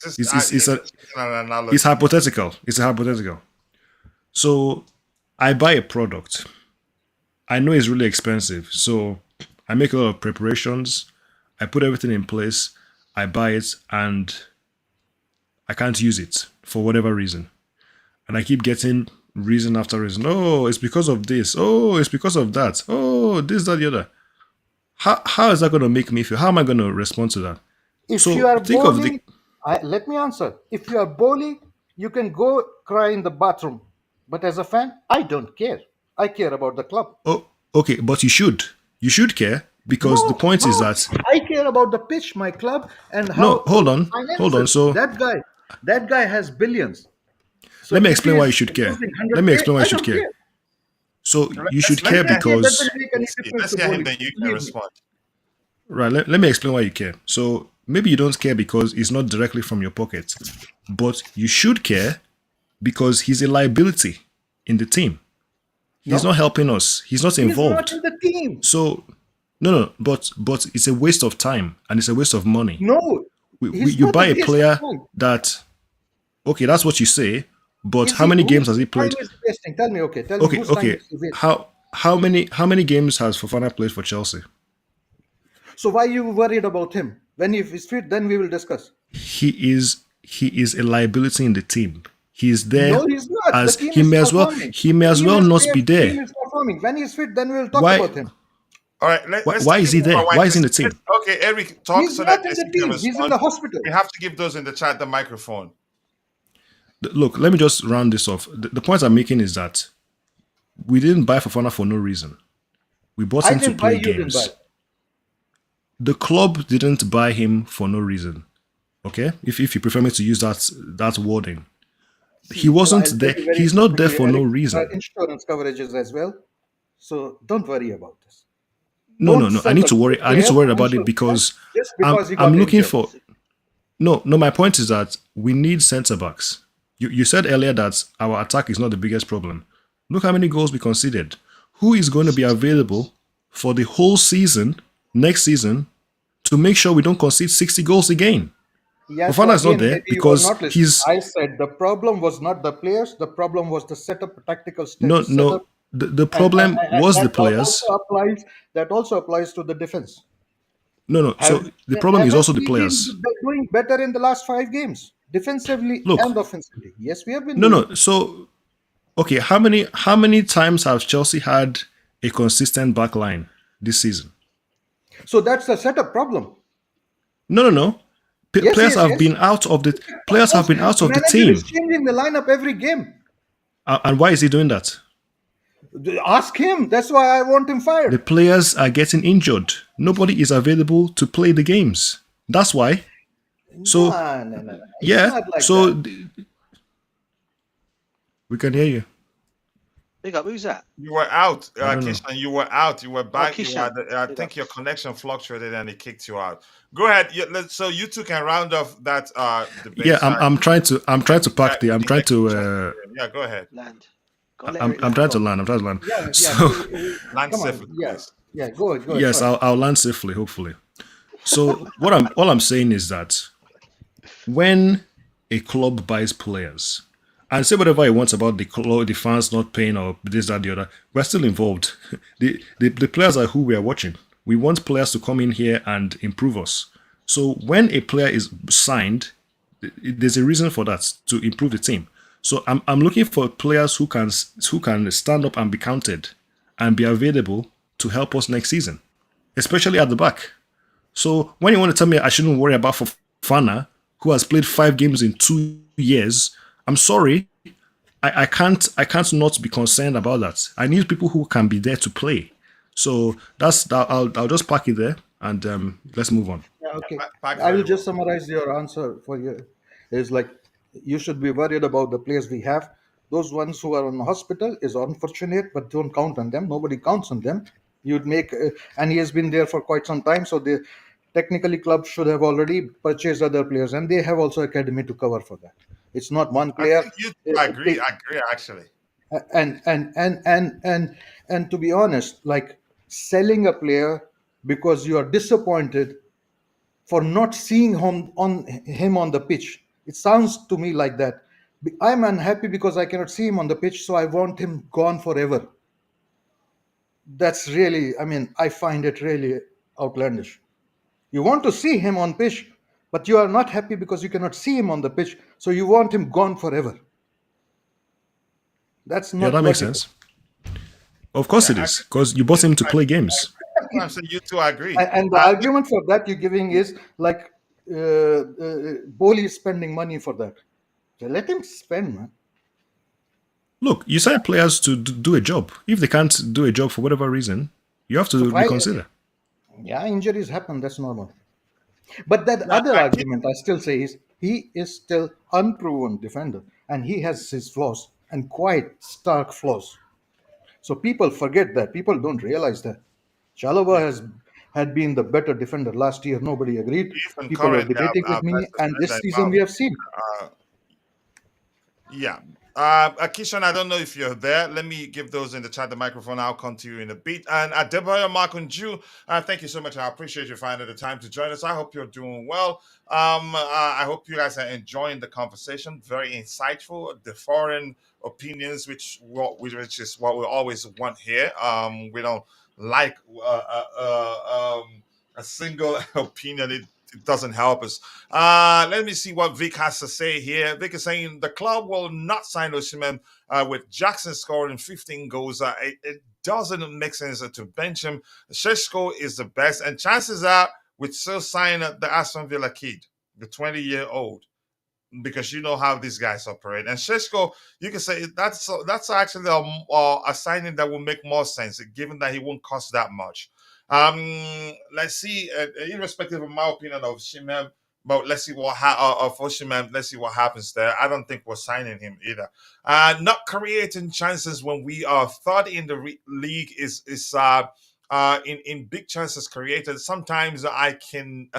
An analogy. It's hypothetical. It's a hypothetical. So I buy a product. I know it's really expensive. So I make a lot of preparations. I put everything in place. I buy it and I can't use it for whatever reason. And I keep getting reason after reason. Oh, it's because of this. Oh, it's because of that. Oh, this, that, the other. How is that going to make me feel? How am I going to respond to that? If you So are think of the bowling, let me answer. If you are bowling, you can go cry in the bathroom. But as a fan, I don't care. I care about the club. oh okay, but you should care because the No, point is no. that I care about the pitch, my club, and no, how hold on. finances. So That guy has billions. So let me if he explain why you is should care. losing Let me 100K, explain why you I should don't care. care. So you should Let's care hear 100K him. because doesn't make any difference Let's to hear him, bowling. then you can Believe me. respond. right, let me explain why you care. So maybe you don't care because it's not directly from your pocket, but you should care because he's a liability in the team. He's not No, helping us. He's not he is not involved. in the team. So no, but it's a waste of time and it's a waste of money. No, he's You not a buy a waste of player time. that okay, that's what you say, but Is how he many games whose has he time played? is he wasting? Tell me, okay. Tell me Okay, whose time okay. is he wasting? How many games has Fofana played for Chelsea? So why you worried about him? When he is fit, then we will discuss. He is a liability in the team. He is there No, he's not. The as team is performing. he may as Team well is not there. be there. Team is performing. When he's fit, then we will talk Why about him. All right, why, let's why take is it he one by there? one. Why is he in the team? Okay, Eric, talk He's so that not in the Jesse can team. He's in respond. the hospital. We have to give those in the chat the microphone. Look, let me just round this off. The point I'm making is that we didn't buy Fofana for no reason. We bought I him to didn't buy. play You didn't buy. games. The club didn't buy him for no reason. Okay? If you prefer me to use that wording. He So I'll wasn't tell there. you very He's not there simply, for no Eric, there reason. are insurance coverages as well. So don't worry about this. No, Don't no. I sell need a to worry. good I need player to worry about financial it because just I'm because he I'm got looking injured. for no. My point is that we need centre backs. You said earlier that our attack is not the biggest problem. Look how many goals we conceded. Who is going to be available for the whole season, next season, to make sure we don't concede 60 goals again? Yeah, so Fofana is not again, there maybe you were because not listening. he's I said the problem was not the players, the problem was the setup, tactical no. setup, The and, problem was the that players. also applies to the defense. No. Have So the problem is haven't also the we been players. doing better in the last 5 games, defensively Look, and offensively? Yes, we have been no, doing. no. So okay, how many times have Chelsea had a consistent back line this season? So that's the setup problem. No. Yes, Players yes, have yes. been out of the Of players have course, been out of the manager is team. changing the lineup every game. And why is he doing that? Ask him. That's why I want him The fired. players are getting injured. Nobody is available to play the games. That's why. So No. It's yeah. not like that. So we can hear you. Big up. Who's that? You were out, I don't know. Kishan. You were out. You were back. Kishan. I Big think up. your connection fluctuated and it kicked you out. Go ahead. So you two can round off that debate. Yeah, I'm trying to pack the I'm trying to Yeah, go ahead. Land. Gotta let I'm Eric I'm land. trying to land. I'm trying to land. Yeah. So Land Come safely, on. Yeah. please. Yeah. Go ahead. yes, Sorry. I'll land safely, hopefully. So all I'm saying is that when a club buys players and say whatever he wants about the club, the fans not paying or this, that, the other, we're still involved. The players are who we are watching. We want players to come in here and improve us. So when a player is signed, there's a reason for that to improve the team. So I'm looking for players who can stand up and be counted and be available to help us next season, especially at the back. So when you want to tell me I shouldn't worry about Fofana, who has played 5 games in 2 years, I'm sorry. I can't not be concerned about that. I need people who can be there to play. So that's that. I'll just park it there and let's move on. Yeah, okay. Back I very will well. just summarize your answer for you. Is like you should be worried about the players we have. Those ones who are in the hospital is unfortunate, but don't count on them. Nobody counts on them. You'd make, and he has been there for quite some time. So the technically club should have already purchased other players, and they have also academy to cover for that. It's not one I player. think you uh, agree. take- I agree, actually. and to be honest, like selling a player because you are disappointed for not seeing him on the pitch. It sounds to me like that. I'm unhappy because I cannot see him on the pitch, so I want him gone forever. That's really, I mean, I find it really outlandish. You want to see him on pitch, but you are not happy because you cannot see him on the pitch, so you want him gone forever. That's Yeah, not that makes logical. sense. Of course it is, because you bought him to play games. I'm saying you two agree. And the argument for that you're giving is like Boli is spending money for that. So let him spend, man. Look, you sign players to do a job. If they can't do a job for whatever reason, you have So to why? reconsider. Yeah, injuries happen. That's normal. But that Yeah, other argument I still say is he is still unproven defender, and he has his flaws and quite stark flaws. So people forget that. People don't realize that. Chalobah yeah. had been the better defender last year. Nobody agreed. Even People were currently debating with our me, best and defender this in season my we have seen. Yeah. Kishan, I don't know if you're there. Let me give those in the chat the microphone. I'll come to you in a bit. And Adebayo Makunju, thank you so much. I appreciate you finding the time to join us. I hope you're doing well. I hope you guys are enjoying the conversation. Very insightful. The foreign opinions, which is what we always want here. We don't like a single opinion. It doesn't help us. Let me see what Vic has to say here. Vic is saying the club will not sign Osimhen with Jackson scoring 15 goals. It doesn't make sense to bench him. Sheshko is the best, and chances are we'd still sign the Aston Villa kid, the 20-year-old, because you know how these guys operate. And Sheshko, you can say that's actually a signing that will make more sense, given that he won't cost that much. Let's see. Irrespective of my opinion of Shimem, but let's see of Osimhen. Let's see what happens there. I don't think we're signing him either. Not creating chances when we are third in the league is in big chances created. Sometimes I can.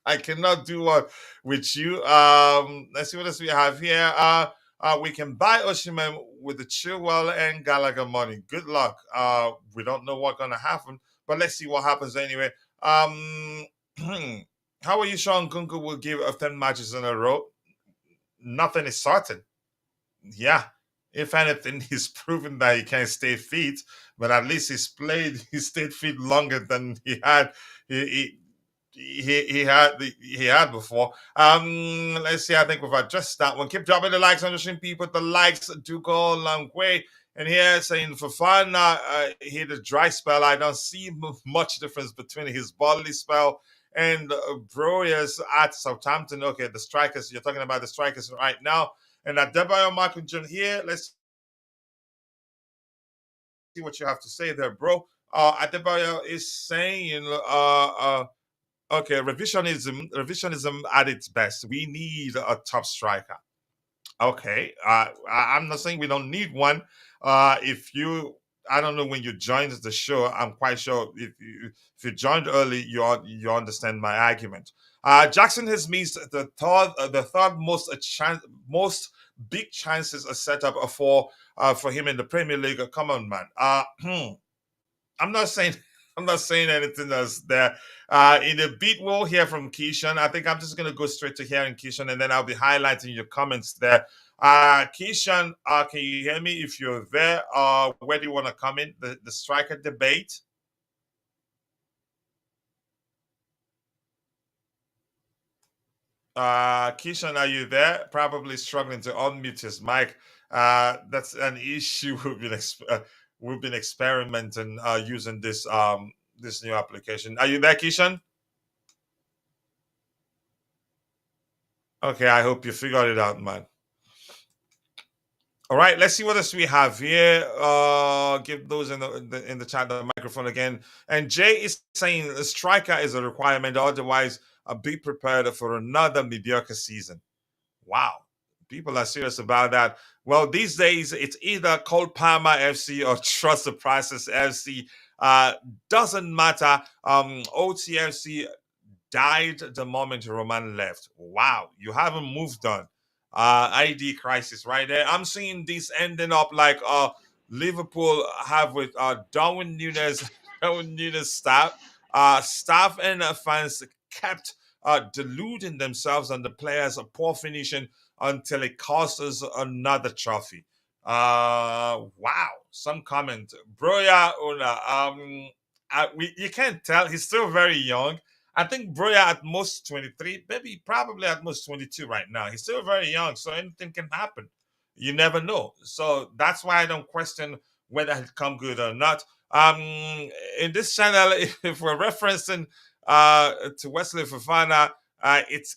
I cannot do what with you. Let's see what else we have here. We can buy Osimhen with the Chilwell and Gallagher money. Good luck. We don't know what's gonna happen, but let's see what happens anyway. How are you, Sean Kunku will give 10 matches in a row? Nothing is certain. Yeah. If anything, he's proven that he can stay fit, but at least he stayed fit longer than he, he had before. Let's see. I think we've addressed that one. Keep dropping the likes on the stream, people. The likes do go a long way. And here saying for fun, he had a dry spell. I don't see much difference between his bodily spell and Broyers at Southampton. Okay, the strikers. You're talking about the strikers right now. And at Debayo Michael John here, let's see what you have to say there, bro. Adebayo is saying, okay, revisionism at its best. We need a top striker. Okay, I'm not saying we don't need one. If you, I don't know when you joined the show. I'm quite sure if you joined early, you understand my argument. Jackson has missed the third most big chances are set up for him in the Premier League. Come on, man. I'm not saying I'm not saying anything else there. In a bit, we'll hear from Keishan. I think I'm just gonna go straight to hearing Keishan, and then I'll be highlighting your comments there. Keishan, can you hear me? If you're there, where do you want to come in? The striker debate. Keishan, are you there? Probably struggling to unmute his mic. That's an issue we've been experimenting using this new application. Are you there, Keishan? Okay, I hope you figured it out, man. All right, let's see what else we have here. Give those in the chat the microphone again. And Jay is saying a striker is a requirement, otherwise, be prepared for another mediocre season. Wow, people are serious about that. Well, these days it's either Cole Palmer FC or Trust the Process FC. Doesn't matter. OTFC died the moment Roman left. Wow, you haven't moved on. ID crisis right there. I'm seeing this ending up like Liverpool have with Darwin Nunes, Darwin Nunes staff and fans kept deluding themselves on the players' poor finishing until it cost us another trophy. Wow, some comment. Broya Una, you can't tell. He's still very young. I think Broya at most 23, maybe probably at most 22 right now. He's still very young, so anything can happen. You never know. So that's why I don't question whether he'll come good or not. In this channel, if we're referencing to Wesley Fofana, It's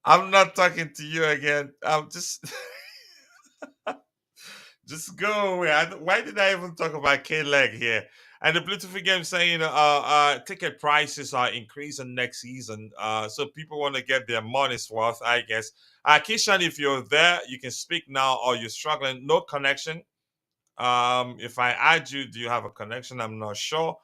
I'm not talking to you again. I'm just just go away. Why did I even talk about K-Leg here? And the Bluetooth game saying ticket prices are increasing next season. So people want to get their money's worth, I guess. Kishan, if you're there, you can speak now, or you're struggling. No connection. If I add you, do you have a connection? I'm not sure.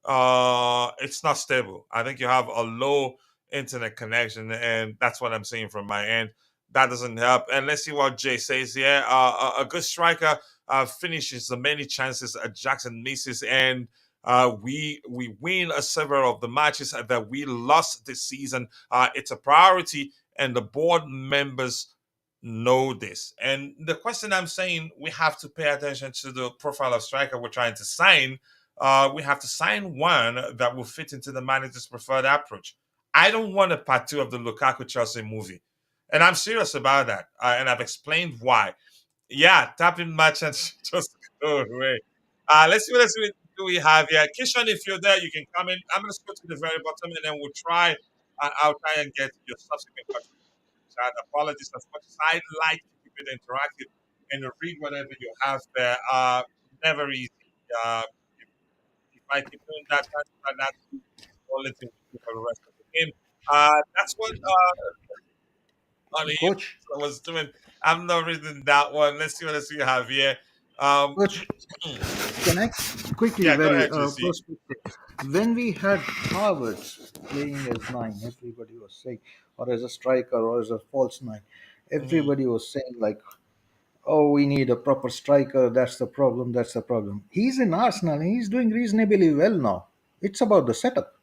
It's not stable. I think you have a low internet connection, and that's what I'm seeing from my end. That doesn't help. And let's see what Jay says here. A good striker finishes the many chances Jackson misses, and we win several of the matches that we lost this season. It's a priority, and the board members know this. And the question I'm saying, we have to pay attention to the profile of striker we're trying to sign. We have to sign one that will fit into the manager's preferred approach. I don't want a part two of the Lukaku Chelsea movie. And I'm serious about that. And I've explained why. Yeah, tapping merchants just go away. Let's see what do we have here. Kishan, if you're there, you can come in. I'm going to go to the very bottom and then we'll try. I'll try and get your subsequent questions. Apologies as much as I'd like to keep it interactive and to read whatever you have there. Never easy. Uh, if I keep doing that's the only thing we do for the rest of the game. That's what Ollie Coach, was doing. I'm not reading that one. Let's see what else we have here. Um, coach, can I quickly, yeah, go very ahead, JC. perspective? When we had Harvards playing as nine, everybody was saying, or as a striker, or as a false nine, Mhm. everybody was saying like, "Oh, we need a proper striker. That's the problem. That's the problem." He's in Arsenal and he's doing reasonably well now. It's about the setup.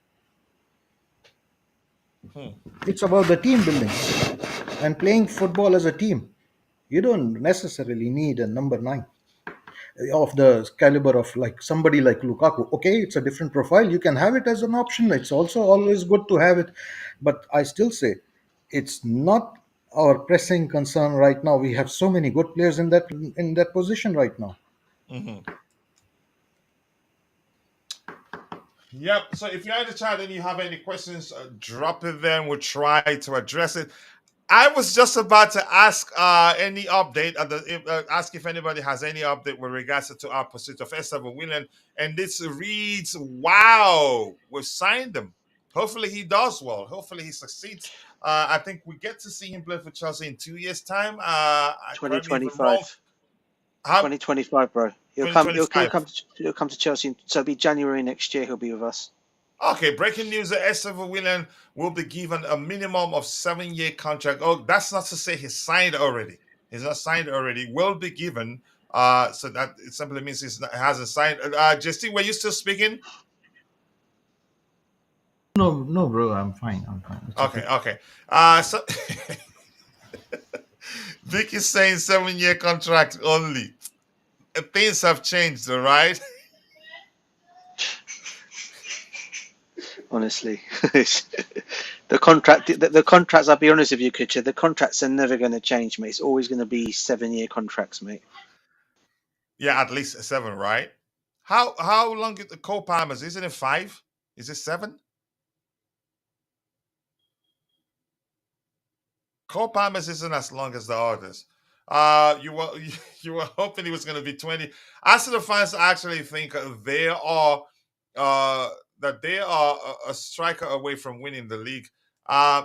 Hmm. It's about the team building and playing football as a team. You don't necessarily need a number nine of the caliber of like somebody like Lukaku. Okay, it's a different profile. You can have it as an option. It's also always good to have it. But I still say it's not our pressing concern right now. We have so many good players in that position right now. Mhm. Yep. So if you're in the chat and you have any questions, drop it there and we'll try to address it. I was just about to ask any update, ask if anybody has any update with regards to our pursuit of Estevao William. And this reads, wow, we've signed him. Hopefully he does well. Hopefully he succeeds. I think we get to see him play for Chelsea in 2 years' time. Correct me if I'm wrong. 2025. How 2025, bro. He'll come. He'll 2025? come. He'll come to Chelsea. So it'll be January next year. He'll be with us. Okay, breaking news: Estevao William will be given a minimum of 7-year contract. Oh, that's not to say he's signed already. He's not signed already. Will be given. So that it simply means hasn't signed. Justin, were you still speaking? No, no, bro, I'm fine. I'm fine. It's Okay, okay. okay. So Vic is saying 7-year contract only. Things have changed, all right. Honestly, the contract. The contracts. I'll be honest with you, Kutcher. The contracts are never going to change, mate. It's always going to be 7-year contracts, mate. Yeah, at least 7, right? How long is the co-palmers? Isn't it 5? Is it 7? Cole Palmer's isn't as long as the others. You were you were hoping it was going to be 20. Arsenal fans actually think they are uh, that they are a striker away from winning the league.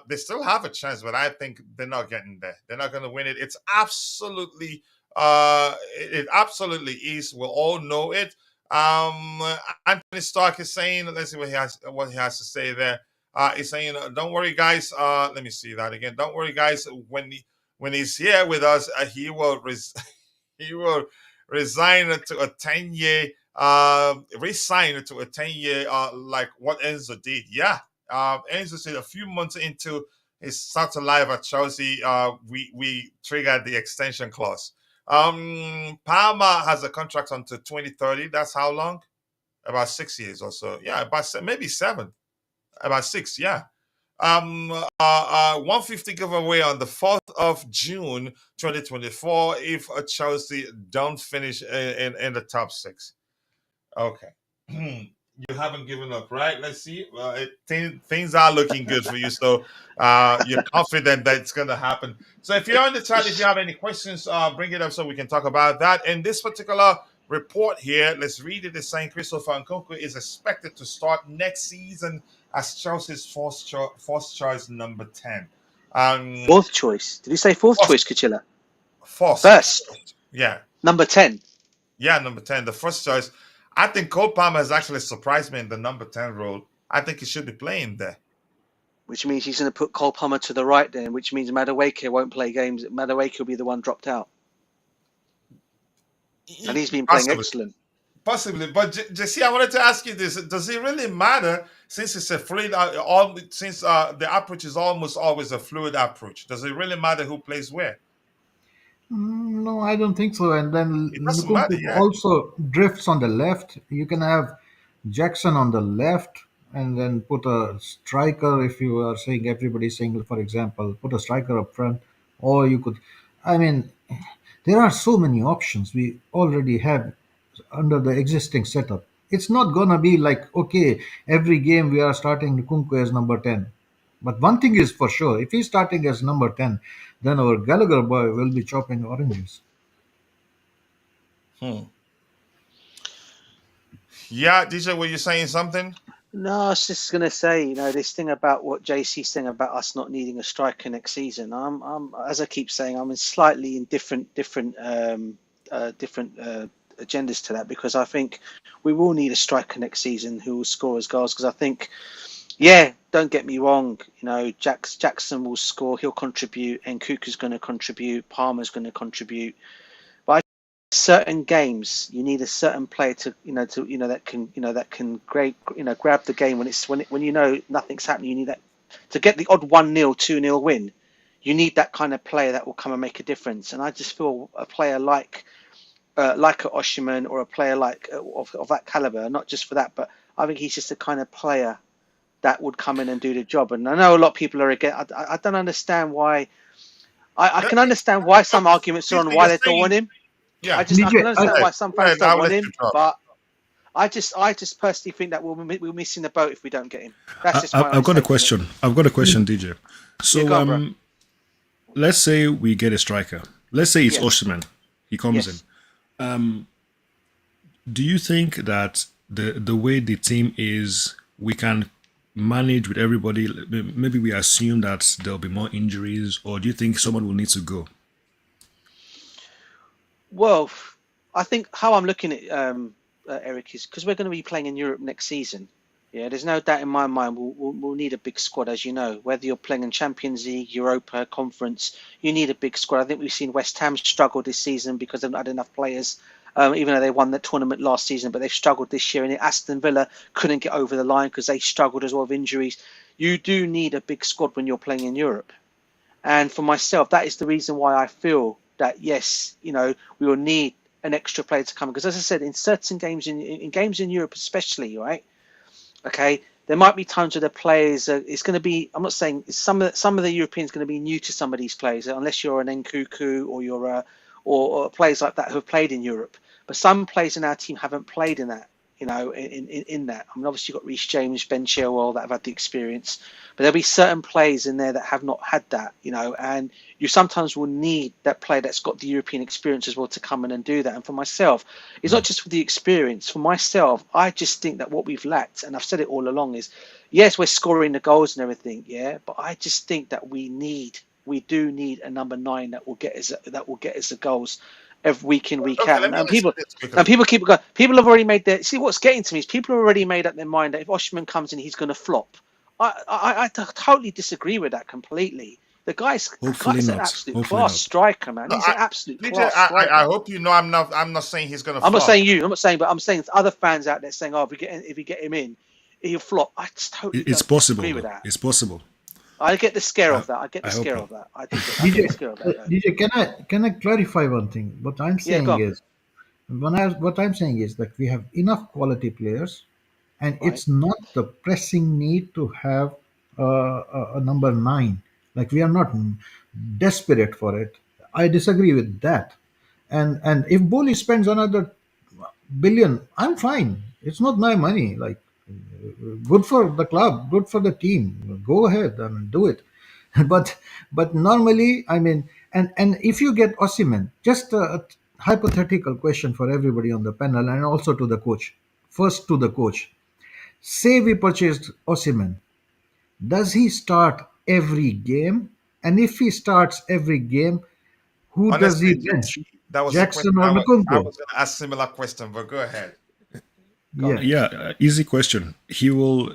They still have a chance, but I think they're not getting there. They're not going to win it. It's absolutely it absolutely is. We all know it. Um, Anthony Stark is saying, let's see what he has to say there. He's saying, "Don't worry, guys. Let me see that again. Don't worry, guys. When he's here with us, he will he will resign to a 10-year resign to a 10-year like what Enzo did. Yeah, Enzo said a few months into his start to live at Chelsea, we triggered the extension clause. Palmer has a contract until 2030. That's how long? About 6 years or so. Yeah, maybe 7, about 6. Yeah. 150 giveaway on the 4th of June 2024 if Chelsea don't finish in the top 6. Okay. you haven't given up, right? Let's see. Things are looking good for you, so you're confident that it's going to happen. So if you're on the chat, if you have any questions, bring it up so we can talk about that. In this particular report here, let's read it. It's saying Christopher Nkunku is expected to start next season as Chelsea's first choice number 10. Fourth choice. Did you say fourth First, choice, Kachilla? first, First. yeah, Number 10. yeah, number 10, the first choice. I think Cole Palmer has actually surprised me in the number 10 role. I think he should be playing there. Which means he's going to put Cole Palmer to the right then, which means Madueke won't play games. Madueke will be the one dropped out. And he's been playing excellent. Possibly. But Jesse, I wanted to ask you this. Does it really matter since it's a fluid, since the approach is almost always a fluid approach? Does it really matter who plays where? No, I don't think so. And then It doesn't matter, Nkunku yeah. also drifts on the left. You can have Jackson on the left and then put a striker. If you are saying everybody's saying, for example, put a striker up front, or you could. I mean, there are so many options we already have under the existing setup. It's not gonna be like okay, every game we are starting Nkunku as number 10. But one thing is for sure, if he's starting as number 10, then our Gallagher boy will be chopping oranges. Yeah, DJ, were you saying something? No, I was just going to say, this thing about what JC's saying about us not needing a striker next season. I'm as I keep saying, I'm in slightly in different agendas to that, because I think we will need a striker next season who will score us goals. Because I think, yeah, don't get me wrong, Jackson will score, he'll contribute, and Kuka's going to contribute, Palmer's going to contribute. But certain games you need a certain player to that can grab the game when nothing's happening. You need that to get the odd 1-0, 2-0 win. You need that kind of player that will come and make a difference. And I just feel a player like a Oshiman, or a player like of that caliber, not just for that, but I think he's just the kind of player that would come in and do the job. And I know a lot of people are again. I don't understand why. I can understand why some arguments are on why they don't want him. Yeah, I can understand why some fans don't want him, but I just personally think that we're missing the boat if we don't get him. That's just I've got a question. I've got a question, DJ. So, Yeah, go on, bro. let's say we get a striker. Let's say it's Yes. Osimhen. He comes Yes. in. Do you think that the way the team is, we can manage with everybody? Maybe we assume that there'll be more injuries, or do you think someone will need to go? Well, I think how I'm looking at Eric is because we're going to be playing in Europe next season. Yeah, there's no doubt in my mind we'll need a big squad, as you know. Whether you're playing in Champions League, Europa, Conference, you need a big squad. I think we've seen West Ham struggle this season because they've not had enough players, even though they won that tournament last season. But they've struggled this year, and Aston Villa couldn't get over the line because they struggled as well with injuries. You do need a big squad when you're playing in Europe. And for myself, that is the reason why I feel that, yes, we will need an extra player to come. Because as I said, in certain games, in games in Europe especially, right? Okay, there might be times where the players it's going to be. I'm not saying some of the Europeans going to be new to some of these players, unless you're an Nkunku or you're or players like that who have played in Europe. But some players in our team haven't played in that. In that. I mean, obviously you've got Reece James, Ben Chilwell that have had the experience, but there'll be certain players in there that have not had that. And you sometimes will need that player that's got the European experience as well to come in and do that. And for myself, it's not just for the experience. For myself, I just think that what we've lacked, and I've said it all along, is yes, we're scoring the goals and everything, yeah, but I just think that we do need a number 9 that will get us the goals every week in, week out. And people keep going. People have already made their. See, what's getting to me is people have already made up their mind that if Osimhen comes in, he's going to flop. I totally disagree with that completely. The guy's an absolute class striker, man. He's an absolute class striker. I hope you know I'm not saying he's going to flop. I'm not saying you. I'm not saying, but I'm saying other fans out there saying, "Oh, if we get him in, he'll flop." I just totally it's possible. Agree with that. It's possible. I get the scare of that. I get the scare of that. I get the scare of that. DJ, can I clarify one thing? What I'm saying is, what I'm saying is that we have enough quality players, and it's not the pressing need to have a number 9. Like, we are not desperate for it. I disagree with that. And if Boli spends another billion, I'm fine. It's not my money. Like, Good for the club, good for the team. Go ahead and do it. But normally, I mean, and if you get Osimhen, just a hypothetical question for everybody on the panel and also to the coach. First to the coach. Say we purchased Osimhen. Does he start every game? And if he starts every game, who does he Honestly, bench? JC, that was the question Jackson or I Nkunku? was going to ask similar question, but go ahead. Go on. Yeah. Yeah, easy question. He will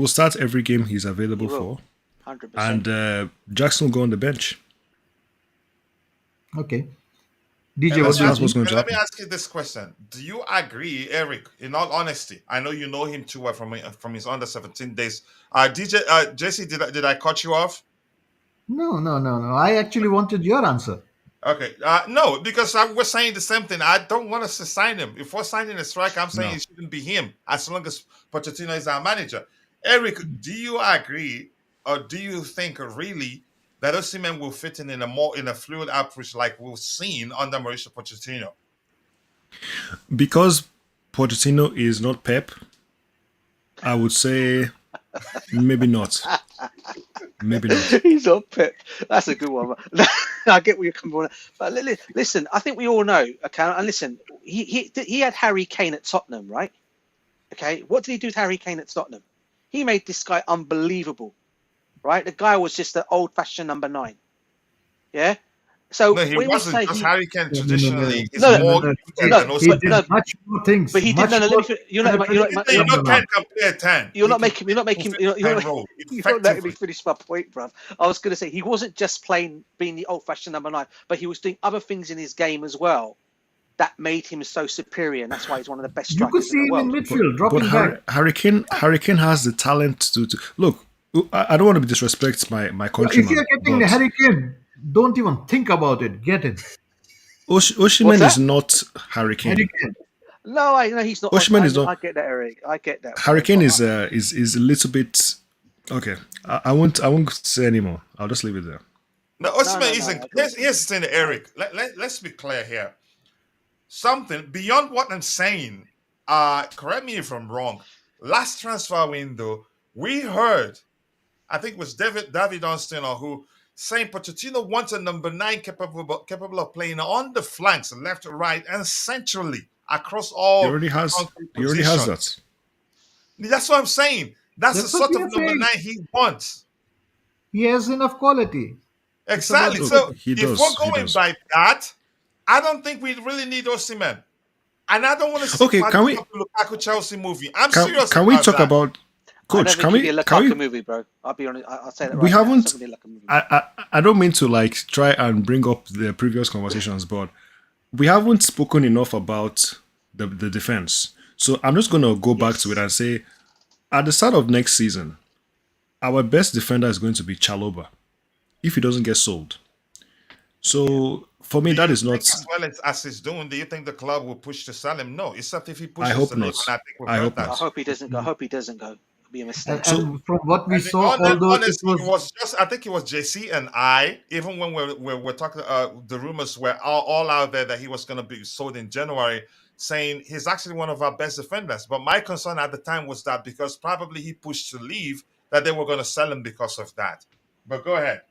start every game he's He available will. for, 100%. and Jackson will go on the bench. Okay. And DJ, what do you That's what's think? going to let me happen. ask you this question: do you agree, Eric? In all honesty, I know you know him too well from his under 17 days. DJ, JC, did I cut you off? No, no, no, no. I actually wanted your answer. Okay, no, because we're saying the same thing. I don't want us to sign him. If we're signing a striker, I'm saying No. it shouldn't be him as long as Pochettino is our manager. Eric, do you agree, or do you think really that Osimhen will fit in a fluid approach like we've seen under Mauricio Pochettino? Because Pochettino is not Pep, I would say maybe not. Maybe not. He's on Pep. That's a good one. I get where you're coming from. But listen, I think we all know. Okay, and listen, he had Harry Kane at Tottenham, right? Okay, what did he do to Harry Kane at Tottenham? He made this guy unbelievable, right? The guy was just an old-fashioned number 9. Yeah. So No, he we always wasn't. say Just he, Harry Kane No, no, no, traditionally is no, more no, gifted no, than he Osimhen. did much more things. but he did. Much No, no. more You're not. You're not. You You're know, not. Ken can play a 10. You're He not can making. You're not making. fulfill You're a not. 10 role You're not letting me effectively. finish my point, bruv. I was going to say he wasn't just being the old-fashioned number 9, but he was doing other things in his game as well that made him so superior, and that's why he's one of the best You could strikers in see the him in world. midfield, But dropping back. Hurricane has the talent to look. I don't want to disrespect my If countryman, you're getting but Harry Kane, don't even think about it. Get it. What's Oshiman is that? not Harry Hurricane. Kane. No, I know he's not. Oshiman is not I get that, Eric. I get that. Hurricane But is a little bit okay. I won't say anymore. I'll just leave it there. No, no, Osimhen no, no. isn't. I agree. Here's the thing, Eric. Let's be clear here. Something beyond what I'm saying. Correct me if I'm wrong. Last transfer window, we heard, I think it was David Dunstan or who, saying Pochettino wants a number 9 capable of playing on the flanks, left, right, and centrally across He all already has. concrete He already has positions. that. That's what I'm saying. That's the That's what sort we of are number saying. 9 he wants. He has enough quality. It's about Exactly. the So Look, he if we're does. He going does. by that, I don't think we really need Osimhen. And I don't want to see Okay, part can of we the Lukaku Chelsea movie. I'm can serious can we about talk that. about I coach? don't think Can he'd be a we can Lukaku we movie, bro. I'll be honest. I'll say that we right now. It's haven't not gonna be a Lukaku movie. I don't mean to like try and bring up the previous conversations, but we haven't spoken enough about the defense. So I'm just gonna go back to it and say at the start of next season, our best defender is going to be Chaloba if he doesn't get sold. So for me, Do that you is think, not. as well as he's doing, do you think the club will push to sell him? No, except if he I pushes hope to leave, not. and I think we've I heard hope that. I not. hope he doesn't go. I hope he doesn't go. It'll be a mistake. So And from what we And saw, although it honestly, it was was just, I think it was JC and I, even when we're talking, the rumors were all out there that he was going to be sold in January, saying he's actually one of our best defenders. But my concern at the time was that because probably he pushed to leave, that they were going to sell him because of that. But go ahead.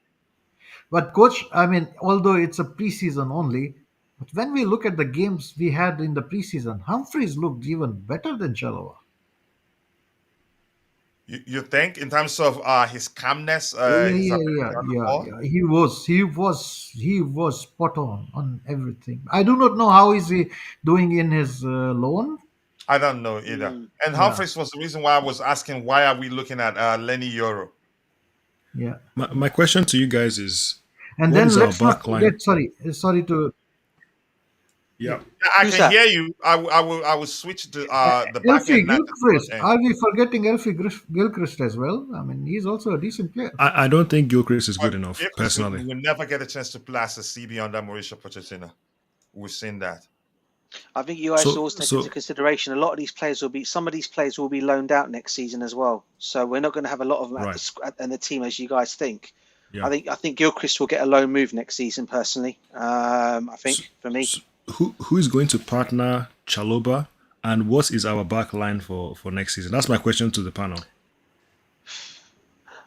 But coach, I mean, although it's a preseason only, but when we look at the games we had in the preseason, Humphreys looked even better than Chalova. You think in terms of his calmness, Yeah, yeah, his yeah, ability yeah, on the yeah, ball? yeah. He was spot on everything. I do not know how is he doing in his loan. I don't know either. Mm. And Yeah, Humphreys was the reason why I was asking why are we looking at Lenny Euro? yeah. my question to you guys is, And what then is our let's not back line? forget. Sorry to Yeah. I Who's can that? hear you. I will switch to the back Elfie end, not the front Gilchrist. end. Are we forgetting Elfie Gilchrist as well? I mean, he's also a decent player. I don't think Gilchrist is good But enough, Gilchrist personally. will never get a chance to play as a CB under Mauricio Pochettino. We've seen that. I think you guys should So always take into consideration a lot of these players some of these players will be loaned out next season as well. So we're not going to have a lot of them right. in the team as you guys think. Yeah. I think Gilchrist will get a loan move next season personally. I think for me. So who is going to partner Chaloba And what is our back line for next season? That's my question to the panel.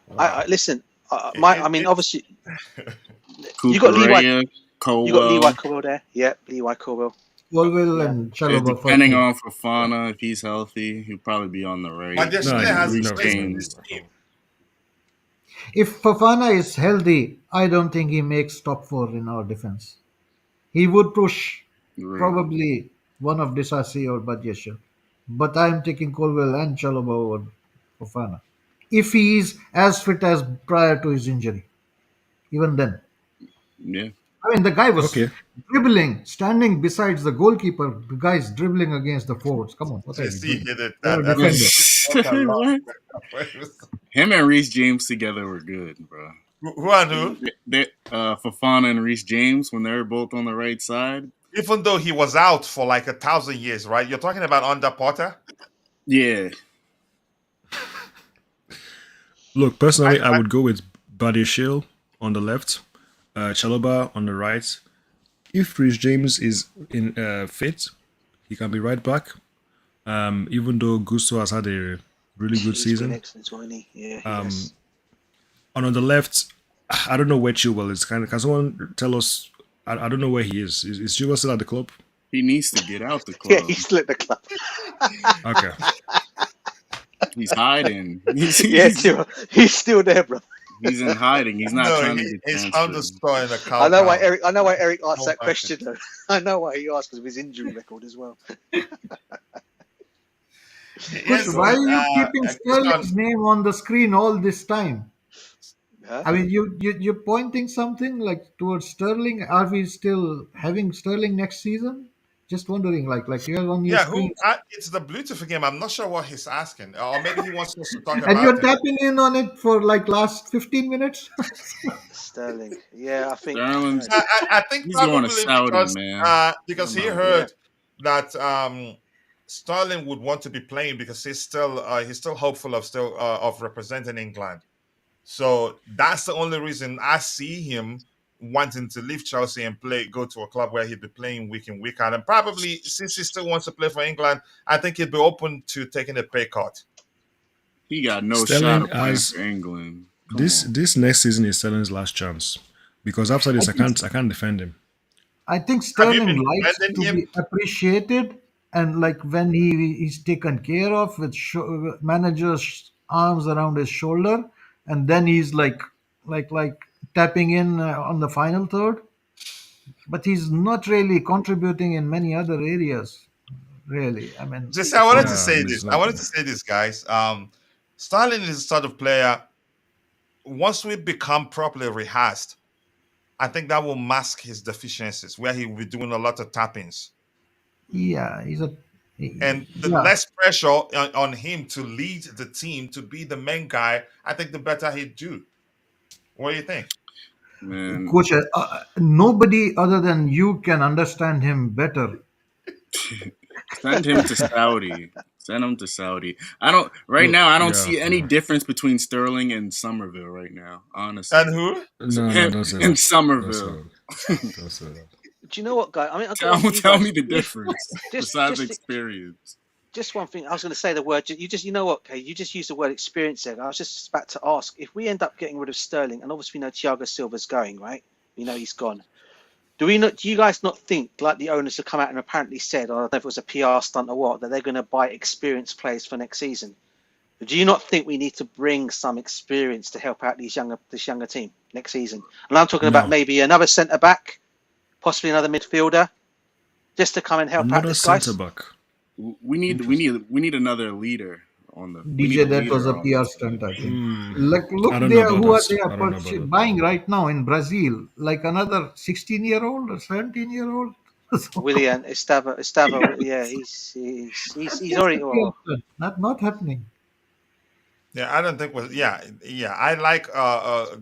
Wow. Listen. It, I mean, it's obviously, you got Levi. Kukurea, You got Levi Colwell. Colwell there. Yep, Levi Colwell. Colville Yeah. and Chalobah for Depending me. on Fafana, if he's healthy, he'll probably be on the but right. there No, still has a Reece no, place in James. this team. If Fafana is healthy, I don't think he makes top four in our defense. He would push Right. probably one of Disasi or Badiashil. But I am taking Colwell and Chalobah over Fofana. If he is as fit as prior to his injury, even then. Yeah. I mean, the guy was okay. dribbling, standing besides the goalkeeper. The guy's dribbling against the forwards. Come on, what are you JC doing? hit it. You're a That's defender. a lot. What? Him and Reece James together were good, bro. Who and who? Fafana and Reece James, when they were both on the right side. Even though he was out for like 1,000 years, right? You're talking about under Potter. Yeah. Look, personally, I I- would go with Badiashile on the left, Chalobah on the right. If Rhys James is in fit, he can be right back. Even though Gusto has had a really good He's been season. excellent, hasn't he? Yeah. Yes. And on the left, I don't know where Chilwell is. Can someone tell us? I don't know where he is. Is Chilwell still at the club? He needs to get out the Yeah, club. he split the club. Okay. He's hiding. Yeah, he's still there, bro. He's in hiding. He's not no, trying to get he's transferred. underscore in the cow. I know why Eric asked Oh that my question though. I know why he asked because of his injury record as well. Kush, why are you keeping just Sterling's name on the screen all this time? Huh? I mean, you're pointing something like towards Sterling. Are we still having Sterling next season? Just wondering, like you have on your yeah, who? screen, It's the Bluetooth game. I'm not sure what he's asking, or maybe he wants us to talk and about you're it. tapping in on it for like last 15 minutes. Sterling. Yeah, I think. Sterling's I think he's going to probably Saudi, man. because I he don't know. heard that Sterling would want to be playing because he's still hopeful of representing England. So that's the only reason I see him wanting to leave Chelsea and go to a club where he'd be playing week in, week out. And probably since he still wants to play for England, I think he'd be open to taking a pay cut. He got no Sterling shot of playing has for England. Come this on. this next season is Sterling's last chance because after this, I I can't defend him. I think Have you Sterling been likes defending to him? be appreciated, and like when he's taken care of with manager's arms around his shoulder, and then he's like tapping in on the final third. But he's not really contributing in many other areas. Really, I mean, Just I wanted to Yeah, say it's this. I not. wanted to say this, guys. Sterling is the sort of player. Once we become properly rehearsed, I think that will mask his deficiencies, where he will be doing a lot of tappings, yeah, and the yeah. less pressure on him to lead the team, to be the main guy. I think the better he'd do. What do you think? Man, Coach, nobody other than you can understand him better. send him to Saudi. Send him to Saudi. I don't right Look, now. I don't yeah, see any yeah. difference between Sterling and Somerville right now. Honestly, And who? No, him don't say and that. Don't say Somerville. that. Don't say that. Do you know what, guy? I mean, I've got to Tell ask you me guys, the difference just, besides just, experience. just one thing. I was going to say the word. You know what, Kay? You just used the word experience there. I was just about to ask if we end up getting rid of Sterling, and obviously we know Thiago Silva's going, right? We know he's gone. Do you guys not think, like the owners have come out and apparently said, or I don't know if it was a PR stunt or what, that they're going to buy experienced players for next season? Do you not think we need to bring some experience to help out this younger team next season? And I'm talking about No. maybe another centre back, possibly another midfielder, just to come and help out Another this guys. centre back. We need another leader on the. we need DJ, a that was leader a on PR the stunt, I think. Hmm. Look I don't know there, about who are that. they I don't know about that. buying right now in Brazil? Like another 16-year-old or 17-year-old? Willian, Estevao, yeah, he's already. Oh, Not happening. Yeah, I don't think we're. Yeah. I like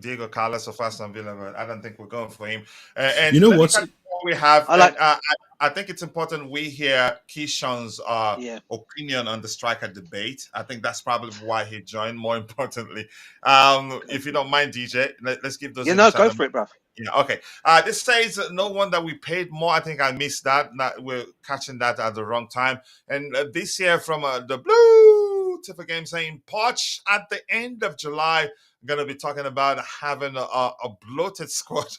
Diego Carlos of Aston Villa, but I don't think we're going for him. And You know let me what? cut you what we have, I and like. I think it's important we hear Keyshawn's Yeah. opinion on the striker debate. I think that's probably why he joined. More importantly, Okay. if you don't mind, DJ, us give those Yeah. in the No, chat. go for it, bruv. Yeah, okay. This says no wonder we paid more. I think I missed that. We're catching that at the wrong time. And this year from the Blue Tipper game saying Poch at the end of July, going to be talking about having a bloated squad.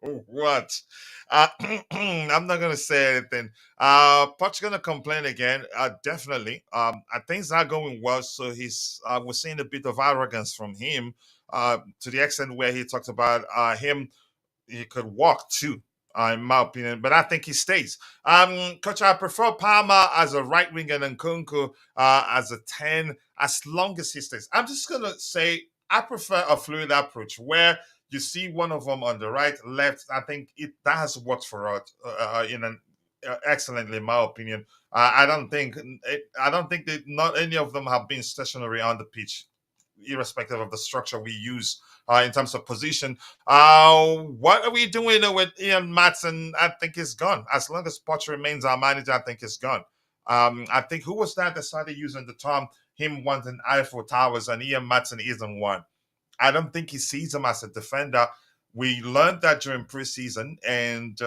What? I'm not gonna say anything. Pot's gonna complain again. Definitely. Things are going well, so he's we're seeing a bit of arrogance from him. To the extent where he talked about him he could walk too, in my opinion. But I think he stays. Coach, I prefer Palmer as a right winger than Kunku as a 10, as long as he stays. I'm just gonna say I prefer a fluid approach where you see one of them on the right, left. I think that has worked for us in an excellently, in my opinion. I don't think that not any of them have been stationary on the pitch, irrespective of the structure we use in terms of position. What are we doing with Ian Matson? I think he's gone. As long as Poch remains our manager, I think he's gone. I think who was that started using the term him wanting Eiffel Towers and Ian Matson isn't one. I don't think he sees him as a defender. We learned that during preseason, and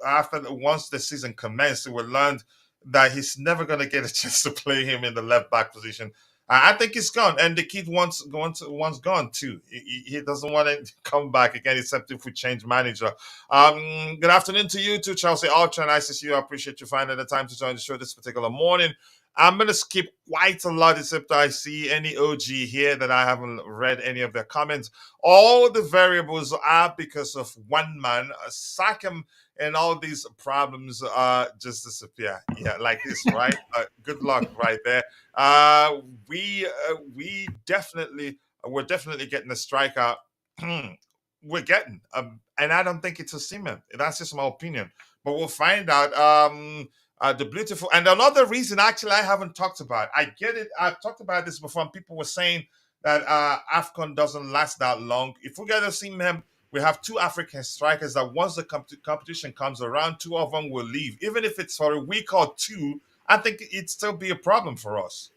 once the season commenced, we learned that he's never going to get a chance to play him in the left back position. I think he's gone, and the kid wants gone too. He doesn't want to come back again, except if we change manager. Good afternoon to you too, Chelsea Ultra. Nice to see you. I appreciate you finding the time to join the show this particular morning. I'm gonna skip quite a lot, except I see any OG here that I haven't read any of their comments. All the variables are because of one man. Sack him, and all these problems just disappear. Yeah, like this, right? Good luck, right there. We definitely we're definitely getting a striker. We're getting, and I don't think it's a cement. That's just my opinion, but we'll find out. The beautiful and another reason actually I haven't talked about. I get it. I've talked about this before. And people were saying that AFCON doesn't last that long. If we get to see them, we have two African strikers that once the competition comes around, two of them will leave. Even if it's for a week or two, I think it'd still be a problem for us.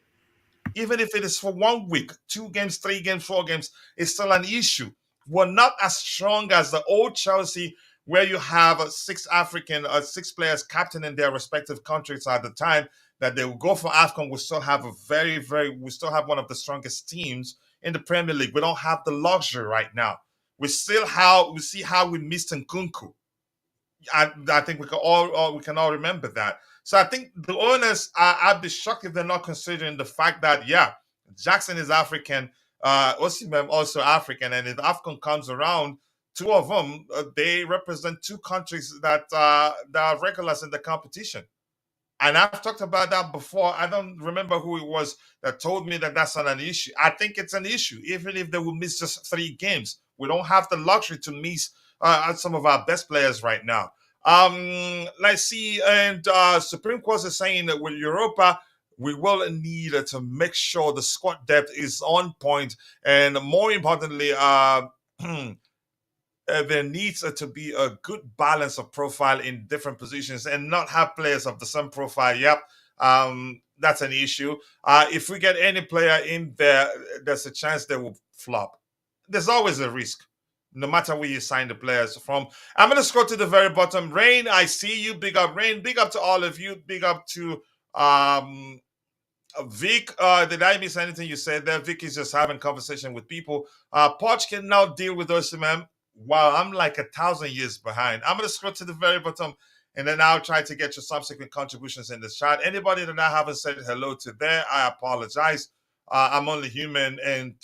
Even if it is for 1 week, 2 games, 3 games, 4 games, it's still an issue. We're not as strong as the old Chelsea, where you have six players captaining their respective countries at the time that they will go for AFCON. We still have we still have one of the strongest teams in the Premier League. We don't have the luxury right now. We see how we missed Nkunku. I think we can all remember that. So I think the owners, I'd be shocked if they're not considering the fact that Jackson is African, Osimhen also African, and if AFCON comes around, two of them they represent two countries that are regulars in the competition. And I've talked about that before. I don't remember who it was that told me that that's not an issue. I think it's an issue, even if they will miss just 3 games. We don't have the luxury to miss some of our best players right now. Let's see. And Supreme Court is saying that with Europa, we will need to make sure the squad depth is on point, and more importantly, there needs to be a good balance of profile in different positions and not have players of the same profile. Yep. That's an issue. If we get any player in there, there's a chance they will flop. There's always a risk, no matter where you sign the players from. I'm going to scroll to the very bottom. Rain, I see you. Big up, Rain. Big up to all of you. Big up to Vic. Did I miss anything you said there? Vic is just having conversation with people. Poch can now deal with Osimhen. Wow, I'm like 1,000 years behind. I'm going to scroll to the very bottom, and then I'll try to get your subsequent contributions in the chat. Anybody that I haven't said hello to there, I apologize. I'm only human, and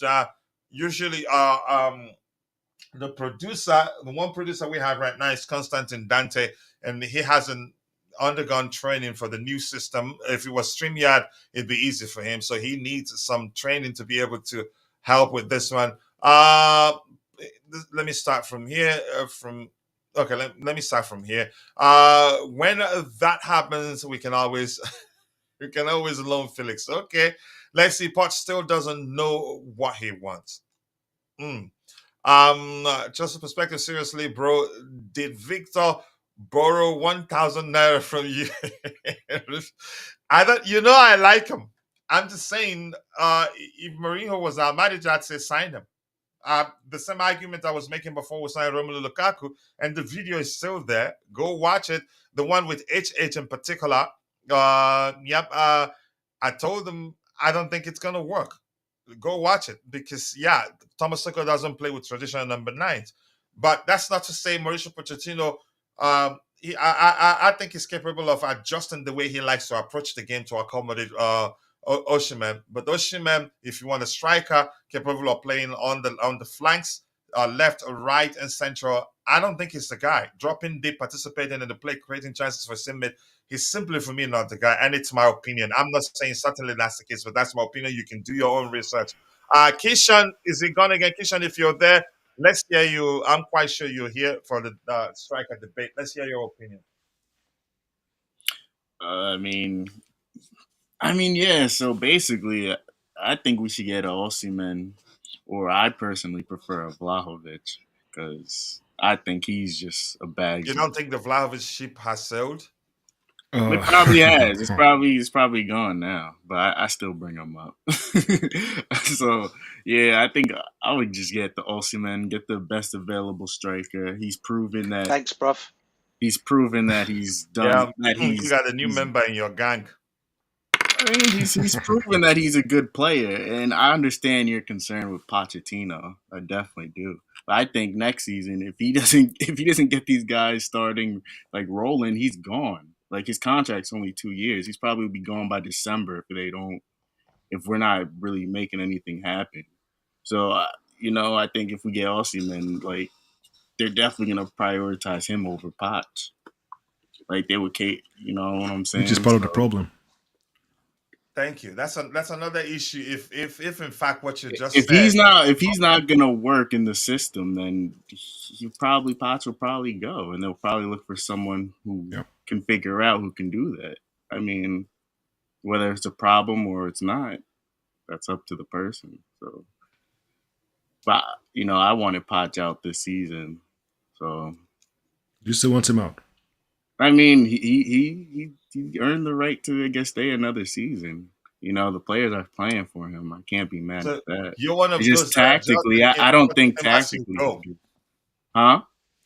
usually the one producer we have right now is Constantine Dante, and he hasn't undergone training for the new system. If it was StreamYard, it'd be easy for him. So he needs some training to be able to help with this one. Let me start from here. Let me start from here. When that happens, we can always loan Felix. Okay, let's see. Poch still doesn't know what he wants. Just a perspective, seriously, bro. Did Victor borrow 1,000 naira from you? I don't. You know, I like him. I'm just saying. If Mourinho was our manager, I'd say sign him. The same argument I was making before we signed Romelu Lukaku, and the video is still there. Go watch it. The one with HH in particular. Yep. I told them I don't think it's gonna work. Go watch it because yeah, Thomas Tuchel doesn't play with traditional number nines. But that's not to say Mauricio Pochettino. I think he's capable of adjusting the way he likes to approach the game to accommodate Osimhen. But Osimhen, if you want a striker capable of playing on the flanks, left, right, and central, I don't think he's the guy. Dropping deep, participating in the play, creating chances for his teammate. He's simply for me not the guy, and it's my opinion. I'm not saying certainly that's the case, but that's my opinion. You can do your own research. Kishan, is it gone again? Kishan, if you're there, let's hear you. I'm quite sure you're here for the striker debate. Let's hear your opinion. I mean, yeah. So basically, I think we should get a Osimhen, or I personally prefer a Vlahovic because I think he's just a bag. You don't think the Vlahovic ship has sailed? It probably has. It's probably gone now, but I still bring him up. So yeah, I think I would just get the Osimhen, get the best available striker. He's proven that. Thanks, bruv. He's proven that he's done. Yeah, That you got a new member in your gang. I mean, he's proven that he's a good player, and I understand your concern with Pochettino. I definitely do. But I think next season, if he doesn't get these guys starting like rolling, he's gone. Like his contract's only 2 years. He's probably be gone by December if we're not really making anything happen. So I think if we get Osimhen, like they're definitely gonna prioritize him over Poch. Like they would, you know what I'm saying? Which is part of the problem. Thank you. That's another issue. If in fact what you just if said, he's not gonna work in the system, then Potts will probably go, and they'll probably look for someone who can figure out who can do that. I mean, whether it's a problem or it's not, that's up to the person. So, but I wanted Potts out this season, so You still want him out? I mean, he earned the right to, I guess, stay another season. The players are playing for him. I can't be mad at that. You're one of it's just tactically. I don't think tactically. Huh?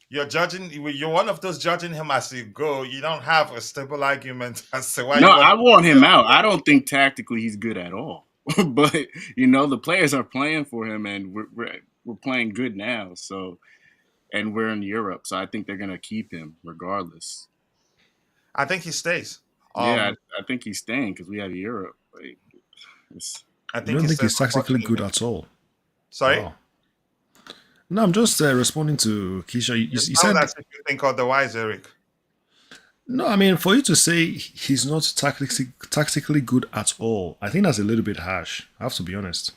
You're one of those judging him as you go. You don't have a stable argument as to why. No, I want him out. I don't think tactically he's good at all. But the players are playing for him, and we're playing good now. So, and we're in Europe, so I think they're gonna keep him regardless. I think he stays. Yeah, I think he's staying because we have Europe. Like, I don't think he's tactically good at all. Sorry? Wow. No, I'm just responding to Keisha. You said that if you think otherwise, Eric. No, I mean, for you to say he's not tactically good at all, I think that's a little bit harsh. I have to be honest.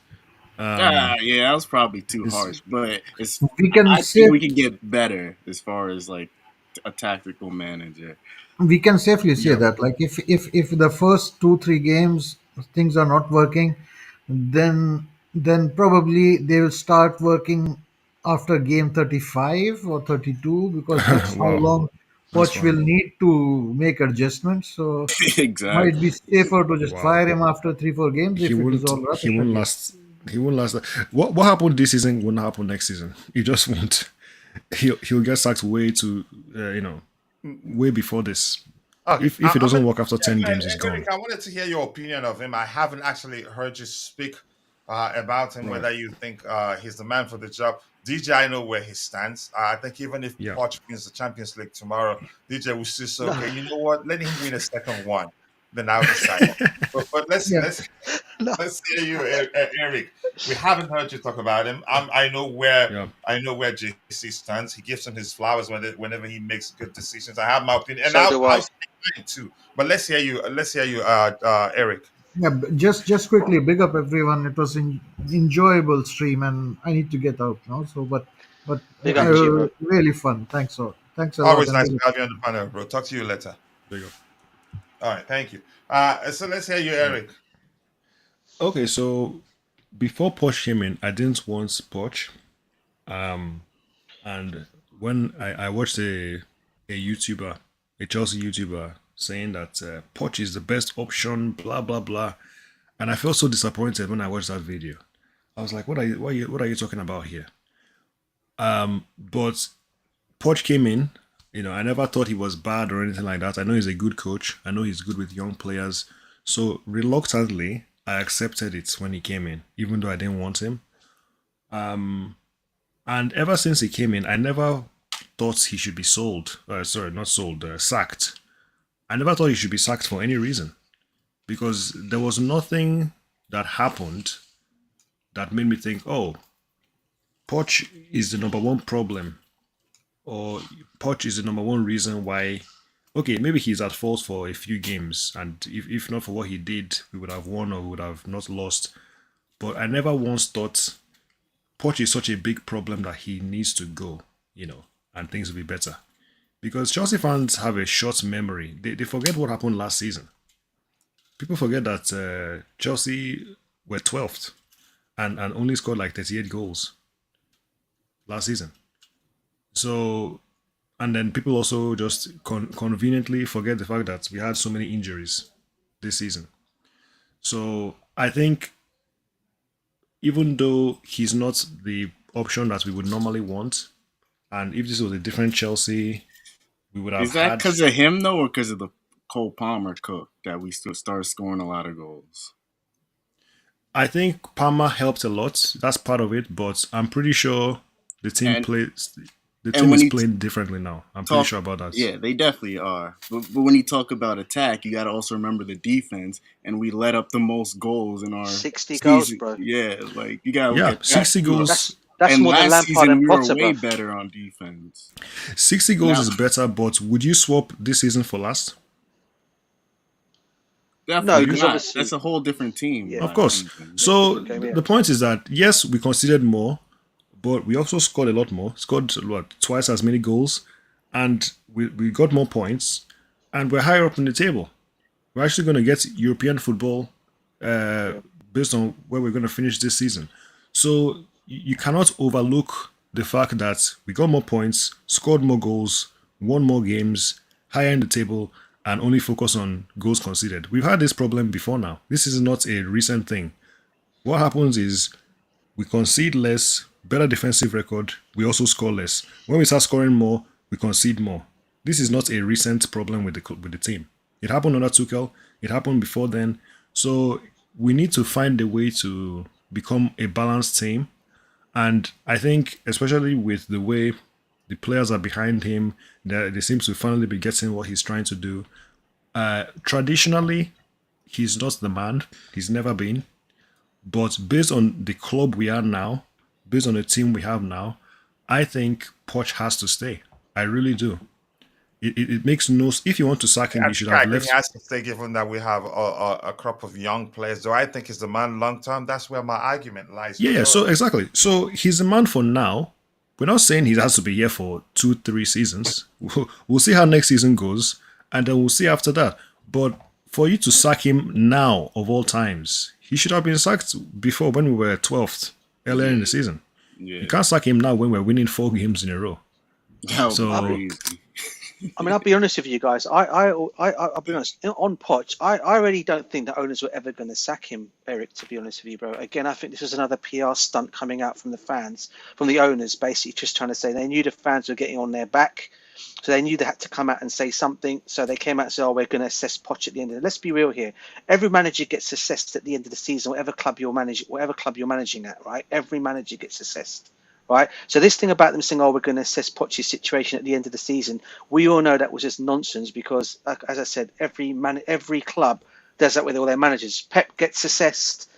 Yeah, that was probably too harsh. But I think we can get better as far as like a tactical manager. We can safely say that, like, if the first 2-3 games things are not working, then probably they will start working after game 35 or 32, because that's how long Poch will need to make adjustments. So exactly, might be safer to just fire him after 3-4 games if it is all right. He won't last. He won't last. What happened this season won't happen next season. He just won't. He'll get sacked way before this. Okay. If it doesn't work after 10 games, he's gone. I wanted to hear your opinion of him. I haven't actually heard you speak about him, whether you think he's the man for the job. DJ, I know where he stands. I think even if Poch wins the Champions League tomorrow, DJ will still say, okay, you know what? Let him win a second one. Then I'll decide. but let's hear you, Eric. We haven't heard you talk about him. I know where JC stands. He gives him his flowers whenever he makes good decisions. I have my opinion, and I'll say mine too. But let's hear you, Eric. Yeah, just quickly, big up everyone. It was an enjoyable stream, and I need to get out now. So, but really fun. Thanks a lot. Always nice to have you on the panel, bro. Talk to you later. There you go. All right, thank you. So let's hear you, Eric. Okay, so before Poch came in, I didn't want Poch. Um, and when I watched a YouTuber, a Chelsea YouTuber, saying that Poch is the best option, blah blah blah, and I felt so disappointed when I watched that video. I was like, what are you talking about here? But Poch came in. I never thought he was bad or anything like that. I know he's a good coach. I know he's good with young players. So reluctantly, I accepted it when he came in, even though I didn't want him. And ever since he came in, I never thought he should be sold. Sorry, not sold, sacked. I never thought he should be sacked for any reason because there was nothing that happened that made me think, oh, Poch is the number one problem, or Poch is the number one reason why. Okay, maybe he's at fault for a few games, and if not for what he did, we would have won or we would have not lost. But I never once thought Poch is such a big problem that he needs to go, and things will be better. Because Chelsea fans have a short memory. They forget what happened last season. People forget that Chelsea were 12th and only scored like 38 goals last season. So, and then people also just conveniently forget the fact that we had so many injuries this season. So, I think even though he's not the option that we would normally want, and if this was a different Chelsea, we would have Is that had. because of him though, or because of the Cole Palmer cook that we still started scoring a lot of goals? I think Palmer helped a lot. That's part of it, but I'm pretty sure the team And plays. The and team when is he playing differently now. I'm pretty talk, sure about that. yeah, they definitely are. But when you talk about attack, you got to also remember the defense, and we let up the most goals in our 60 goals, season. bro. Yeah, like you got to look Yeah, at that 60 too. goals. That's And more than last Lampard season and we were Potter, way bro. better on defense. 60 goals Now, is better, but would you swap this season for last? No, Would definitely you? because not. That's obviously, a whole different team yeah, Of last course. season. So different game, yeah. the point is that yes, we conceded more, but we also scored a lot more. Scored what, twice as many goals, and we got more points, and we're higher up in the table. We're actually going to get European football uh, Yeah. based on where we're going to finish this season. So you cannot overlook the fact that we got more points, scored more goals, won more games, higher in the table, and only focus on goals conceded. We've had this problem before now. This is not a recent thing. What happens is we concede less, better defensive record, we also score less. When we start scoring more, we concede more. This is not a recent problem with the team. It happened under Tuchel. It happened before then. So we need to find a way to become a balanced team. And I think, especially with the way the players are behind him, they seem to finally be getting what he's trying to do. Traditionally, he's not the man. He's never been. But based on the club we are now, based on the team we have now, I think Poch has to stay. I really do. It makes no. If you want to sack him, I he should think have I think he left. has to stay, given that we have a crop of young players. Do I think he's the man long term? That's where my argument lies Yeah, for yeah. So sure. exactly. So he's a man for now. We're not saying he has to be here for 2, 3 seasons. We'll see how next season goes, and then we'll see after that. But for you to sack him now, of all times, he should have been sacked before when we were 12th earlier in Yeah, the season. You yeah, can't sack him now when we're winning 4 games in a row. that would be I'll, So crazy. I mean, I'll be honest with you guys. I'll be honest. On Poch, I really don't think the owners were ever going to sack him, Eric. To be honest with you, bro. Again, I think this was another PR stunt coming out from the fans, from the owners, basically just trying to say they knew the fans were getting on their back, so they knew they had to come out and say something. So they came out and said, "Oh, we're going to assess Poch at the end of it." Let's be real here. Every manager gets assessed at the end of the season, whatever club you're managing at, right? Every manager gets assessed. Right, so this thing about them saying, "Oh, we're going to assess Poch's situation at the end of the season," we all know that was just nonsense because, as I said, every club does that with all their managers. Pep gets assessed,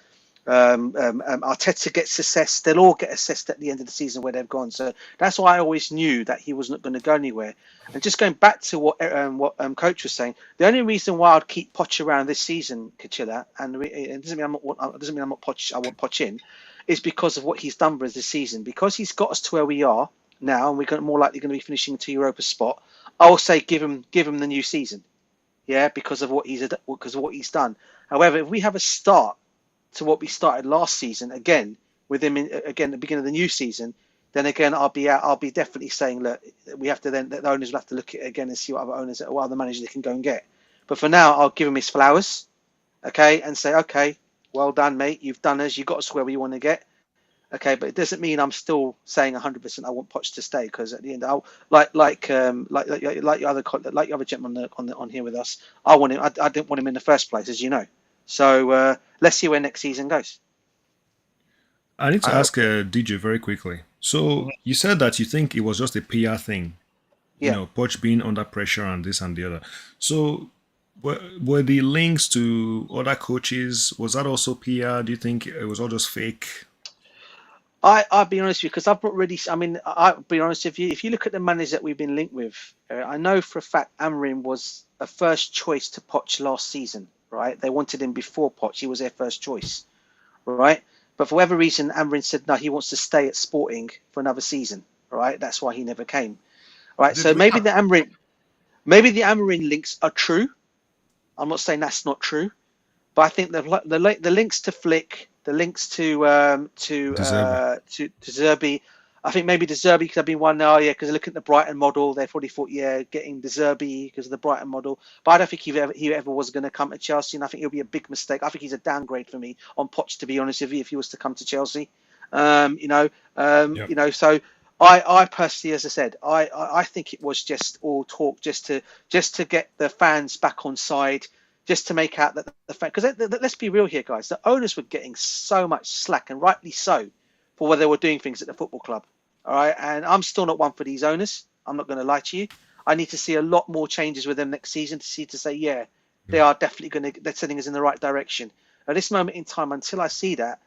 Arteta gets assessed. They'll all get assessed at the end of the season where they've gone. So that's why I always knew that he wasn't going to go anywhere. And just going back to what Coach was saying, the only reason why I'd keep Poch around this season, Kachilla, and it doesn't mean I'm not Poch. I want Poch in, is because of what he's done for us this season. Because he's got us to where we are now, and we're more likely going to be finishing to Europa spot. I'll say give him the new season, yeah, because of what he's done. However, if we have a start to what we started last season again with him again at the beginning of the new season, then again, I'll be definitely saying, look, we have to then, the owners will have to look at it again and see what other managers they can go and get. But for now, I'll give him his flowers, okay, and say, okay, well done, mate. You've done us. You've got us where we want to get. Okay, but it doesn't mean I'm still saying 100% I want Poch to stay, because at the end, like your other gentleman on here with us, I want him. I didn't want him in the first place, as you know. So let's see where next season goes. I need to ask DJ very quickly. So you said that you think it was just a PR thing, Yeah. you know, Poch being under pressure and this and the other. So were the links to other coaches, was that also PR? Do you think it was all just fake? I'll be honest with you, because I've not really. I mean, I'll be honest with you. If you look at the managers that we've been linked with, I know for a fact Amorim was a first choice to Poch last season. Right? They wanted him before Poch. He was their first choice. Right? But for whatever reason, Amorim said no. He wants to stay at Sporting for another season. Right? That's why he never came. Right? So maybe the Amorim links are true. I'm not saying that's not true, but I think the links to Flick, the links to Zerbi. I think maybe De Zerbi could have been one now, because looking at the Brighton model, they probably thought, getting De Zerbi because of the Brighton model. But I don't think he ever was going to come to Chelsea, and I think it'll be a big mistake. I think he's a downgrade for me on Poch, to be honest with you, if he was to come to Chelsea. So I personally, as I said, I think it was just all talk, just to get the fans back on side. Just to make out that the fact, because let's be real here, guys, the owners were getting so much slack, and rightly so, for where they were doing things at the football club. All right, and I'm still not one for these owners. I'm not going to lie to you. I need to see a lot more changes with them next season to say, they are definitely they're sending us in the right direction. At this moment in time, until I see that,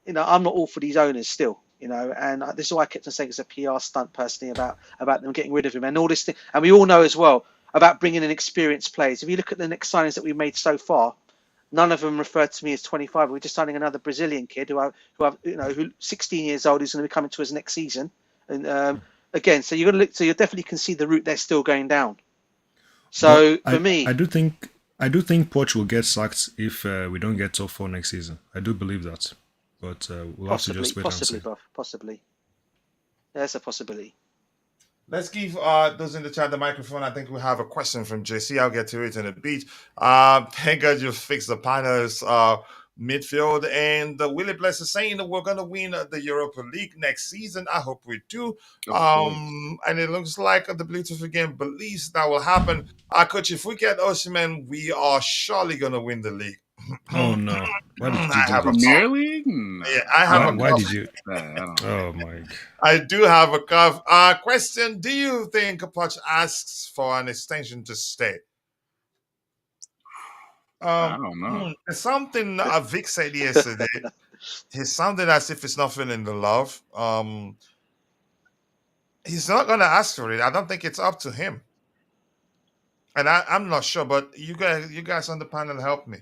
I'm not all for these owners still. And this is why I kept on saying it's a PR stunt personally about them getting rid of him and all this thing. And we all know as well about bringing in experienced players. If you look at the next signings that we've made so far, none of them referred to me as 25. We're just signing another Brazilian kid who's 16 years old, who's going to be coming to us next season. And again, so you're going to look. So you definitely can see the route they're still going down. So for me, I do think Poch will get sacked if we don't get top 4 next season. I do believe that, but we'll have to just wait and see. Possibly, there's a possibility. Let's give those in the chat the microphone. I think we have a question from JC. I'll get to it in a bit. Thank God you fixed the panels midfield. And Willie Bless is saying that we're going to win the Europa League next season. I hope we do. And it looks like the Bluetooth again believes that will happen. Coach, if we get Osimhen, we are surely going to win the league. Oh no! Why did you do that? Premier League? Yeah, I have Why did you? Oh my! I do have a cough. Question: do you think Poch asks for an extension to stay? I don't know. Something Vic said yesterday. He sounded as if he's not feeling the love. He's not going to ask for it. I don't think it's up to him. And I'm not sure, but you guys on the panel help me.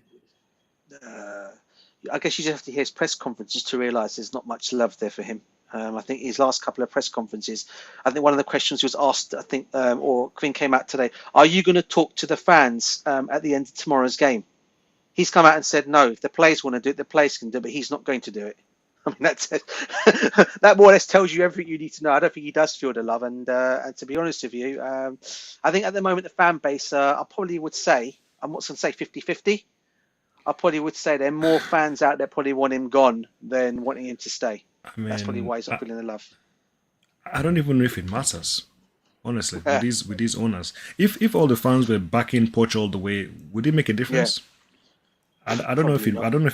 I guess you just have to hear his press conferences to realise there's not much love there for him. I think his last couple of press conferences, I think one of the questions was asked, I think, or Quinn came out today, are you going to talk to the fans at the end of tomorrow's game? He's come out and said, no, if the players want to do it, the players can do it, but he's not going to do it. I mean, that more or less tells you everything you need to know. I don't think he does feel the love. And to be honest with you, I think at the moment the fan base, I probably would say, I'm not going to say 50-50. I probably would say there are more fans out there probably want him gone than wanting him to stay. I mean, that's probably why he's not feeling the love. I don't even know if it matters, honestly, with these owners. If all the fans were backing Poch all the way, would it make a difference? Yeah. I don't know if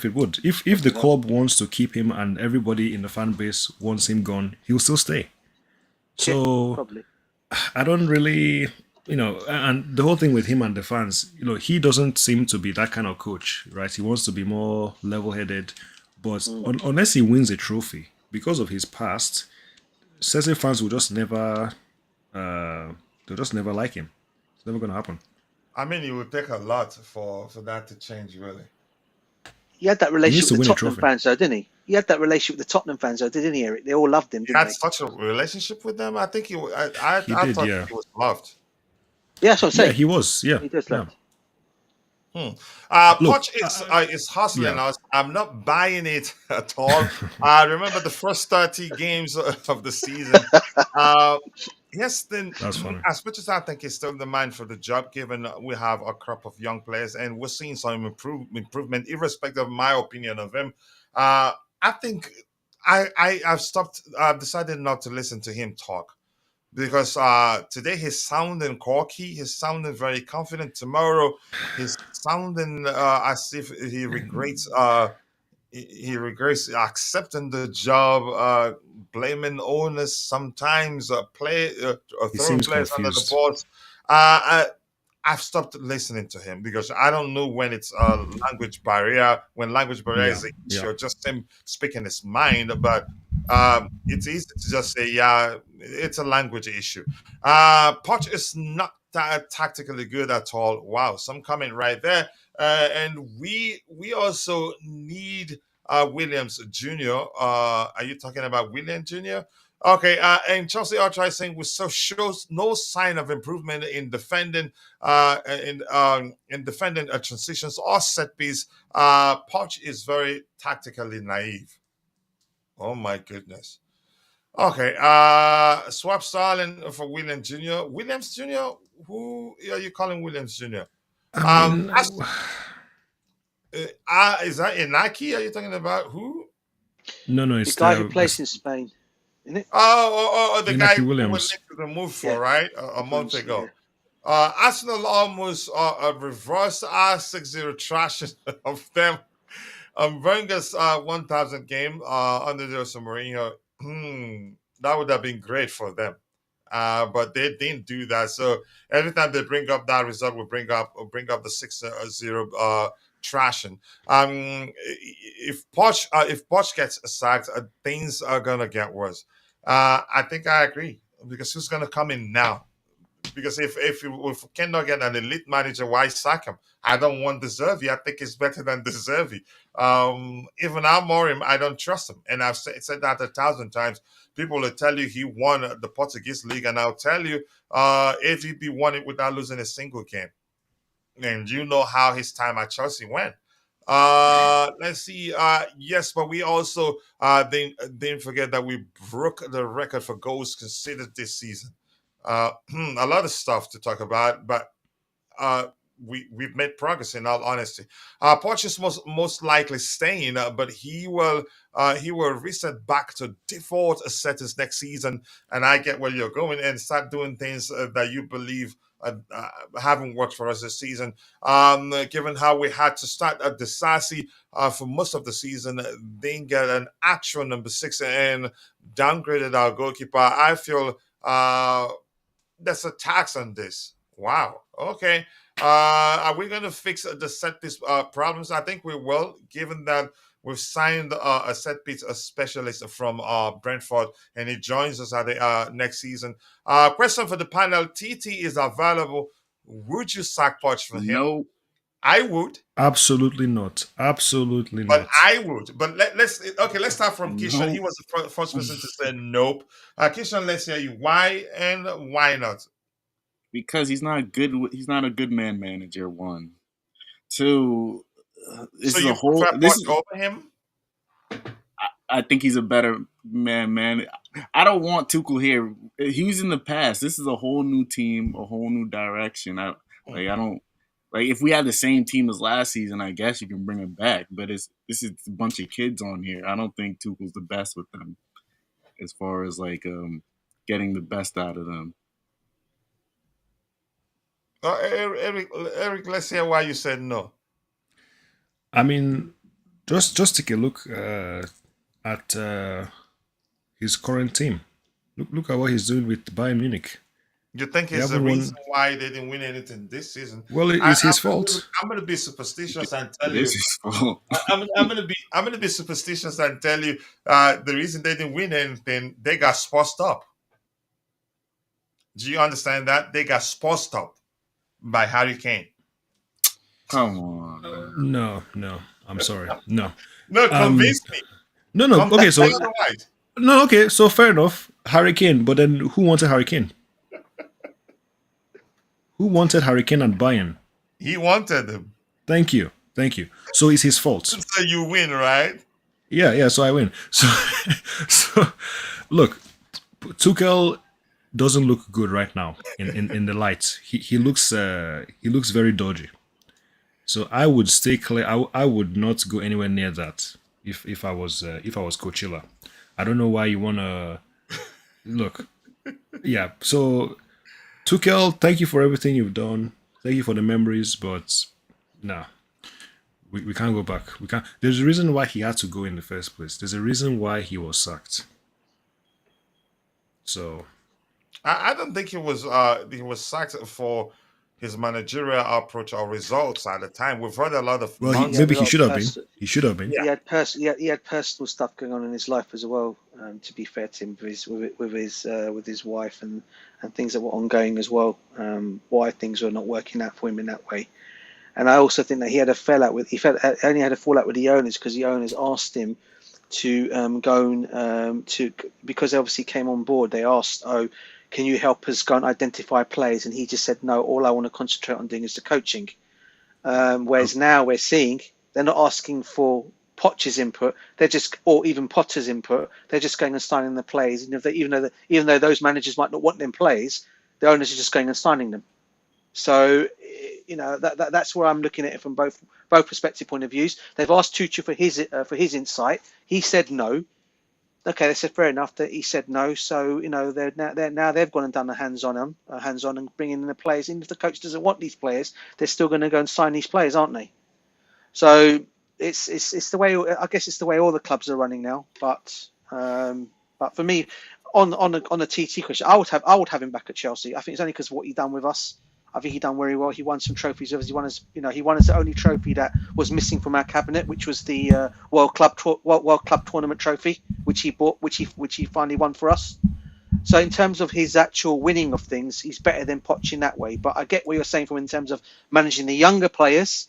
it would. If the club wants to keep him and everybody in the fan base wants him gone, he'll still stay. So probably. I don't really, and the whole thing with him and the fans, he doesn't seem to be that kind of coach, right? He wants to be more level-headed, but unless he wins a trophy, because of his past, certain fans will just never, they'll just never like him. It's never going to happen. I mean, it would take a lot for that to change, really. He had that relationship with the Tottenham fans, though, didn't he? He had that relationship with the Tottenham fans, though, didn't he, Eric? They all loved him, didn't they? He had such a relationship with them. I think I thought he was loved. Yeah, that's what I'm saying. Yeah, he was. Yeah, he does love. Hmm. Look, Poch is hustling yeah, us. I'm not buying it at all. Remember the first 30 games of the season. Uh, yes, then that's funny. as much as I think he's still the man for the job, given we have a crop of young players and we're seeing some improvement, irrespective of my opinion of him. I think I've stopped. I've decided not to listen to him talk because today he's sounding cocky, he's sounding very confident. Tomorrow he's sounding as if he regrets accepting the job, blaming owners sometimes, He throwing seems players under the confused. bus. Uh, I've stopped listening to him because I don't know when it's a language barrier, when language barrier Yeah, is an issue, yeah. or just him speaking his mind. But it's easy to just say, yeah, it's a language issue. Poch is not that tactically good at all. Wow, some comment right there. And we also need Williams Jr. Are you talking about William Jr.? Okay, and Chelsea Archer is saying we so shows no sign of improvement in defending, in defending transitions or set piece. Poch is very tactically naive. Oh my goodness. Okay, swap Starling for William Jr. Williams Jr. Who are you calling Williams Jr.? I Um, mean, as, is that Inaki? Are you talking about who? no, no, The it's guy who the plays it's in Spain, isn't it? The guy Inaki who were Williams. linked to the move Yeah, for, right? A month Williams, yeah. ago. Arsenal almost reverse R60 trashing of them. Wenger's 1,000 game under Jose Mourinho. That would have been great for them. But they didn't do that. So every time they bring up that result, bring up the 6-0 trashing. If Poch gets sacked, things are gonna get worse. I think I agree because who's gonna come in now? Because if we cannot get an elite manager, why sack him? I don't want Deservy. I think he's better than Deservy. Even Amorim, I don't trust him, and I've said that 1,000 times. People will tell you he won the Portuguese league, and I'll tell you, AVB won it without losing a single game. And you know how his time at Chelsea went. Let's see. Yes, but we also didn't forget that we broke the record for goals conceded this season. A lot of stuff to talk about, but uh, we've made progress in all honesty. Poch is most likely staying, but he will reset back to default settings next season. And I get where you're going and start doing things that you believe haven't worked for us this season. Given how we had to start at the Sassy for most of the season, didn't get an actual number 6 and downgraded our goalkeeper. I feel that's a tax on this. Wow. Okay. Are we going to fix the set piece problems? I think we will, given that we've signed a set piece a specialist from Brentford, and he joins us at the next season. Question for the panel: TT is available. Would you sack Poch for him? No, I would, Absolutely not. Absolutely but not. I would. But let's start from Kishan. He no, was the first person to say nope. Kishan, let's hear you. Why and why not? because he's not good. He's not a good man manager. One, two. So This is a you whole. prefer This Poch is. over him? I think he's a better man. I don't want Tuchel here. He's in the past. This is a whole new team, a whole new direction. I don't like if we had the same team as last season. I guess you can bring him back, but this is a bunch of kids on here. I don't think Tuchel's the best with them as far as getting the best out of them. Eric, let's hear why you said no. I mean, just take a look at his current team. Look at what he's doing with Bayern Munich. You think They it's the haven't reason won. why they didn't win anything this season? Well, I, it's his fault. I'm gonna be superstitious and tell This you. is fault. I'm gonna be superstitious and tell you the reason they didn't win anything, they got spiced up. Do you understand that? They got spiced up by Harry Kane. Come on, man. No, no. I'm sorry. No. No, Um. convince me. No, no. Okay. Convince me So otherwise. no. Okay. So fair enough. Hurricane. But then who wanted Hurricane? Who wanted Hurricane and Bayern? He wanted them. Thank you. Thank you. So it's his fault. So you win, right? Yeah, yeah. So I win. So, so look, Tuchel doesn't look good right now in the lights. He looks very dodgy. So I would stay clear. I would not go anywhere near that if I was Coachella. I don't know why you wanna look. Yeah. So Tuchel, thank you for everything you've done. Thank you for the memories, but nah, we can't go back. We can't. There's a reason why he had to go in the first place. There's a reason why he was sacked. So I don't think he was sacked for his managerial approach or results at the time. We've heard a lot of well, he He had maybe a nonsense. he lot should of have been. He should have been. Yeah, he had personal stuff going on in his life as well. To be fair to him, with his wife and things that were ongoing as well. Why things were not working out for him in that way. And I also think that he had a fallout with only had a fallout with the owners because the owners asked him to go and to because they obviously came on board. They asked, "Oh, can you help us go and identify players?" And he just said, "No, all I want to concentrate on doing is the coaching." Whereas now we're seeing they're not asking for Poch's input. They're just, or even Potter's input. They're just going and signing the players. And if they, even though those managers might not want them plays, the owners are just going and signing them. So that's where I'm looking at it from both perspective point of views. They've asked Tuchel for his insight. He said no. Okay, they said fair enough that he said no. So now they've gone and done a hands on and bringing in the players. And if the coach doesn't want these players, they're still going to go and sign these players, aren't they? So it's the way, I guess it's the way all the clubs are running now. But for me, on the TT question, I would have him back at Chelsea. I think it's only because of what he's done with us. I think he done very well. He won some trophies. He won us, he won us the only trophy that was missing from our cabinet, which was the World Club Tournament trophy, which he finally won for us. So in terms of his actual winning of things, he's better than Poch in that way. But I get what you're saying from in terms of managing the younger players.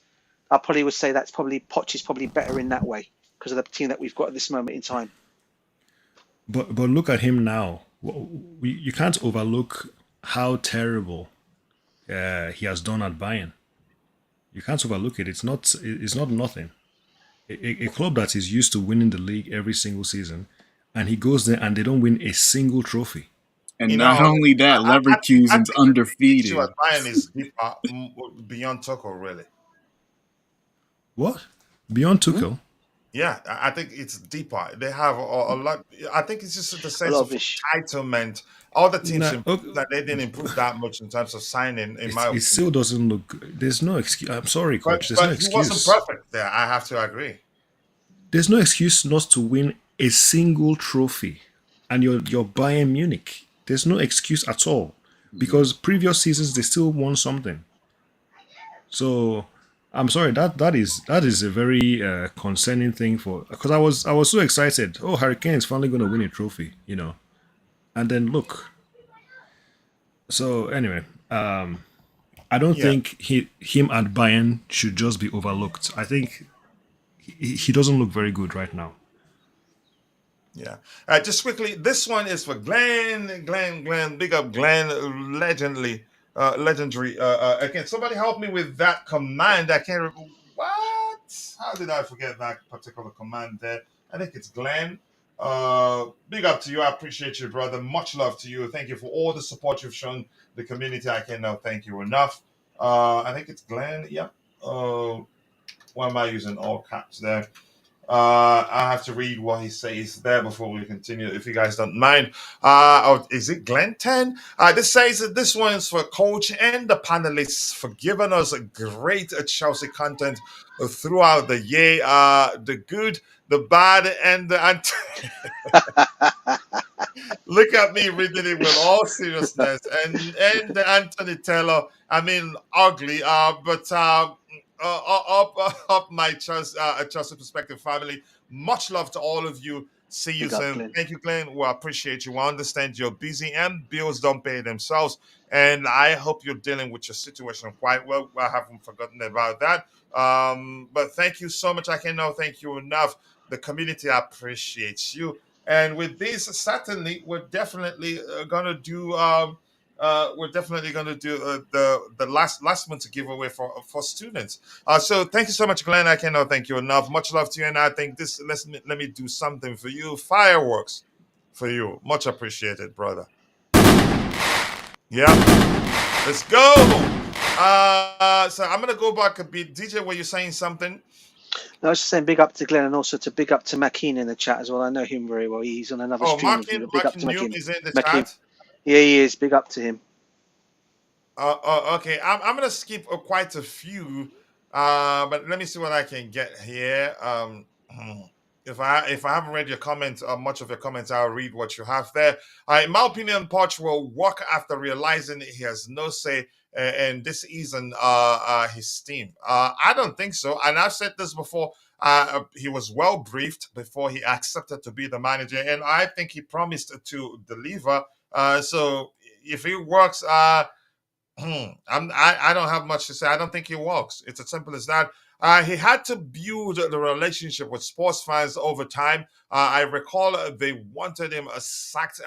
I probably would say that's probably Poch is probably better in that way because of the team that we've got at this moment in time. But look at him now. You can't overlook how terrible he has done at Bayern. You can't overlook it. It's not nothing. A club that is used to winning the league every single season, and he goes there and they don't win a single trophy. And you not know, only that, I Leverkusen's think the issue undefeated. at Bayern is deeper beyond Tuchel, really. What? Beyond Hmm? Tuchel? Yeah, I think it's deeper. They have a lot. I think it's just the A sense lot of of ish. entitlement. All the teams Nah, improved, okay. that they didn't improve that much in terms of signing, in my It opinion. still doesn't look good. There's no excuse. I'm sorry, But coach. There's no but he wasn't excuse. perfect there. I have to agree. There's no excuse not to win a single trophy, and you're Bayern Munich. There's no excuse at all because previous seasons they still won something. So I'm sorry that is a very concerning thing for because I was so excited. Oh, Hurricane is finally going to win a trophy. And then look. So anyway, I don't Yeah, think him at Bayern should just be overlooked. I think he doesn't look very good right now. yeah. Just quickly, this one is for Glenn. Glenn. Big up, Glenn. Legendary. Again, somebody help me with that command. I can't remember what. How did I forget that particular command there? I think it's Glenn. Big up to you. I appreciate you, brother. Much love to you. Thank you for all the support you've shown the community. I cannot thank you enough. I think it's Glenn. Yep. Why am I using all caps there? I have to read what he says there before we continue, if you guys don't mind. Is it Glenn 10? This says that this one is for Coach and the panelists for giving us a great Chelsea content throughout the year. The good, the bad, and the look at me reading it with all seriousness. And the Anthony Taylor, I mean, ugly, but up my Chelsea perspective family. Much love to all of you. See you Big up, soon. Glenn. Thank you, Glenn. We appreciate you. We understand you're busy and bills don't pay themselves. And I hope you're dealing with your situation quite well. I haven't forgotten about that. But thank you so much. I cannot thank you enough. The community appreciates you. And with this, certainly, we're definitely going to do. we're definitely going to do the last month giveaway for students. So thank you so much, Glenn. I cannot thank you enough. Much love to you, and I think this let me do something for you. Fireworks for you. Much appreciated, brother. Yeah, let's go. So I'm gonna go back a bit. DJ, were you saying something? I was just saying big up to Glenn and also to big up to Makeen in the chat as well. I know him very well. He's on another Oh, stream with me, but big up to Markin Noom Makeen. is in the Makeen. chat. Yeah, he is. Big up to him. Okay, I'm gonna skip quite a few, but let me see what I can get here. If I haven't read your comments, much of your comments, I'll read what you have there. In my opinion, Poch will walk after realizing he has no say in this season. His team. I don't think so, and I've said this before. He was well briefed before he accepted to be the manager, and I think he promised to deliver. So if it works, I don't have much to say. I don't think he walks. It's as simple as that. He had to build the relationship with sports fans over time. I recall they wanted him sacked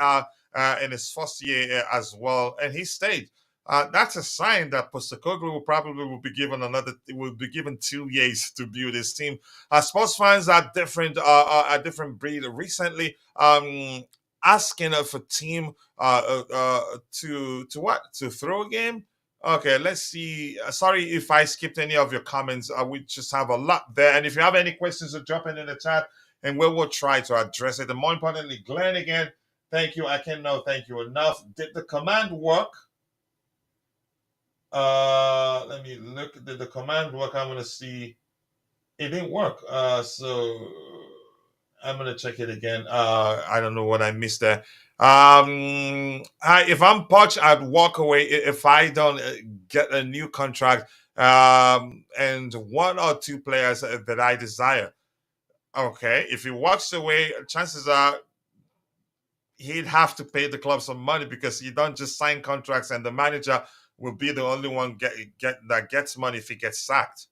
in his first year as well, and he stayed. That's a sign that Postecoglou will be given 2 years to build his team. Sports fans are different, a different breed. Recently, asking of a team to what, to throw a game. Okay, let's see. Sorry if I skipped any of your comments. We just have a lot there, and if you have any questions, drop it in the chat, and we will try to address it. And more importantly, Glenn, again, thank you. I cannot thank you enough. Did the command work? Let me look. Did the command work? I'm gonna see. It didn't work. So I'm gonna check it again. I don't know what I missed there. If I'm Poch, I'd walk away if I don't get a new contract and one or two players that I desire. Okay, if he walks away, chances are he'd have to pay the club some money because you don't just sign contracts and the manager will be the only one that gets money if he gets sacked.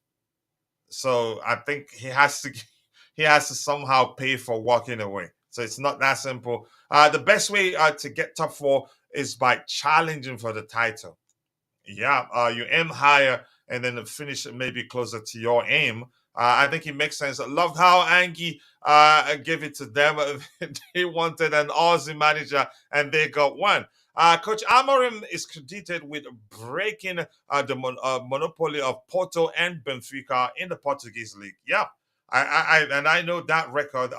So I think he has to somehow pay for walking away. So it's not that simple. The best way to get top four is by challenging for the title. Yeah, you aim higher and then finish maybe closer to your aim. I think it makes sense. I loved how Angie gave it to them. They wanted an Aussie manager and they got one. Coach Amorim is credited with breaking the monopoly of Porto and Benfica in the Portuguese league. Yeah, I know that record.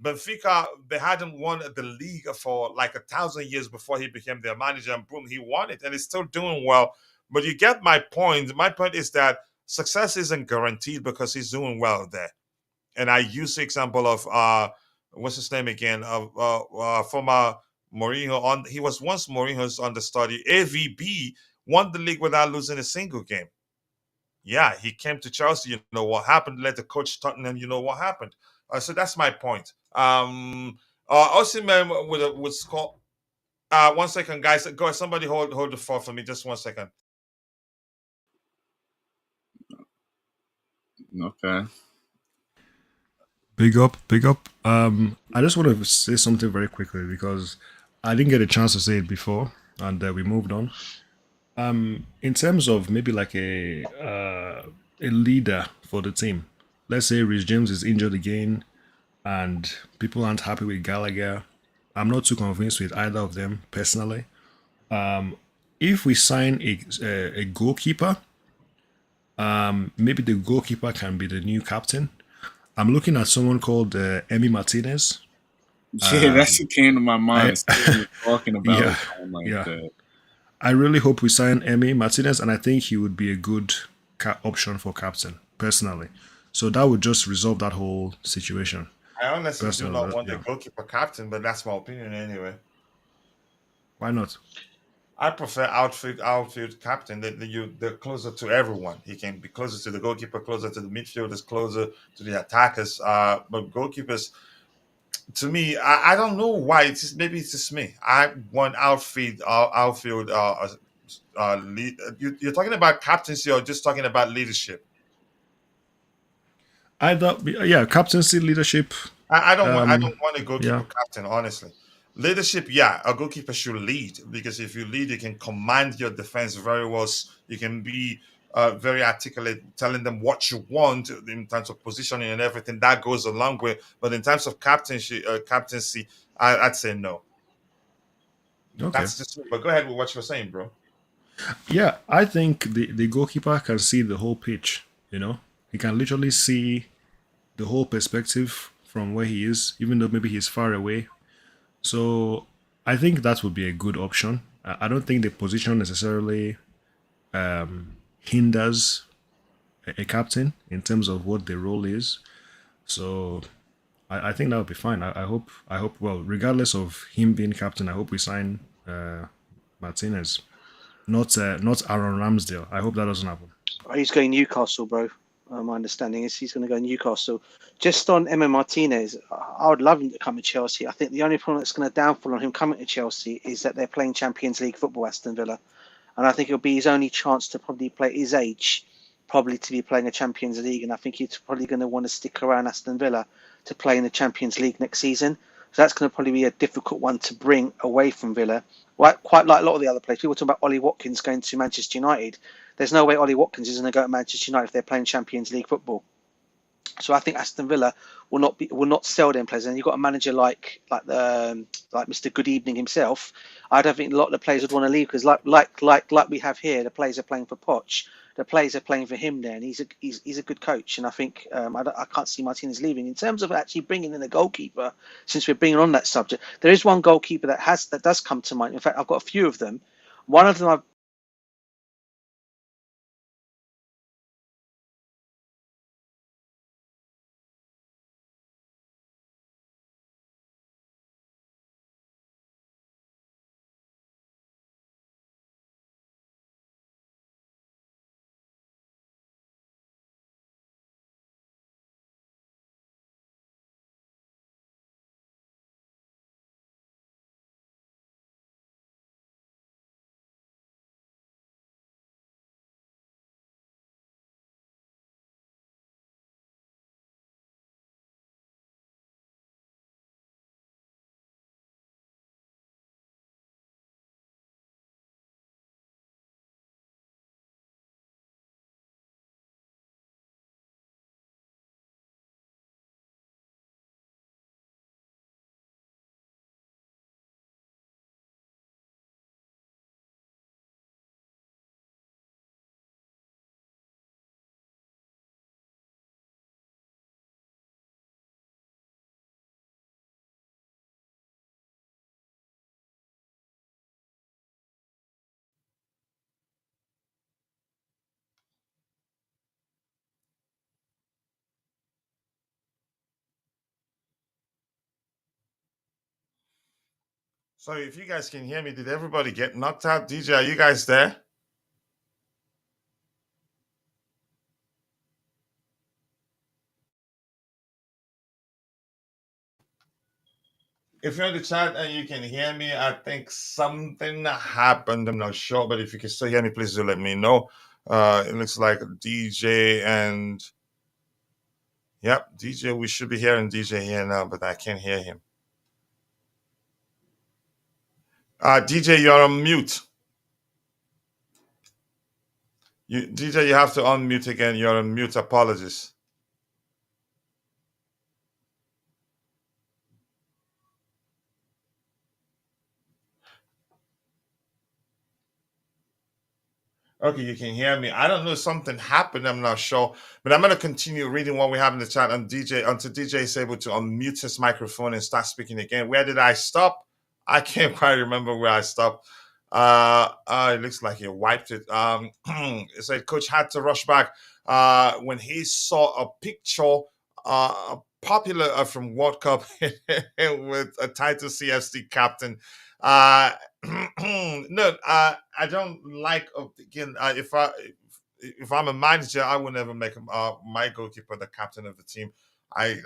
Benfica, they hadn't won the league for like 1,000 years before he became their manager, and boom, he won it, and he's still doing well. But you get my point. My point is that success isn't guaranteed because he's doing well there. And I use the example of what's his name again? Of former Mourinho. He was once Mourinho's understudy. AVB won the league without losing a single game. Yeah, he came to Chelsea. You know what happened? Let the coach Tottenham. You know what happened. So that's my point. Osimhen would score. 1 second, guys. Go. Somebody hold the fort for me. Just 1 second. Okay. Big up, big up. I just want to say something very quickly because I didn't get a chance to say it before, and we moved on. In terms of maybe like a leader for the team, let's say Rhys James is injured again, and people aren't happy with Gallagher. I'm not too convinced with either of them personally. If we sign a goalkeeper, maybe the goalkeeper can be the new captain. I'm looking at someone called Emi Martinez. Yeah, that's what came to my mind. Talking about that. I really hope we sign Emi Martinez, and I think he would be a good option for captain, personally. So that would just resolve that whole situation. I honestly do not want the goalkeeper captain, but that's my opinion anyway. Why not? I prefer outfield captain. They're closer to everyone. He can be closer to the goalkeeper, closer to the midfielders, closer to the attackers. But goalkeepers, to me, I don't know why. Maybe it's just me. I want outfield. You're talking about captaincy or just talking about leadership? Either, yeah, captaincy, leadership. I don't want a goalkeeper captain, honestly. Leadership, yeah, a goalkeeper should lead because if you lead, you can command your defense very well. You can be very articulate, telling them what you want in terms of positioning and everything. That goes a long way. But in terms of captaincy, I'd say no. Okay. That's just. But go ahead with what you were saying, bro. Yeah, I think the goalkeeper can see the whole pitch, you know? He can literally see the whole perspective from where he is, even though maybe he's far away. So I think that would be a good option. I don't think the position necessarily hinders a captain in terms of what the role is. So I think that would be fine. I hope, well, regardless of him being captain, I hope we sign Martinez, not Aaron Ramsdale. I hope that doesn't happen. He's going Newcastle, bro. My understanding is he's going to go Newcastle. Just on Emma Martinez, I would love him to come to Chelsea. I think the only problem that's going to downfall on him coming to Chelsea is that they're playing Champions League football, Aston Villa. And I think it'll be his only chance to probably play his age, probably to be playing a Champions League. And I think he's probably going to want to stick around Aston Villa to play in the Champions League next season. So that's going to probably be a difficult one to bring away from Villa. Quite like a lot of the other players. People talk about Ollie Watkins going to Manchester United. There's no way Ollie Watkins is going to go to Manchester United if they're playing Champions League football. So I think Aston Villa will not sell them players. And you've got a manager like Mr. Good Evening himself. I don't think a lot of the players would want to leave because like we have here, the players are playing for Poch. The players are playing for him there, and he's a good coach. And I think I can't see Martinez leaving. In terms of actually bringing in a goalkeeper, since we're bringing on that subject, there is one goalkeeper that does come to mind. In fact, I've got a few of them. One of them I've So if you guys can hear me, did everybody get knocked out? DJ, are you guys there? If you're in the chat and you can hear me, I think something happened. I'm not sure, but if you can still hear me, please do let me know. It looks like DJ and yep, DJ. We should be hearing DJ here now, but I can't hear him. DJ, you're on mute. DJ, you have to unmute again. You're on mute. Apologies. Okay, you can hear me. I don't know, something happened. I'm not sure, but I'm going to continue reading what we have in the chat on DJ until DJ is able to unmute his microphone and start speaking again. Where did I stop? I can't quite remember where I stopped. It looks like he wiped it. It said coach had to rush back when he saw a picture, popular from World Cup with a title CFC captain. No, I don't like again. If I'm a manager, I would never make him my goalkeeper the captain of the team. I'd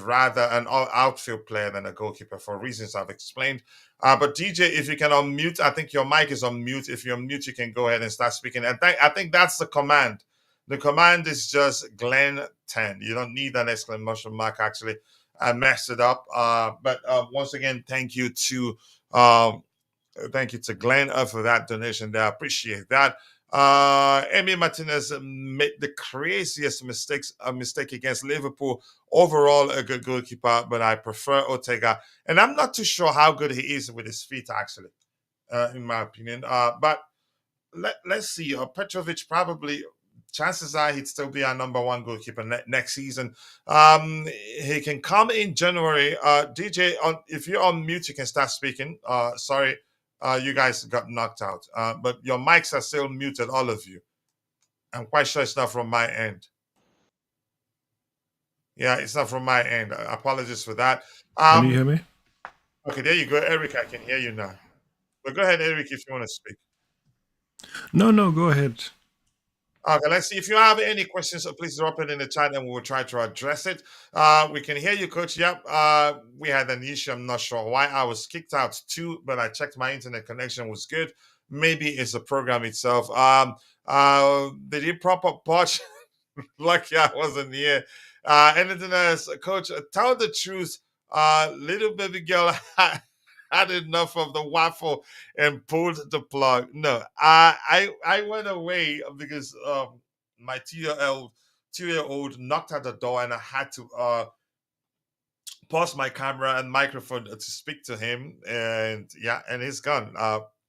rather an outfield player than a goalkeeper for reasons I've explained. But DJ, if you can unmute, I think your mic is on mute. If you're mute, you can go ahead and start speaking. And I think that's the command. The command is just Glenn 10. You don't need an exclamation mark, actually. I messed it up. But once again, um, thank you to Glenn for that donation there. I appreciate that. Amy Martinez made the craziest mistake against Liverpool. Overall, a good goalkeeper, but I prefer Ortega. And I'm not too sure how good he is with his feet, actually, in my opinion. But let's see. Petrovic probably, chances are he'd still be our number one goalkeeper next season. He can come in January. DJ, if you're on mute, you can start speaking. Sorry, you guys got knocked out. But your mics are still muted, all of you. I'm quite sure it's not from my end. Yeah, it's not from my end. Apologies for that. Can you hear me? Okay, there you go, Eric. I can hear you now. But go ahead, Eric, if you want to speak. No, go ahead. Okay, let's see. If you have any questions, please drop it in the chat and we will try to address it. We can hear you, Coach. Yep. We had an issue. I'm not sure why. I was kicked out too, but I checked my internet connection was good. Maybe it's the program itself. Did you prop up Poch? Lucky I wasn't here. Anything else, Coach? Tell the truth. Little baby girl had enough of the waffle and pulled the plug. No, I went away because my 2-year old knocked at the door and I had to pause my camera and microphone to speak to him, and yeah, and he's gone.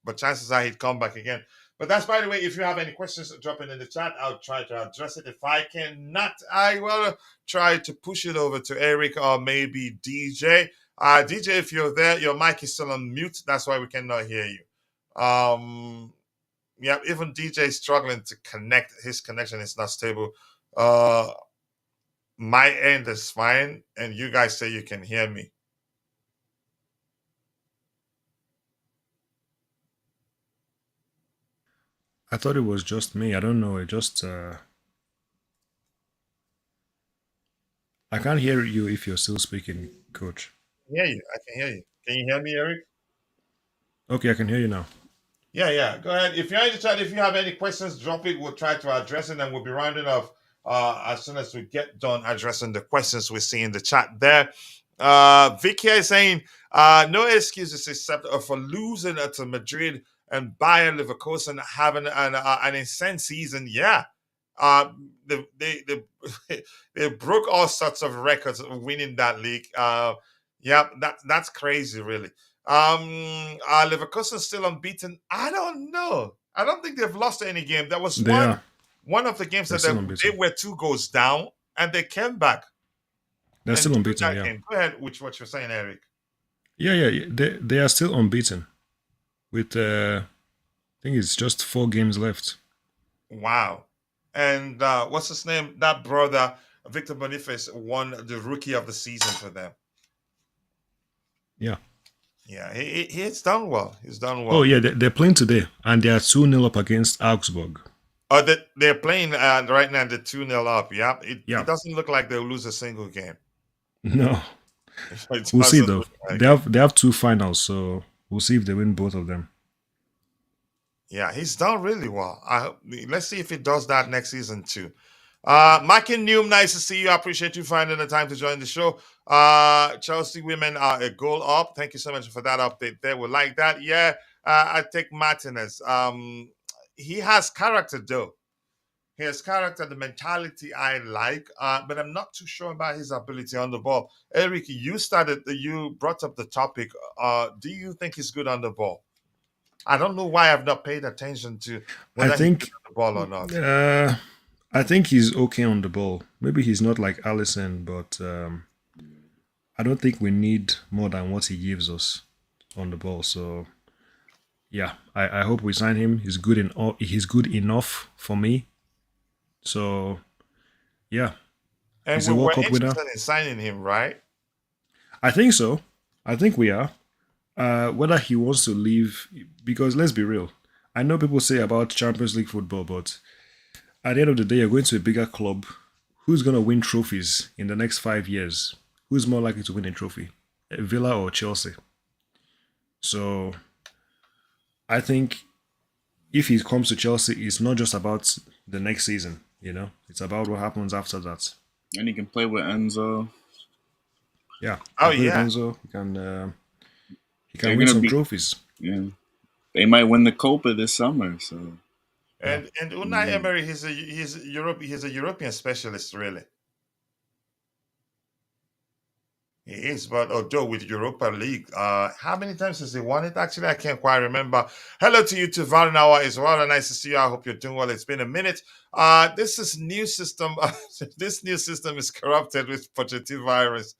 But chances are he'd come back again. But that's, by the way, if you have any questions, drop it in the chat. I'll try to address it. If I cannot, I will try to push it over to Eric or maybe DJ. DJ, if you're there, your mic is still on mute. That's why we cannot hear you. Yeah, even DJ is struggling to connect. His connection is not stable. My end is fine, and you guys say you can hear me. I thought it was just me. I don't know. It just I can't hear you if you're still speaking, Coach. I can hear you. I can hear you. Can you hear me, Eric? Okay, I can hear you now. Yeah. Go ahead. If you're in the chat, if you have any questions, drop it. We'll try to address it, and we'll be rounding off as soon as we get done addressing the questions we see in the chat there. Vicky is saying, no excuses except for losing to Madrid and Bayern Leverkusen having an insane season. Yeah. They they broke all sorts of records winning that league. Yeah, that's crazy, really. Leverkusen still unbeaten. I don't know. I don't think they've lost any game. There was one of the games They're that they were 2 goals down and they came back. They're still unbeaten. Yeah. Go ahead, which what you're saying, Eric. Yeah. They are still unbeaten. With I think it's just 4 games left. Wow. And what's his name? That brother, Victor Boniface, won the Rookie of the Season for them. Yeah. Yeah, he's done well. He's done well. Oh, yeah, they're playing today, and they are 2-0 up against Augsburg. Oh, they're playing right now, they're 2-0 up. Yeah. It doesn't look like they'll lose a single game. No. We'll see, though. They have 2 finals, so we'll see if they win both of them. Yeah, he's done really well. Let's see if he does that next season too. Mike and Neum, nice to see you. I appreciate you finding the time to join the show. Chelsea women are a goal up. Thank you so much for that update there. We like that. Yeah, I take Martinez. He has character though. He has character, the mentality I like, but I'm not too sure about his ability on the ball. Eric, you brought up the topic. Do you think he's good on the ball? I don't know why I've not paid attention to whether he's good on the ball or not. I think he's okay on the ball. Maybe he's not like Allison, but I don't think we need more than what he gives us on the ball. So, yeah, I hope we sign him. He's good enough for me. So, yeah, and he's a World Cup winner. In signing him, right? I think so. I think we are. Whether he wants to leave, because let's be real. I know people say about Champions League football, but at the end of the day, you're going to a bigger club. Who's going to win trophies in the next 5 years? Who's more likely to win a trophy? Villa or Chelsea? So, I think if he comes to Chelsea, it's not just about the next season, It's about what happens after that. And he can play with Enzo. Yeah, Oh can play with yeah, Enzo. He can They're win gonna some be. trophies. Yeah, they might win the Copa this summer. So Yeah, and Unai mm, Emery, he's a European specialist, really. He is, but although with Europa League, how many times has he won it? Actually, I can't quite remember. Hello to you, to Varnawa as well. Nice to see you. I hope you're doing well. It's been a minute. This is new system. This new system is corrupted with Pochettino virus.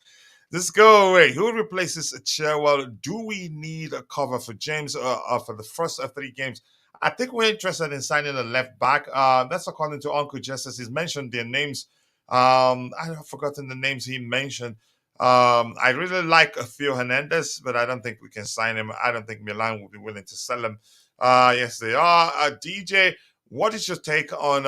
Just go away. Who replaces Chilwell? Do we need a cover for James for the first 3 games? I think we're interested in signing a left back. That's according to Uncle Justice. He's mentioned their names. I've forgotten the names he mentioned. I really like Theo Hernandez, but I don't think we can sign him. I don't think Milan will be willing to sell him. Yes, they are. DJ, what is your take on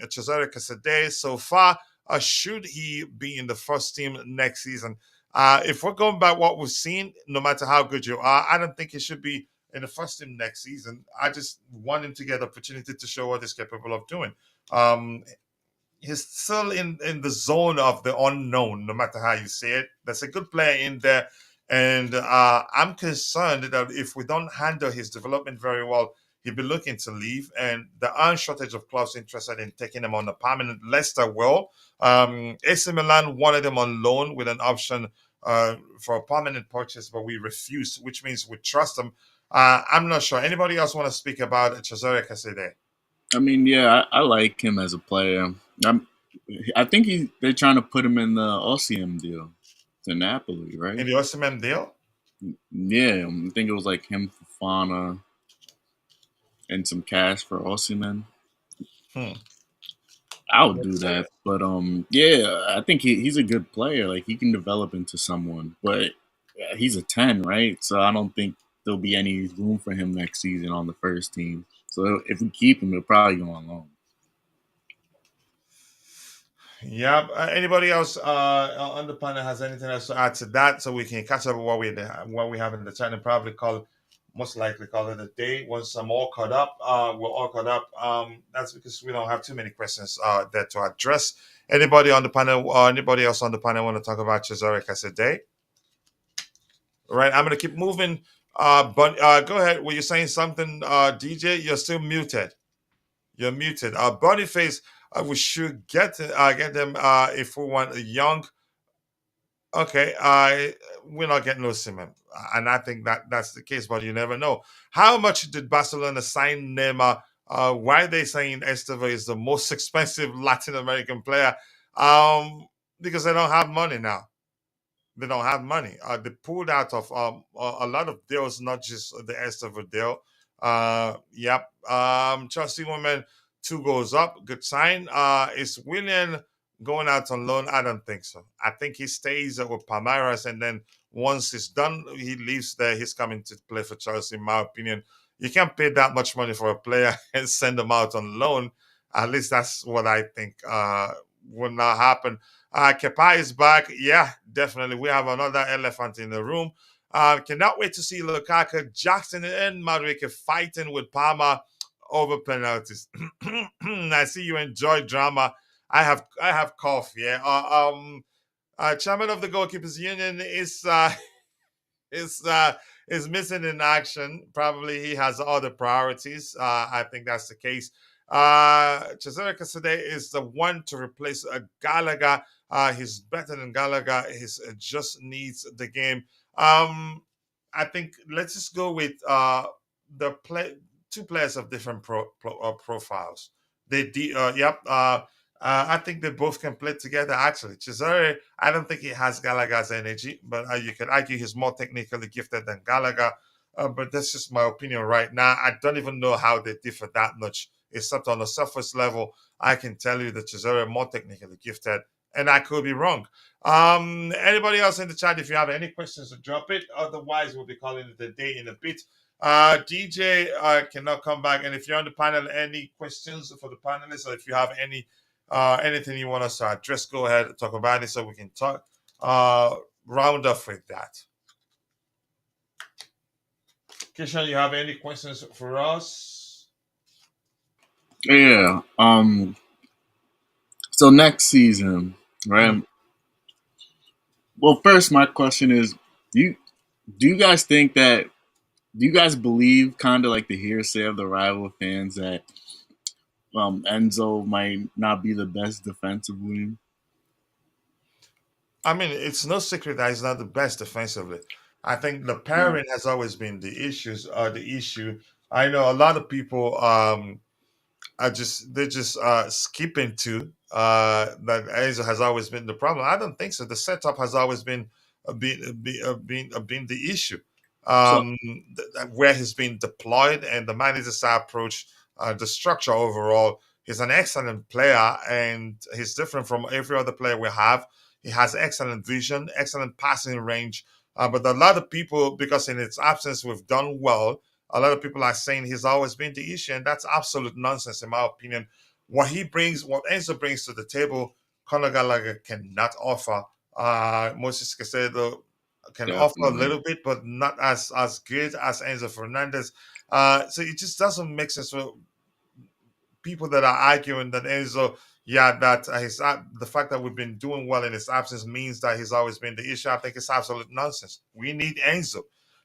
Cesare Casadei so far? Should he be in the first team next season? If we're going by what we've seen, no matter how good you are, I don't think he should be in the first team next season. I just want him to get the opportunity to show what he's capable of doing. Um, he's still in the zone of the unknown, no matter how you say it. There's a good player in there, and I'm concerned that if we don't handle his development very well, he'll be looking to leave. And there aren't shortage of clubs interested in taking him on a permanent. Leicester will. AC Milan wanted him on loan with an option for a permanent purchase, but we refused, which means we trust him. I'm not sure. Anybody else want to speak about Cesare Casede? I mean, yeah, I like him as a player. I'm, I think they're trying to put him in the Osimhen deal to Napoli, In right? the Osimhen deal? Yeah, I think it was like him, Fofana, and some cash for Osimhen. Hmm. I would do Let's see. that, but yeah, I think he's a good player. Like he can develop into someone, but he's a 10, right? So I don't think there'll be any room for him next season on the first team. So if we keep him, he'll probably go on loan. Yeah. Anybody else on the panel has anything else to add to that, so we can catch up with what we have in the chat and probably most likely call it a day once I'm all caught up. We're all caught up. That's because we don't have too many questions there to address. Anybody on the panel? Anybody else on the panel want to talk about Cesare Casade? Right. I'm gonna keep moving. But go ahead. Were you saying something, DJ? You're still muted. You're muted. Boniface, we should get them if we want a young. Okay, we're not getting no Simon, and I think that's the case. But you never know. How much did Barcelona sign Neymar? Why are they saying Estevao is the most expensive Latin American player? Um, because they don't have money now. They don't have money. They pulled out of a lot of deals, not just the Estevao deal. Yep. Chelsea women 2 goals up. Good sign. Is Willian going out on loan? I don't think so. I think he stays with Palmeiras, and then once it's done, he leaves there. He's coming to play for Chelsea, in my opinion. You can't pay that much money for a player and send them out on loan. At least that's what I think will not happen. Kepa is back. Yeah, definitely. We have another elephant in the room. Cannot wait to see Lukaku, Jackson, and Madueke fighting with Palmer over penalties. I see you enjoy drama. I have cough. Yeah. Chairman of the Goalkeepers Union is uh, is missing in action. Probably he has other priorities. I think that's the case. Cesare Casade is the one to replace Gallagher. He's better than Gallagher. He just needs the game. Um, I think let's just go with the play. Two players of different profiles. Yep. I think they both can play together. Actually, Cesare, I don't think he has Gallagher's energy, but you could argue he's more technically gifted than Gallagher. But that's just my opinion right now. I don't even know how they differ that much, except on the surface level. I can tell you that Cesare more technically gifted, and I could be wrong. Anybody else in the chat? If you have any questions, drop it. Otherwise, we'll be calling it a day in a bit. DJ cannot come back, and if you're on the panel, any questions for the panelists, or if you have anything you want us to address, go ahead and talk about it so we can talk. Round off with that. Kishan, you have any questions for us? Yeah. So next season, right? Well, first, my question is: do you guys think that? Do you guys believe, kind of like the hearsay of the rival fans, that Enzo might not be the best defensively? I mean, it's no secret that he's not the best defensively. I think the Yeah. pairing has always been the issue. I know a lot of people they're just skipping to that Enzo has always been the problem. I don't think so. The setup has always been the issue. So Where he's been deployed and the manager's approach, the structure overall. He's an excellent player and he's different from every other player we have. He has excellent vision, excellent passing range. But a lot of people, because in its absence we've done well, a lot of people are saying he's always been the issue, and that's absolute nonsense, in my opinion. What Enzo brings to the table, Conor Gallagher cannot offer. Moses Caicedo can offer a definitely, little bit, but not as good as Enzo Fernandez. So it just doesn't make sense for people that are arguing that Enzo, yeah, that the fact that we've been doing well in his absence means that he's always been the issue. I think it's absolute nonsense. We need Enzo.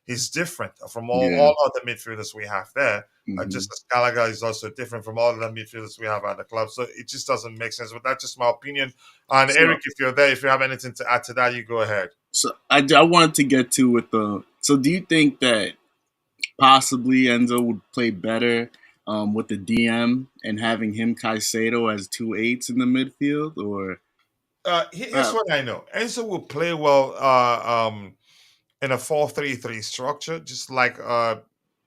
He's different from yeah. all other midfielders we have there. Hmm. Just as Gallagher is also different from all the midfielders we have at the club. So it just doesn't make sense. But that's just my opinion. And So Eric, if you're there, if you have anything to add to that, you go ahead. I wanted to get to with the. So do you think that possibly Enzo would play better with the DM and having him Caicedo as two eights in the midfield, or Here's uh, what I know. Enzo will play well in a 4-3-3 structure, just like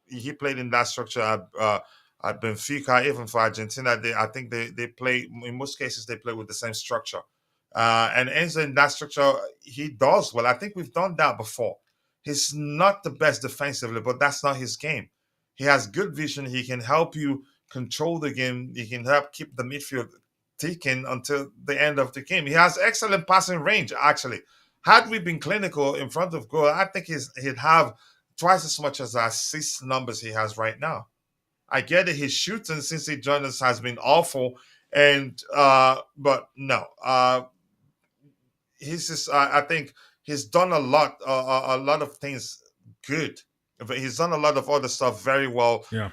he played in that structure at Benfica, even for Argentina. I think they play in most cases they play with the same structure. And Enzo in that structure, he does well. I think we've done that before. He's not the best defensively, but that's not his game. He has good vision. He can help you control the game. He can help keep the midfield ticking until the end of the game. He has excellent passing range, actually. Had we been clinical in front of goal, I think he'd have twice as much as the assist numbers he has right now. I get it. His shooting since he joined us has been awful, and but no, he's just. I think he's done a lot of things good. But he's done a lot of other stuff very well. Yeah.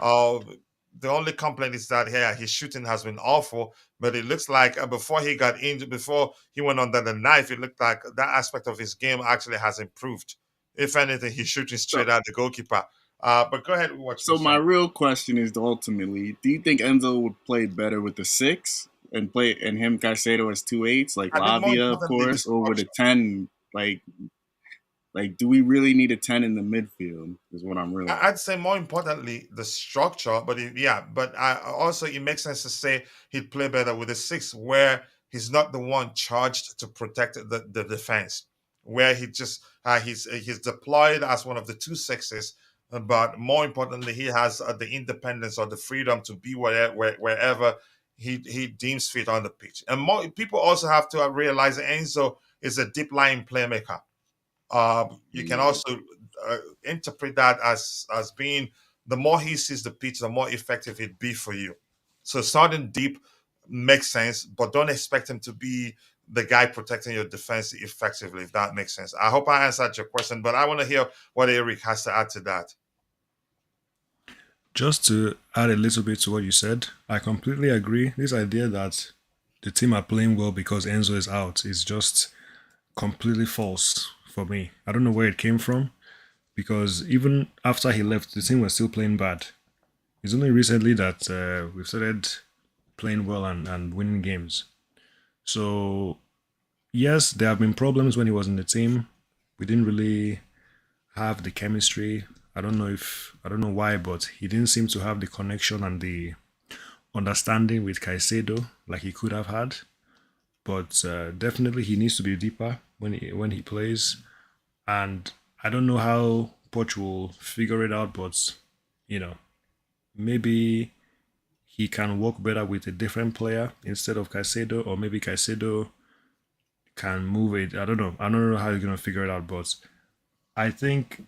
The only complaint is that yeah, his shooting has been awful. But it looks like before he got injured, before he went under the knife, it looked like that aspect of his game actually has improved. If anything, he's shooting so straight at the goalkeeper. But go ahead with what you were so my saying. real question is ultimately, do you think Enzo would play better with the six and him Caicedo as two eights like I think more Lavia, of importantly, the course, or with a structure. 10 like do we really need a 10 in the midfield? Is what I'm really I'd say more importantly the structure, but also it makes sense to say he'd play better with a six, where he's not the one charged to protect the defense, where he's deployed as one of the two sixes, but more importantly he has the independence or the freedom to be wherever he deems fit on the pitch. And more people also have to realize that Enzo is a deep line playmaker. You can yeah. also interpret that as being the more he sees the pitch, the more effective it be for you. So starting deep makes sense, but don't expect him to be the guy protecting your defense effectively, if that makes sense. I hope I answered your question, but I want to hear what Eric has to add to that. Just to add a little bit to what you said, I completely agree. This idea that the team are playing well because Enzo is out is just completely false for me. I don't know where it came from because even after he left, the team was still playing bad. It's only recently that we've started playing well and winning games. So, yes, there have been problems when he was in the team. We didn't really have the chemistry. I don't know why, but he didn't seem to have the connection and the understanding with Caicedo like he could have had. But definitely he needs to be deeper when he plays. And I don't know how Poch will figure it out, but you know, maybe he can work better with a different player instead of Caicedo, or maybe Caicedo can move it. I don't know. I don't know how he's gonna figure it out, but I think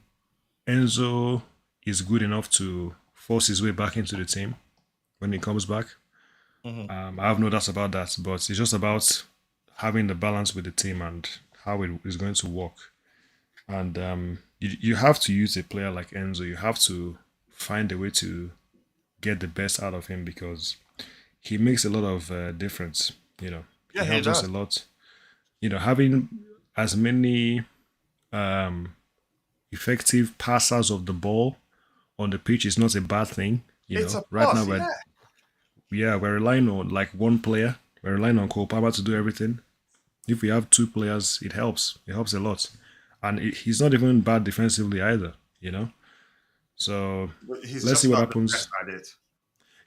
Enzo is good enough to force his way back into the team when he comes back. Mhm. I have no doubts about that, but it's just about having the balance with the team and how it is going to work. And you have to use a player like Enzo. You have to find a way to get the best out of him because he makes a lot of difference. He Yeah, he helps us a does. lot. Having as many um, effective passers of the ball on the pitch is not a bad thing. It's a Right now plus. Yeah. we're relying on like one player. We're relying on Cole Palmer to do everything. If we have two players, it helps. It helps a lot, and he's not even bad defensively either. So But he's let's see just what not the happens. best at it.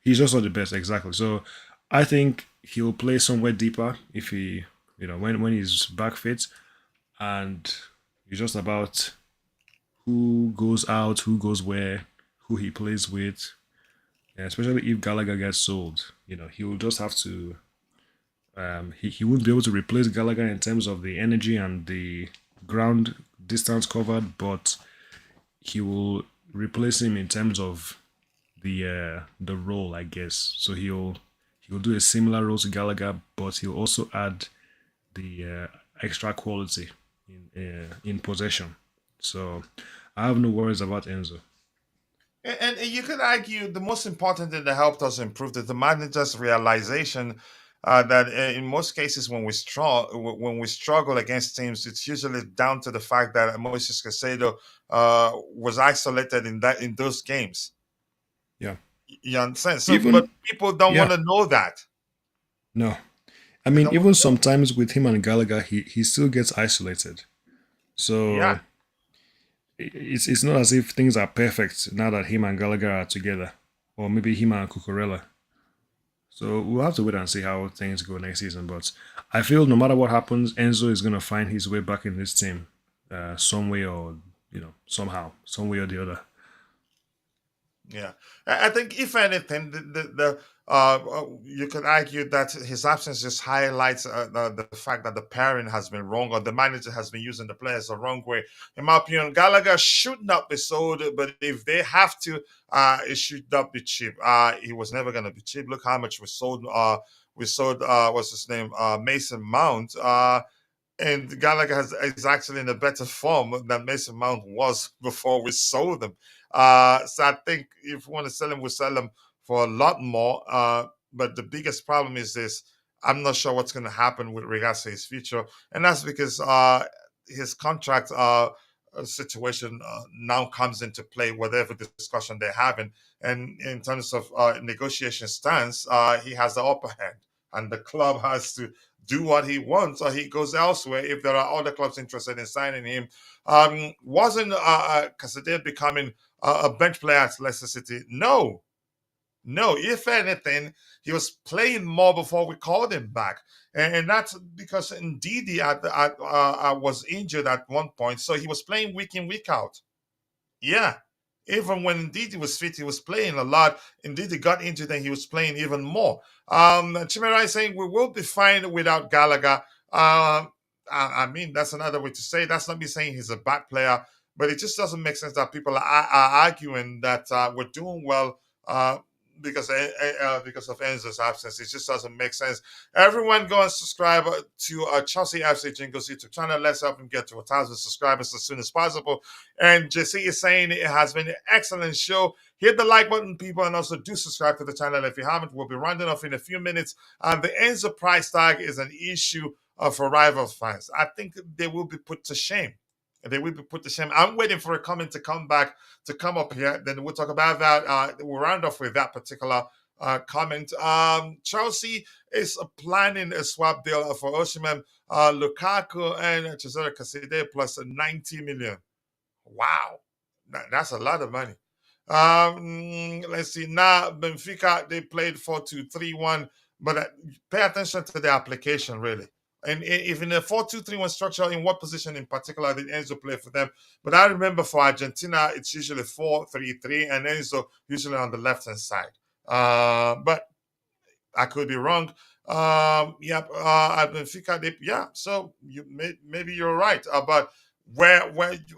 He's just not the best exactly. So I think he'll play somewhere deeper if he, when he's back fit, and it's just about who goes out, who goes where, who he plays with. And especially if Gallagher gets sold, he'll just have to. He won't be able to replace Gallagher in terms of the energy and the ground distance covered, but he will replace him in terms of the role, I guess. So he'll do a similar role to Gallagher, but he'll also add the extra quality in possession. So I have no worries about Enzo. And you could argue the most important thing that helped us improve is the manager's realization that in most cases when we struggle against teams, it's usually down to the fact that Moises Caicedo was isolated in those games. Yeah. You understand? So, but Even people don't want yeah, to know that. no. I They mean, don't want even to know. sometimes with him and Gallagher, he still gets isolated. Yeah. So it's not as if things are perfect now that him and Gallagher are together, or maybe him and Cucurella. So we'll have to wait and see how things go next season. But I feel no matter what happens, Enzo is going to find his way back in this team, some way or somehow, some way or the other. Yeah, I think if anything, you could argue that his absence just highlights the fact that the pairing has been wrong, or the manager has been using the players the wrong way. In my opinion, Gallagher should not be sold, but if they have to, it should not be cheap. He was never going to be cheap. Look how much we sold. We sold. What's his name? Mason Mount. And Gallagher is actually in a better form than Mason Mount was before we sold him. So I think if we want to sell him, we'll sell him for a lot more. But the biggest problem is this: I'm not sure what's going to happen with regards to his future, and that's because his contract situation now comes into play, whatever discussion they're having. And in terms of negotiation stance, he has the upper hand, and the club has to do what he wants or he goes elsewhere if there are other clubs interested in signing him. Wasn't Casadei becoming a bench player at Leicester City? No. No, if anything, he was playing more before we called him back. And that's because indeed he was injured at one point. So he was playing week in, week out. Yeah. Even when Ndidi was fit, he was playing a lot. Indeed, he got injured and he was playing even more. Chimera is saying we will be fine without Gallagher. I mean, that's another way to say it. That's not me saying he's a bad player, but it just doesn't make sense that people are arguing that we're doing well because of Enzo's absence. It just doesn't make sense. Everyone go and subscribe to Chelsea FC Jingles YouTube channel. Let's help him get to 1,000 subscribers as soon as possible. And JC is saying it has been an excellent show. Hit the like button, people, and also do subscribe to the channel if you haven't. We'll be rounding off in a few minutes. And the Enzo price tag is an issue for rival fans. I think they will be put to shame. They will be put to shame. I'm waiting for a comment to come up here. Then we'll talk about that. We'll round off with that particular comment. Chelsea is planning a swap deal for Osimhen, Lukaku, and Cesare Caside plus 90 million. Wow, that's a lot of money. Let's see. Now, Benfica, they played 4-2-3-1, but pay attention to the application, really. And if in a 4-2-3-1 structure, in what position in particular did Enzo play for them? But I remember for Argentina, it's usually 4-3-3, and Enzo usually on the left-hand side. But I could be wrong. At Benfica, so maybe you're right. But where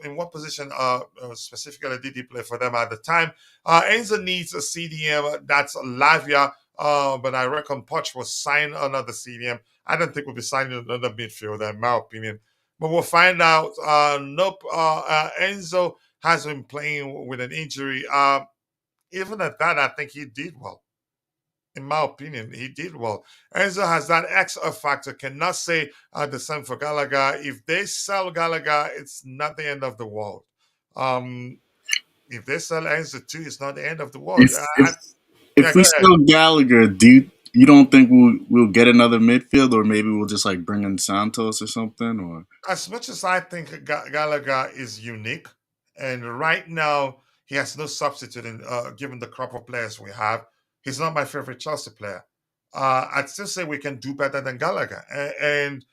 in what position specifically did he play for them at the time? Enzo needs a CDM. That's Lavia. But I reckon Poch will sign another CDM. I don't think we'll be signing another midfielder, in my opinion. but we'll find out. Nope. Enzo has been playing with an injury. Even at that, I think he did well. In my opinion, he did well. Enzo has that X factor. Cannot say the same for Gallagher. If they sell Gallagher, it's not the end of the world. Um, if they sell Enzo too, it's not the end of the world. If if Yeah, if we go ahead. sell Gallagher, you don't think we'll get another midfield, or maybe we'll just like bring in Santos or something, or As much as I think Gallagher is unique, and right now he has no substitute in given the crop of players we have. He's not my favorite Chelsea player. I'd still say we can do better than Gallagher, and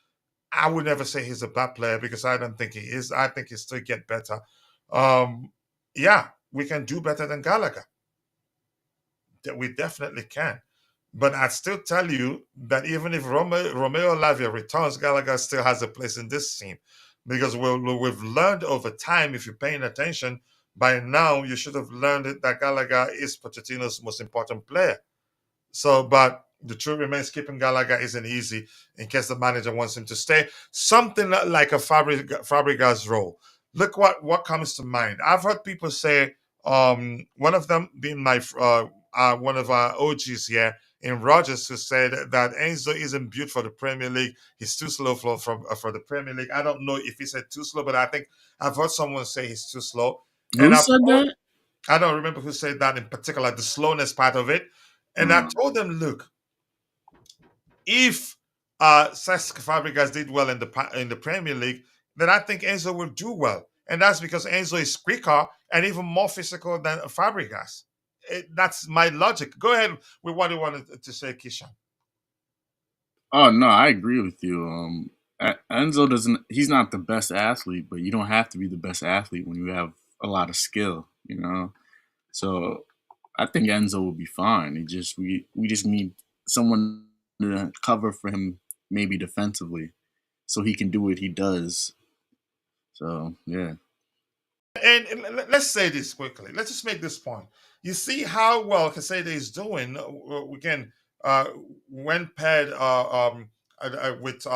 I would never say he's a bad player because I don't think he is. I think he still get better. Um, yeah, we can do better than Gallagher. We definitely can. But I'd still tell you that even if Romeo Lavia returns, Gallagher still has a place in this team because we've learned over time, if you're paying attention, by now you should have learned that Gallagher is Pochettino's most important player. So, but the truth remains, keeping Gallagher isn't easy in case the manager wants him to stay. Something like a Fabregas role. Look what comes to mind. I've heard people say, one of them being one of our OGs here in Rogers, who said that Enzo isn't built for the Premier League. He's too slow for the Premier League. I don't know if he said too slow, but I think I've heard someone say he's too slow. And who said that? I don't remember who said that in particular, the slowness part of it. And I told them, look, if Cesc Fabregas did well in the Premier League, then I think Enzo will do well, and that's because Enzo is quicker and even more physical than Fabregas. That's my logic. Go ahead with what you wanted to say, Kishan. Oh no, I agree with you. Enzo doesn't. He's not the best athlete, but you don't have to be the best athlete when you have a lot of skill. So I think Enzo will be fine. We just need someone to cover for him, maybe defensively, so he can do what he does. So yeah. And let's say this quickly. Let's just make this point. You see how well Casada is doing. Again, when paired with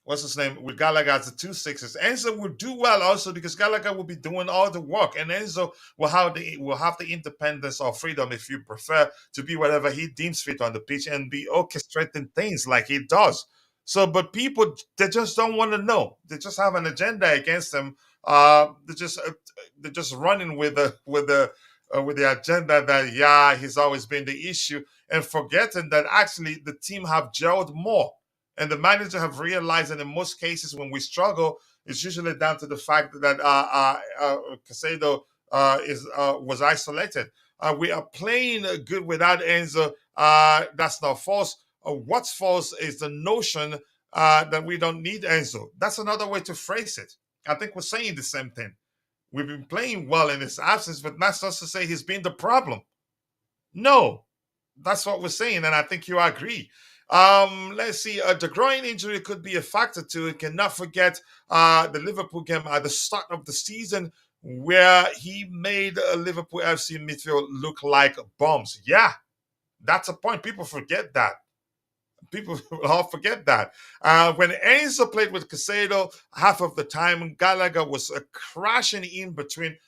what's his name, with Gallagher as the 2 6s. Enzo will do well also because Gallagher will be doing all the work, and Enzo will have the independence or freedom, if you prefer, to be whatever he deems fit on the pitch and be orchestrating things like he does. So, but people, they just don't want to know. They just have an agenda against him. They're just running with the agenda that, yeah, he's always been the issue, and forgetting that actually the team have gelled more. And the manager have realized that in most cases when we struggle, it's usually down to the fact that Casado was isolated. We are playing good without Enzo. That's not false. What's false is the notion that we don't need Enzo. That's another way to phrase it. I think we're saying the same thing. We've been playing well in his absence, but that's not to say he's been the problem. No, that's what we're saying, and I think you agree. Let's see. The groin injury could be a factor too. You cannot forget the Liverpool game at the start of the season where he made Liverpool FC midfield look like bombs. Yeah, that's a point. People forget that. People all forget that. When Enzo played with Casado, half of the time Gallagher was crashing in between.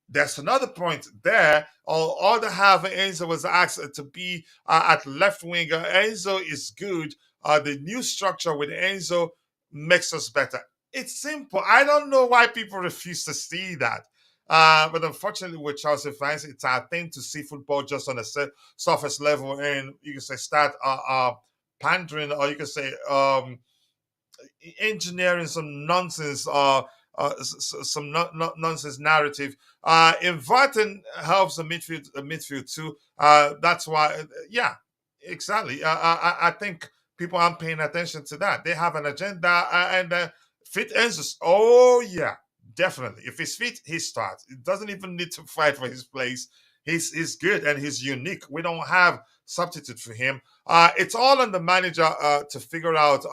There's another point there. Or other half, Enzo was asked to be at left winger. Enzo is good. The new structure with Enzo makes us better. It's simple. I don't know why people refuse to see that. But unfortunately, with Chelsea fans, it's our thing to see football just on a surface level, and you can say start pandering, or you can say engineering some nonsense some nonsense narrative. Inverting helps the midfield too. That's why, yeah, exactly. I think people aren't paying attention to that. They have an agenda, and fit Enzo. Oh yeah, definitely. If he's fit, he starts. It doesn't even need to fight for his place. He's good and he's unique. We don't have substitute for him. It's all on the manager to figure out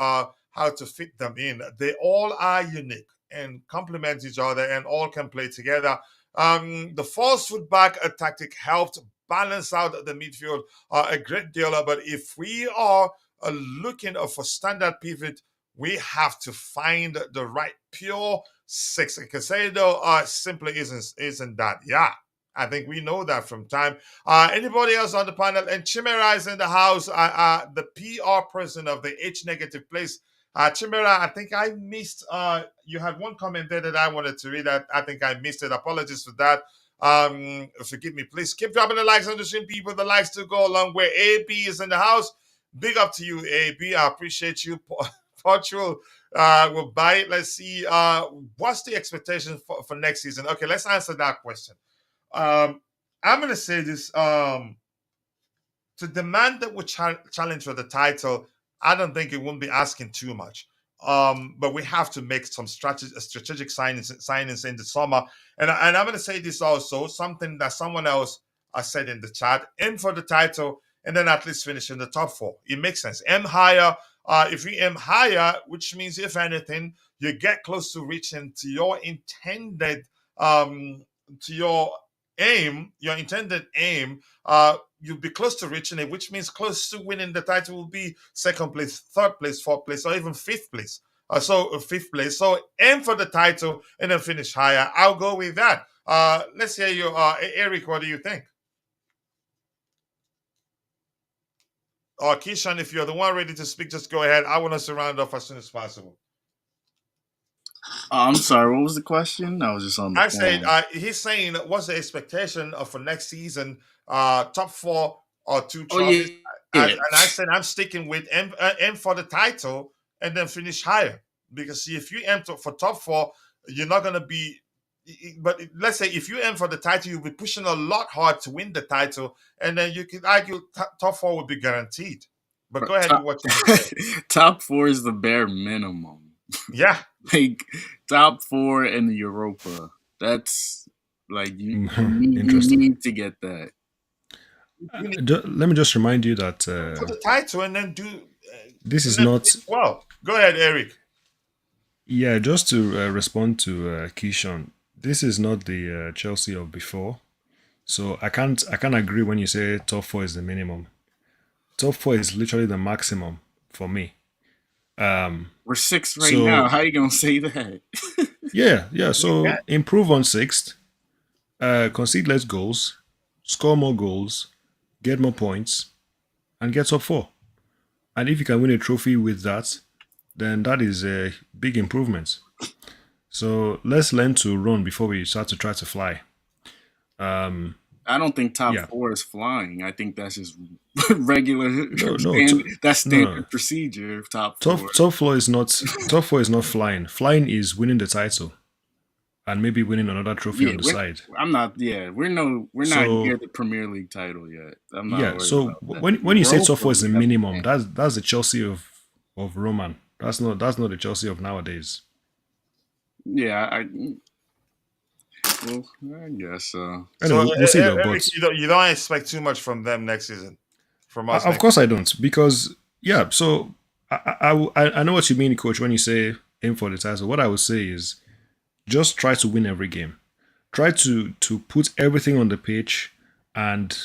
how to fit them in. They all are unique and complement each other and all can play together. The false foot back tactic helped balance out the midfield a great deal. But if we are looking for standard pivot, We have to find the right pure six. Casado simply isn't that. Yeah, I think we know that from time. Anybody else on the panel? And Chimera is in the house. The PR person of the H negative place. Chimera, I think I missed. You had one comment there that I wanted to read. I think I missed it. Apologies for that. Forgive me, please. Keep dropping the likes on the stream, people. The likes to go along. Where AB is in the house. Big up to you, AB. I appreciate you. Portugal will buy it. Let's see. What's the expectation for next season? Okay, let's answer that question. I'm going to say this. To demand that we challenge for the title, I don't think it won't be asking too much. But we have to make some strategic signings in the summer. And I'm going to say this also, something that someone else said in the chat: aim for the title and then at least finish in the top four. It makes sense. Aim higher. If you aim higher, which means, if anything, you get close to reaching to your intended your intended aim, you'll be close to reaching it, which means close to winning the title will be second place, third place, fourth place, or even fifth place. Fifth place. So aim for the title and then finish higher. I'll go with that. Let's hear you, Eric. What do you think? Or Kishan, if you're the one ready to speak, just go ahead. I want us to round off as soon as possible. I'm sorry, what was the question? I was just on the phone. Said he's saying, what's the expectation for next season? Top four or two trophies. And I said I'm sticking with aim for the title and then finish higher. Because see, if you aim for top four, you're not going to be. But let's say if you aim for the title, you'll be pushing a lot hard to win the title, and then you can argue top four will be guaranteed. But go ahead with what you say. Top four is the bare minimum. Yeah. Like top four in the Europa. That's like you need to get that. Let me just remind you that for the title and then do. This is not. Well, go ahead, Eric. Yeah, just to respond to Keyshawn, this is not the Chelsea of before. So I can't agree when you say top four is the minimum. Top four is literally the maximum for me. We're sixth now. How are you gonna say that? yeah. So improve on sixth, concede less goals, score more goals, get more points, and get top four. And if you can win a trophy with that, then that is a big improvement. So let's learn to run before we start to try to fly. I don't think top four is flying. I think that's just regular. That's standard procedure. Top four is not flying. Flying is winning the title, and maybe winning another trophy on the side. I'm not. Yeah, we're not near the Premier League title yet. I'm not. Yeah. So when you say top four is the minimum, that's the Chelsea of Roman. That's not the Chelsea of nowadays. Yeah, I guess so. Anyway, we'll see though. Eric, But you don't expect too much from them next season. From us, of course I don't, because So I know what you mean, Coach, when you say aim for the title. What I would say is just try to win every game. Try to put everything on the pitch, and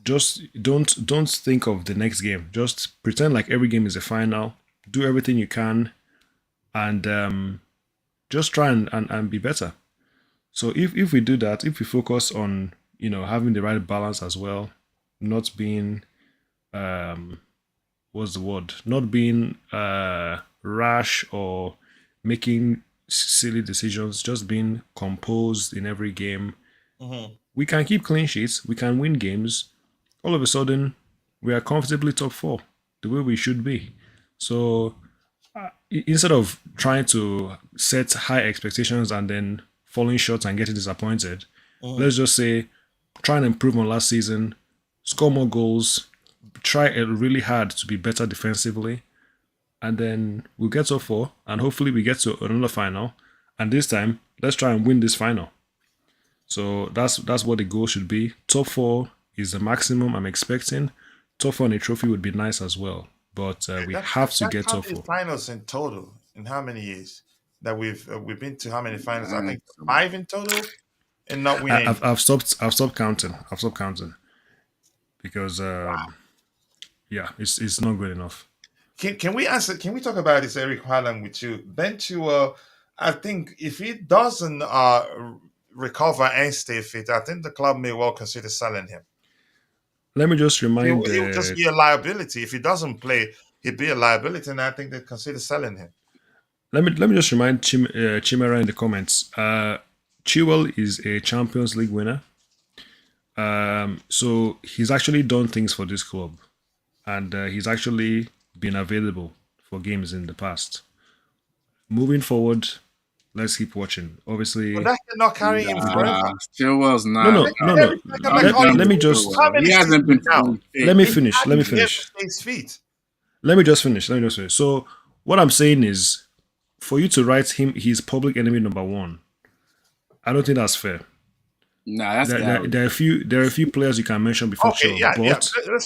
just don't think of the next game. Just pretend like every game is a final. Do everything you can, and just try and be better. So if we do that, if we focus on having the right balance as well, not being what's the word? Not being rash or making silly decisions, just being composed in every game. Mm-hmm. We can keep clean sheets, we can win games. All of a sudden, we are comfortably top four, the way we should be. So instead of trying to set high expectations and then falling short and getting disappointed, let's just say try and improve on last season, score more goals, try really hard to be better defensively, and then we'll get top four, and hopefully we get to another final, and this time let's try and win this final. So that's what the goal should be. Top four is the maximum I'm expecting. Top four and a trophy would be nice as well, but we have to get top four. Finals in total in how many years that we've been to? How many finals? I think 5 in total, and not winning. I've stopped counting. Because it's not good enough. Can we answer? Can we talk about this, Eric Haaland, with you? Ben Chilwell, I think if he doesn't recover and stay fit, I think the club may well consider selling him. Let me just remind. He will just be a liability if he doesn't play. He'd be a liability, and I think they consider selling him. Let me just remind Chimera in the comments. Chilwell is a Champions League winner. So he's actually done things for this club, and he's actually been available for games in the past. Moving forward, let's keep watching. Obviously, But that cannot carry him forever. Chilwell's no, not. no, no, no. Let me just How many He hasn't been seasons now? fully fit. let me He finish. Let me hasn't been able finish. to stay his feet. Let me just finish. Let me just finish. So what I'm saying is, for you to write him, he's public enemy number one. I don't think that's fair. Nah, that's There are a few players you can mention before Okay, Chilwell, yeah.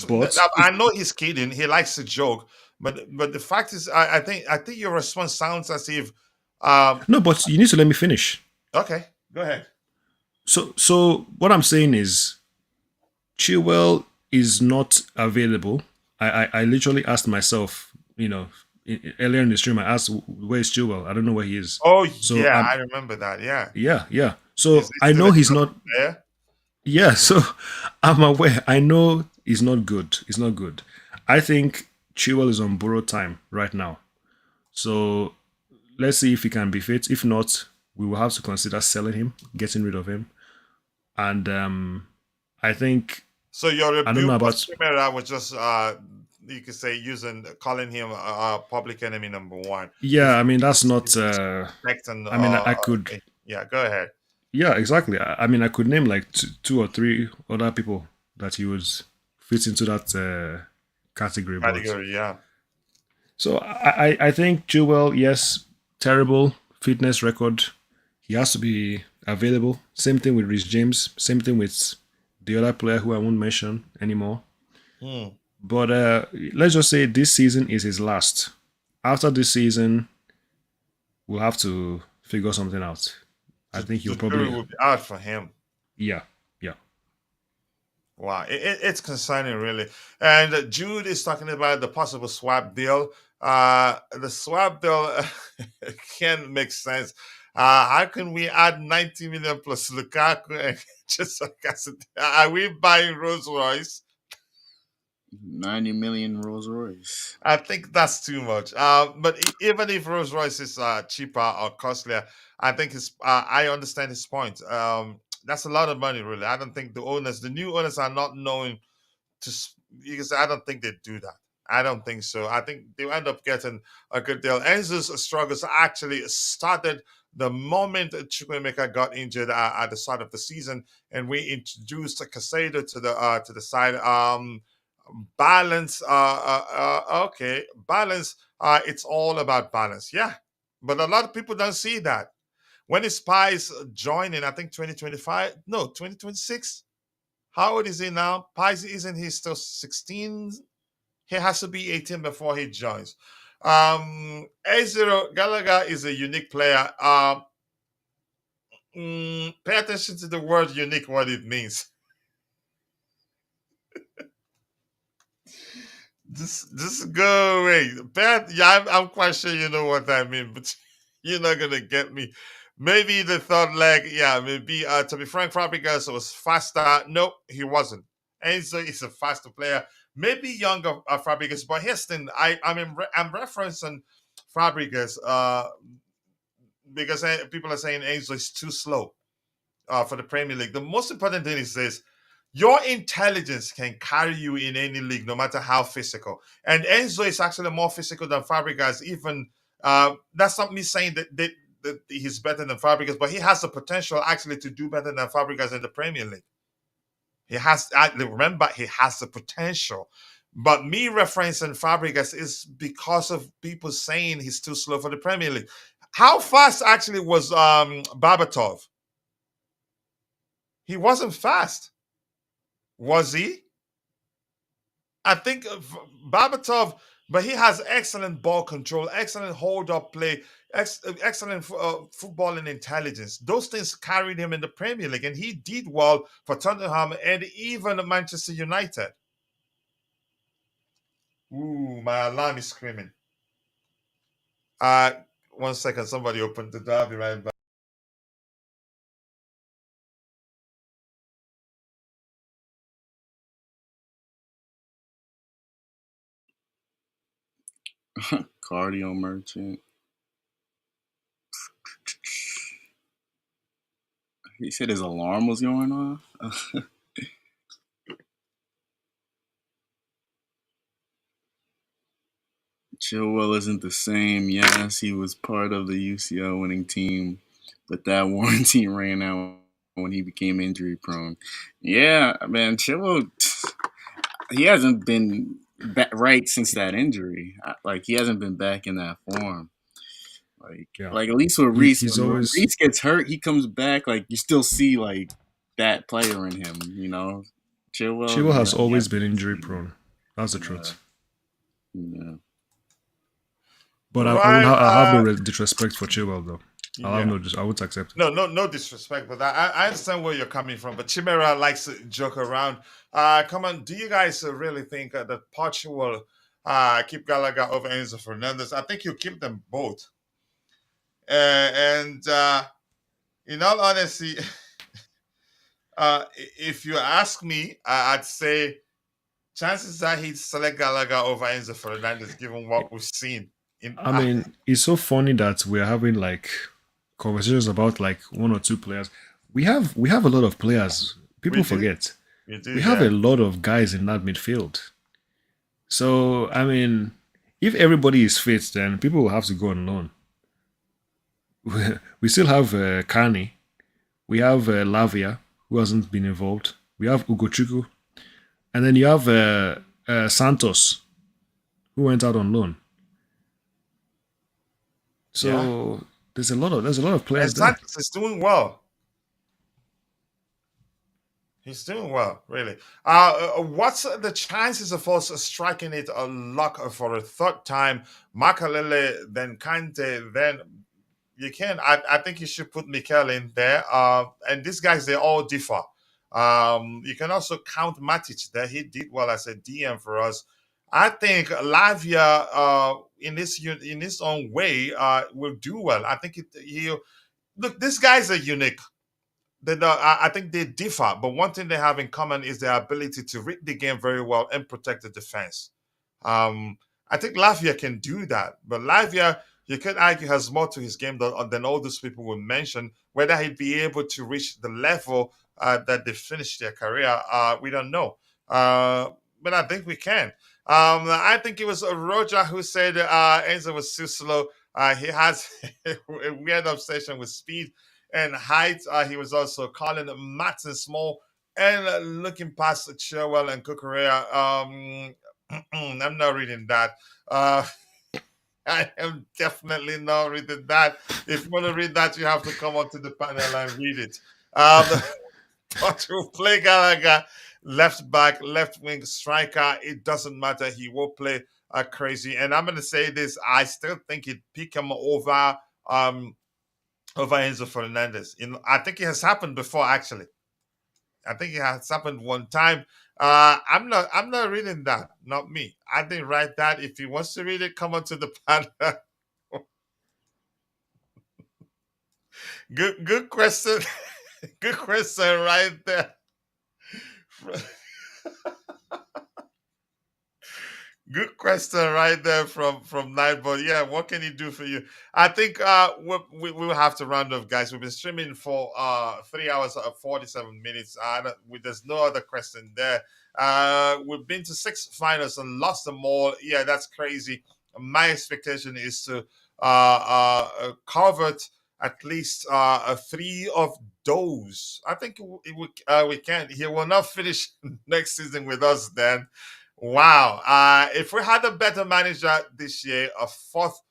but I know he's kidding. He likes to joke, but the fact is, I think your response sounds as if, no, but you need to let me finish. okay, go ahead. So what I'm saying is, Chilwell is not available. I literally asked myself, earlier in the stream, I asked, where's Chilwell? I don't know where he is. Oh So yeah, I remember that. Yeah, yeah. So Is this I still know a he's club not. player? Yeah, so I'm aware. I know he's not good. He's not good. I think Chilwell is on borrowed time right now. So let's see if he can be fit. If not, we will have to consider selling him, getting rid of him. And I think So your I don't know rebuke for about. Chimera was just you could say calling him public enemy number one. Yeah, I mean that's He's not. disrespecting, I mean I could. yeah, go ahead. Yeah, exactly. I mean I could name like two or three other people that he would fit into that category. But Category, yeah. so I think Jewel, yes, terrible fitness record. He has to be available. Same thing with Rhys James. Same thing with the other player who I won't mention anymore. Hmm. But let's just say this season is his last. After this season, we'll have to figure something out. I think he'll The jury probably. will be out for him. Yeah. Wow, it's concerning, really. And Jude is talking about the possible swap deal. The swap deal can't make sense. How can we add 90 million plus Lukaku and just like I said, are we buying Rolls Royce? 90 million Rolls Royce. I think that's too much. But even if Rolls Royce is cheaper or costlier, I think I understand his point. That's a lot of money, really. I don't think the new owners, are not knowing because I don't think they do that. I don't think so. I think they'll end up getting a good deal. Enzo's struggles actually started the moment Chukwuemeka got injured at the start of the season, and we introduced Casado to the side. Balance. Okay, balance. It's all about balance. Yeah, but a lot of people don't see that. When is Pies joining? I think 2025. No, 2026. How old is he now? Pies, isn't he still 16? He has to be 18 before he joins. A0 Gallagher is a unique player. Pay attention to the word unique, what it means. Just go away. Yeah, I'm quite sure you know what I mean, but you're not gonna get me. Maybe the third leg, yeah, maybe to be frank, Fabregas was faster. No, he wasn't. Enzo is a faster player, maybe younger Fabregas, but here's the thing, I'm referencing Fabregas because people are saying Enzo is too slow for the Premier League. The most important thing is this: your intelligence can carry you in any league, no matter how physical. And Enzo is actually more physical than Fabregas. Even that's not me saying that he's better than Fabregas, but he has the potential actually to do better than Fabregas in the Premier League. Remember, he has the potential. But me referencing Fabregas is because of people saying he's too slow for the Premier League. How fast actually was Babatov? He wasn't fast. Was he? I think Babatov, but he has excellent ball control, excellent hold-up play, excellent footballing intelligence. Those things carried him in the Premier League, and he did well for Tottenham and even Manchester United. Ooh, my alarm is screaming. Uh, 1 second. Somebody opened the door. I'll be right back. Cardio merchant. He said his alarm was going off. Chilwell isn't the same. Yes, he was part of the UCL winning team, but that warranty ran out when he became injury prone. Yeah, man, Chilwell, he hasn't been right since that injury. Like he hasn't been back in that form. Yeah, Like at least with Reese, he's when always. Reese gets hurt, he comes back. Like you still see like that player in him. Chilwell, Chilwell has yeah, he always hasn't been been the injury same. prone. That's the Yeah, truth. yeah. But Right. I have no disrespect for Chilwell though. I'll have Yeah. no. I won't accept it. No disrespect, but I understand where you're coming from. But Chimera likes to joke around. Come on, do you guys really think that Poch will keep Gallagher over Enzo Fernandez? I think he'll keep them both. And in all honesty, if you ask me, I'd say chances that he'd select Gallagher over Enzo Fernandez, given what we've seen. In I mean, it's so funny that we're having like conversations about like one or two players. We have a lot of players. we People do, forget. we do, We have a yeah. lot of guys in that midfield. So I mean, if everybody is fit, then people will have to go on loan. We still have Kani. We have Lavia, who hasn't been involved. We have Ugochukwu. And then you have Santos, who went out on loan. Yeah. So there's a lot of And players there. Santos is doing well. He's doing well, really. What's the chances of us striking it a lock for a third time? Makalele, then Kante, then you can. I think you should put Mikel in there. And these guys, they all differ. You can also count Matic there. He did well as a DM for us. I think Lavia, in his own way, will do well. I think he look. These guys are unique. I think they differ, but one thing they have in common is their ability to read the game very well and protect the defense. Um, I think Lavia can do that, but Lavia, you could argue, has more to his game than all those people will mention. Whether he'd be able to reach the level that they finished their career, we don't know. But I think we can. I think it was Roger who said Enzo was too slow. He has a weird obsession with speed and height. He was also calling Matson small and looking past Chilwell and Kukurea. I'm not reading that. Uh, I am definitely not reading that. If you want to read that, you have to come onto the panel and read it. But will play Gallagher left back, left wing striker. It doesn't matter. He will play crazy. And I'm going to say this: I still think he'd pick him um, over Enzo Fernandez. I think it has happened before. Actually, I think it has happened one time. I'm not reading that. Not me. I didn't write that. If he wants to read it, come on to the panel. Good question. Good question right there. Good question right there from Nightbot. Yeah, what can he do for you? I think we'll have to round off, guys. We've been streaming for 3 hours 47 minutes. There's no other question there. We've been to 6 finals and lost them all. Yeah, that's crazy. My expectation is to cover at least three of those. I think we can. He will not finish next season with us then. Wow. If we had a better manager this year, a fourth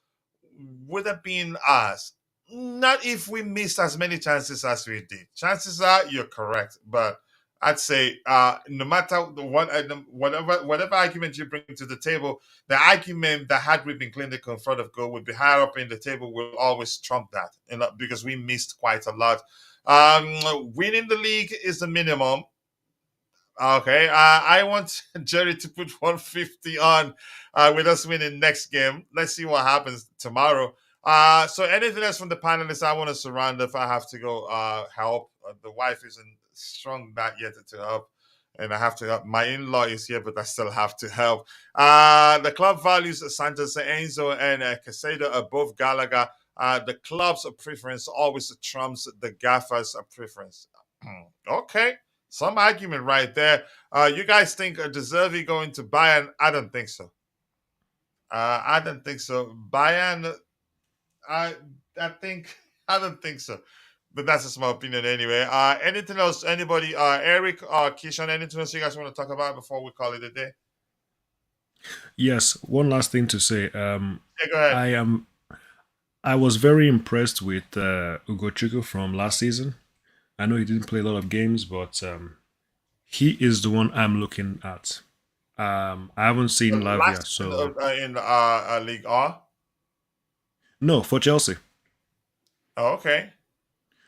would have been us. Not if we missed as many chances as we did. Chances are you're correct, but I'd say no matter whatever argument you bring to the table, the argument that had we been clinical in front of goal would be higher up in the table will always trump that, because we missed quite a lot. Winning the league is the minimum. Okay, I want Jerry to put 150 on with us winning next game. Let's see what happens tomorrow. So anything else from the panelists? I want to surround if I have to go help. The wife isn't strong that yet to help, and I have to help. My in-law is here, but I still have to help. The club values Santos Enzo and Casado above Gallagher. The club's preference always trumps the Gaffer's preference. Okay, some argument right there. You guys think Deservi going to Bayern? I don't think so. I don't think so. Bayern, I think I don't think so. But that's just my opinion anyway. Anything else? Anybody? Eric, Kishan, anything else you guys want to talk about before we call it a day? Yes, one last thing to say. Yeah, go ahead. I was very impressed with Ugochukwu from last season. I know he didn't play a lot of games, but he is the one I'm looking at. I haven't seen Lavia, Last so in League R. no, for Chelsea. Oh, okay.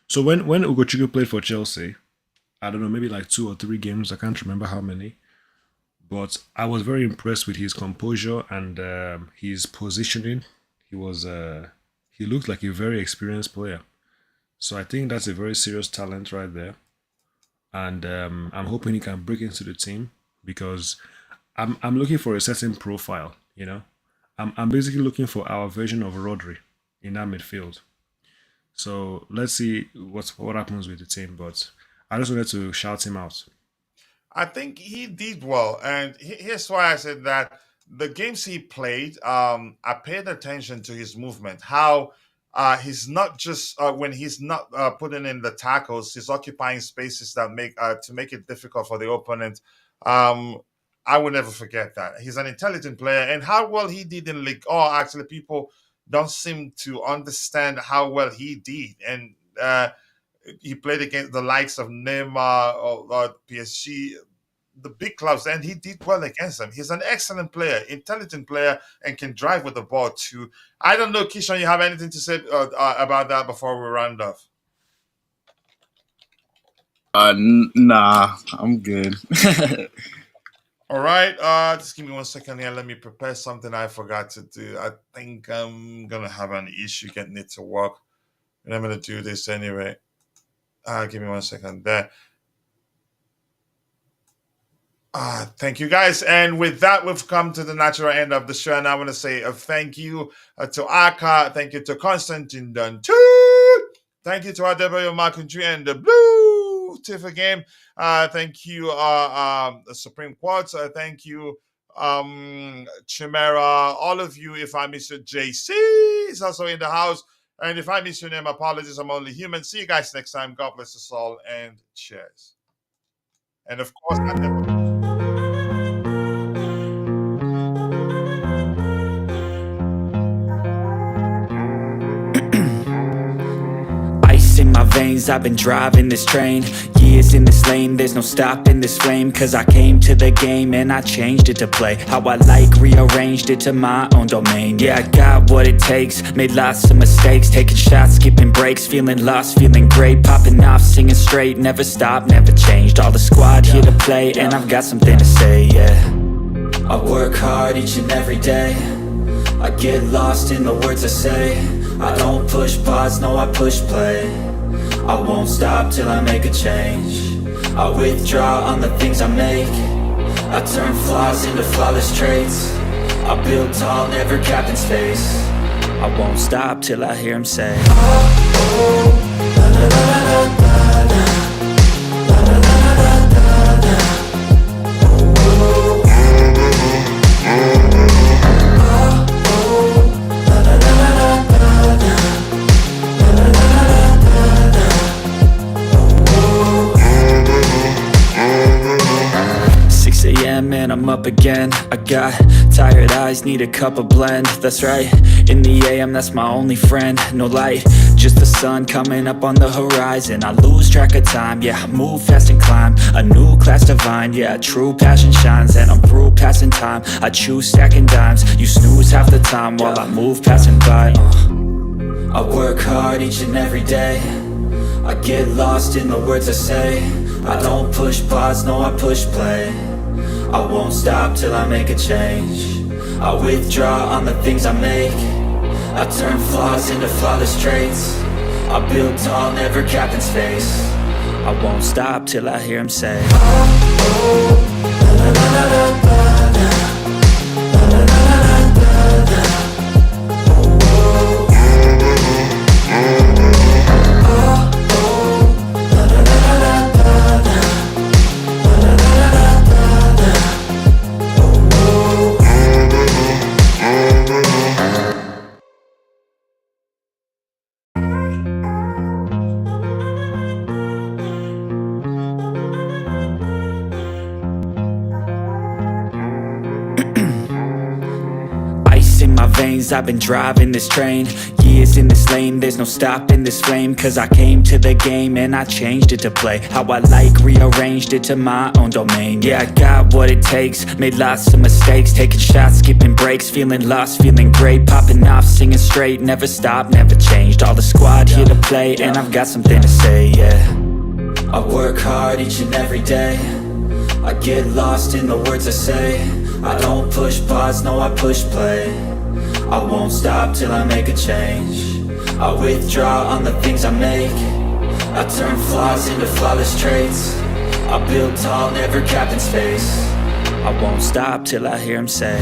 So when Ugochukwu played for Chelsea, I don't know, maybe like 2 or 3 games. I can't remember how many, but I was very impressed with his composure and his positioning. He looked like a very experienced player. So I think that's a very serious talent right there, and I'm hoping he can break into the team because I'm looking for a certain profile. You know, I'm basically looking for our version of Rodri in that midfield. So let's see what happens with the team. But I just wanted to shout him out. I think he did well, and here's why I said that. The games he played, I paid attention to his movement. How he's not just when he's not putting in the tackles, he's occupying spaces that make it difficult for the opponent. Um, I will never forget that. He's an intelligent player, and how well he did in League. Oh, actually, people don't seem to understand how well he did, and he played against the likes of Neymar or PSG, the big clubs, and he did well against them. He's an excellent player, intelligent player, and can drive with the ball too. I don't know, Kishon, you have anything to say about that before we round off? Nah, I'm good. All right, just give me 1 second here. Let me prepare something I forgot to do. I think I'm gonna have an issue getting it to work, and I'm gonna do this anyway. Give me 1 second there. Thank you, guys. And with that, we've come to the natural end of the show. And I want to say a thank you to Aka. Thank you to Constantine Dunn. Thank you to Adebayo Makuntri and the Blue Tifa game. Thank you, Supreme Quartz. Thank you, Chimera. All of you. If I miss your JC, is also in the house. And if I miss your name, apologies. I'm only human. See you guys next time. God bless us all and cheers. And of course, Ice in my veins, I've been driving this train. Years in this lane, there's no stopping this flame. Cause I came to the game and I changed it to play how I like, rearranged it to my own domain. Yeah, I got what it takes, made lots of mistakes, taking shots, skipping breaks, feeling lost, feeling great, popping off, singing straight, never stopped, never changed. All the squad here to play, and I've got something to say, yeah. I work hard each and every day, I get lost in the words I say. I don't push pause, no I push play. I won't stop till I make a change. I withdraw on the things I make. I turn flaws into flawless traits. I build tall, never capped in space. I won't stop till I hear him say, oh, oh, la, la, la, la, la, la. And I'm up again. I got tired eyes, need a cup of blend. That's right, in the AM, that's my only friend. No light, just the sun coming up on the horizon. I lose track of time, yeah, I move fast and climb a new class divine, yeah, true passion shines. And I'm through passing time, I choose stacking dimes. You snooze half the time while I move passing by. I work hard each and every day, I get lost in the words I say. I don't push pause, no, I push play. I won't stop till I make a change. I withdraw on the things I make. I turn flaws into flawless traits. I build tall, never capped in space. I won't stop till I hear him say, ice in my veins, I've been driving this train. Years in this lane, there's no stopping this flame. Cause I came to the game and I changed it to play how I like, rearranged it to my own domain. Yeah, I got what it takes, made lots of mistakes, taking shots, skipping breaks, feeling lost, feeling great, popping off, singing straight, never stopped, never changed. All the squad here to play and I've got something to say, yeah. I work hard each and every day. I get lost in the words I say. I don't push pause, no, I push play. I won't stop till I make a change. I withdraw on the things I make. I turn flaws into flawless traits. I build tall, never capped in space. I won't stop till I hear him say,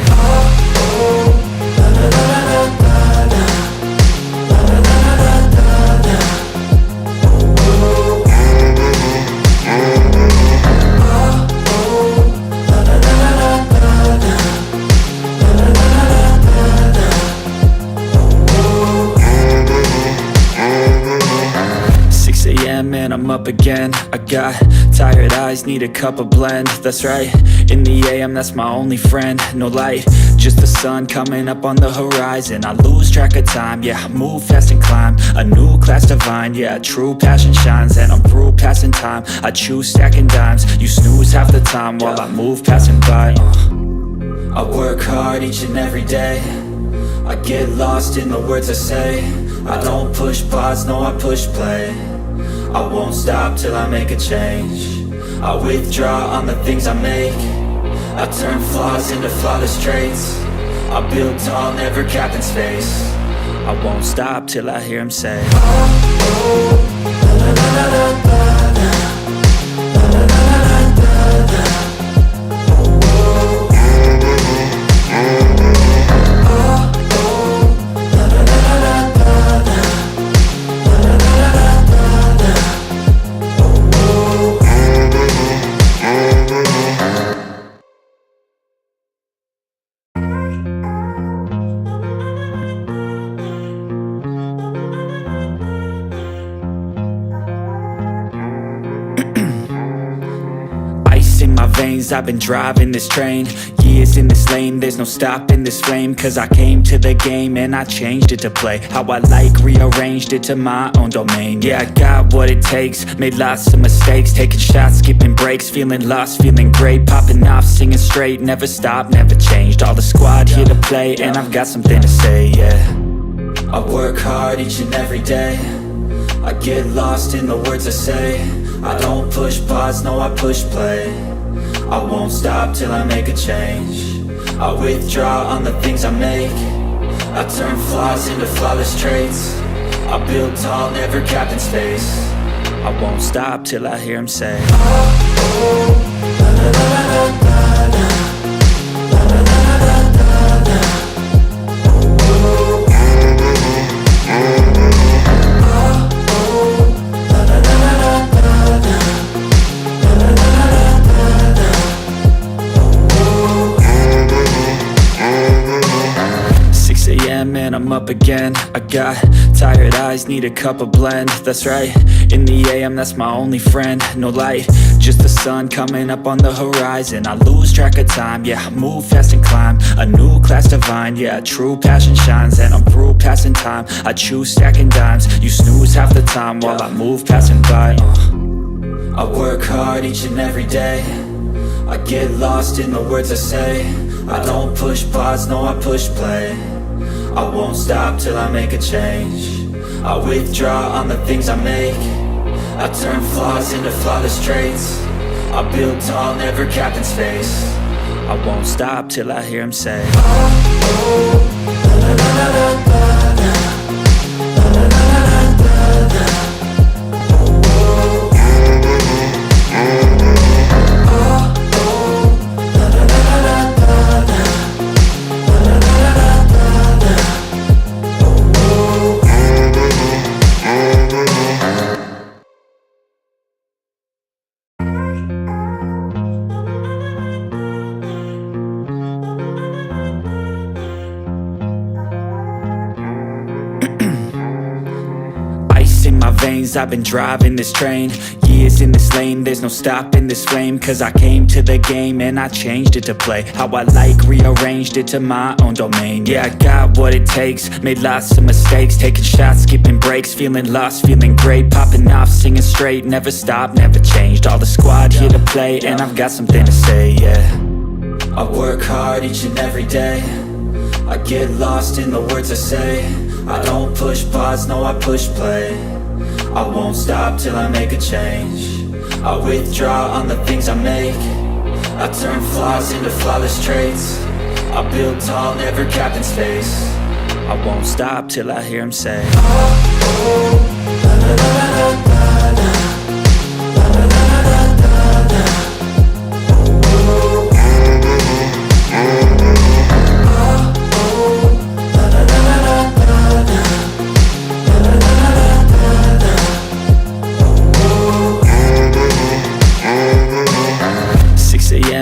and I'm up again. I got tired eyes, need a cup of blend. That's right, in the AM, that's my only friend. No light, just the sun coming up on the horizon. I lose track of time, yeah, I move fast and climb a new class divine, yeah, true passion shines. And I'm through passing time, I choose stacking dimes. You snooze half the time while I move passing by. I work hard each and every day. I get lost in the words I say. I don't push pause, no, I push play. I won't stop till I make a change. I withdraw on the things I make. I turn flaws into flawless traits. I build tall, never capped in space. I won't stop till I hear him say, in my veins, I've been driving this train. Years in this lane, there's no stopping this flame. Cause I came to the game and I changed it to play how I like, rearranged it to my own domain. Yeah, I got what it takes, made lots of mistakes, taking shots, skipping breaks, feeling lost, feeling great, popping off, singing straight, never stopped, never changed. All the squad here to play and I've got something to say, yeah. I work hard each and every day. I get lost in the words I say. I don't push pause, no, I push play. I won't stop till I make a change. I withdraw on the things I make. I turn flaws into flawless traits. I build tall, never capped in space. I won't stop till I hear him say, and I'm up again. I got tired eyes, need a cup of blend. That's right, in the AM, that's my only friend. No light, just the sun coming up on the horizon. I lose track of time, yeah, I move fast and climb a new class divine, yeah, true passion shines. And I'm through passing time, I choose stacking dimes. You snooze half the time while I move passing by. I work hard each and every day. I get lost in the words I say. I don't push pause, no, I push play. I won't stop till I make a change. I withdraw on the things I make. I turn flaws into flawless traits. I build tall, never capped in space. I won't stop till I hear him say, ice in my veins, I've been driving this train. Years in this lane, there's no stopping this flame. Cause I came to the game and I changed it to play how I like, rearranged it to my own domain. Yeah, I got what it takes, made lots of mistakes, taking shots, skipping breaks, feeling lost, feeling great, popping off, singing straight, never stopped, never changed. All the squad here to play, and I've got something to say, yeah. I work hard each and every day, I get lost in the words I say. I don't push pause, no I push play. I won't stop till I make a change. I withdraw on the things I make. I turn flaws into flawless traits. I build tall, never capped in space. I won't stop till I hear him say,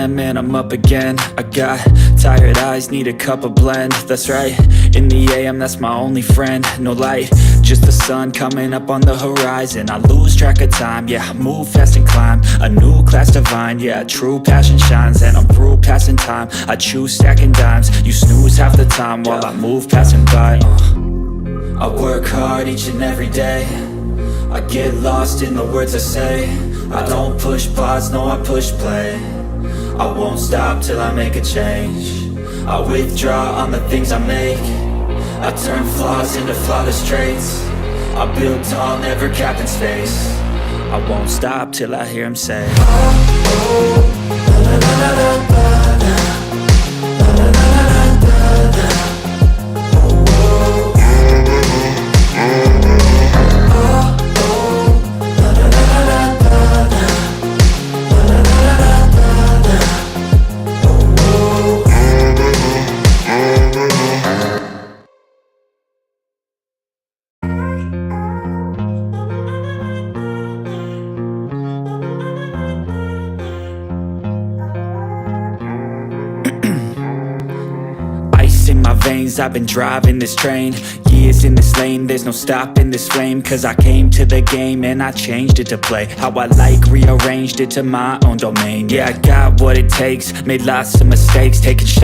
man, I'm up again. I got tired eyes, need a cup of blend. That's right, in the AM, that's my only friend. No light, just the sun coming up on the horizon. I lose track of time, yeah, I move fast and climb a new class divine, yeah, true passion shines. And I'm through passing time, I choose stacking dimes. You snooze half the time while I move passing by. I work hard each and every day, I get lost in the words I say. I don't push pause, no I push play. I won't stop till I make a change. I withdraw on the things I make. I turn flaws into flawless traits. I build tall, never capped in space. I won't stop till I hear him say, in my veins, I've been driving this train. Years in this lane, there's no stopping this flame. Cause I came to the game and I changed it to play how I like, rearranged it to my own domain. Yeah, I got what it takes, made lots of mistakes, taking shots.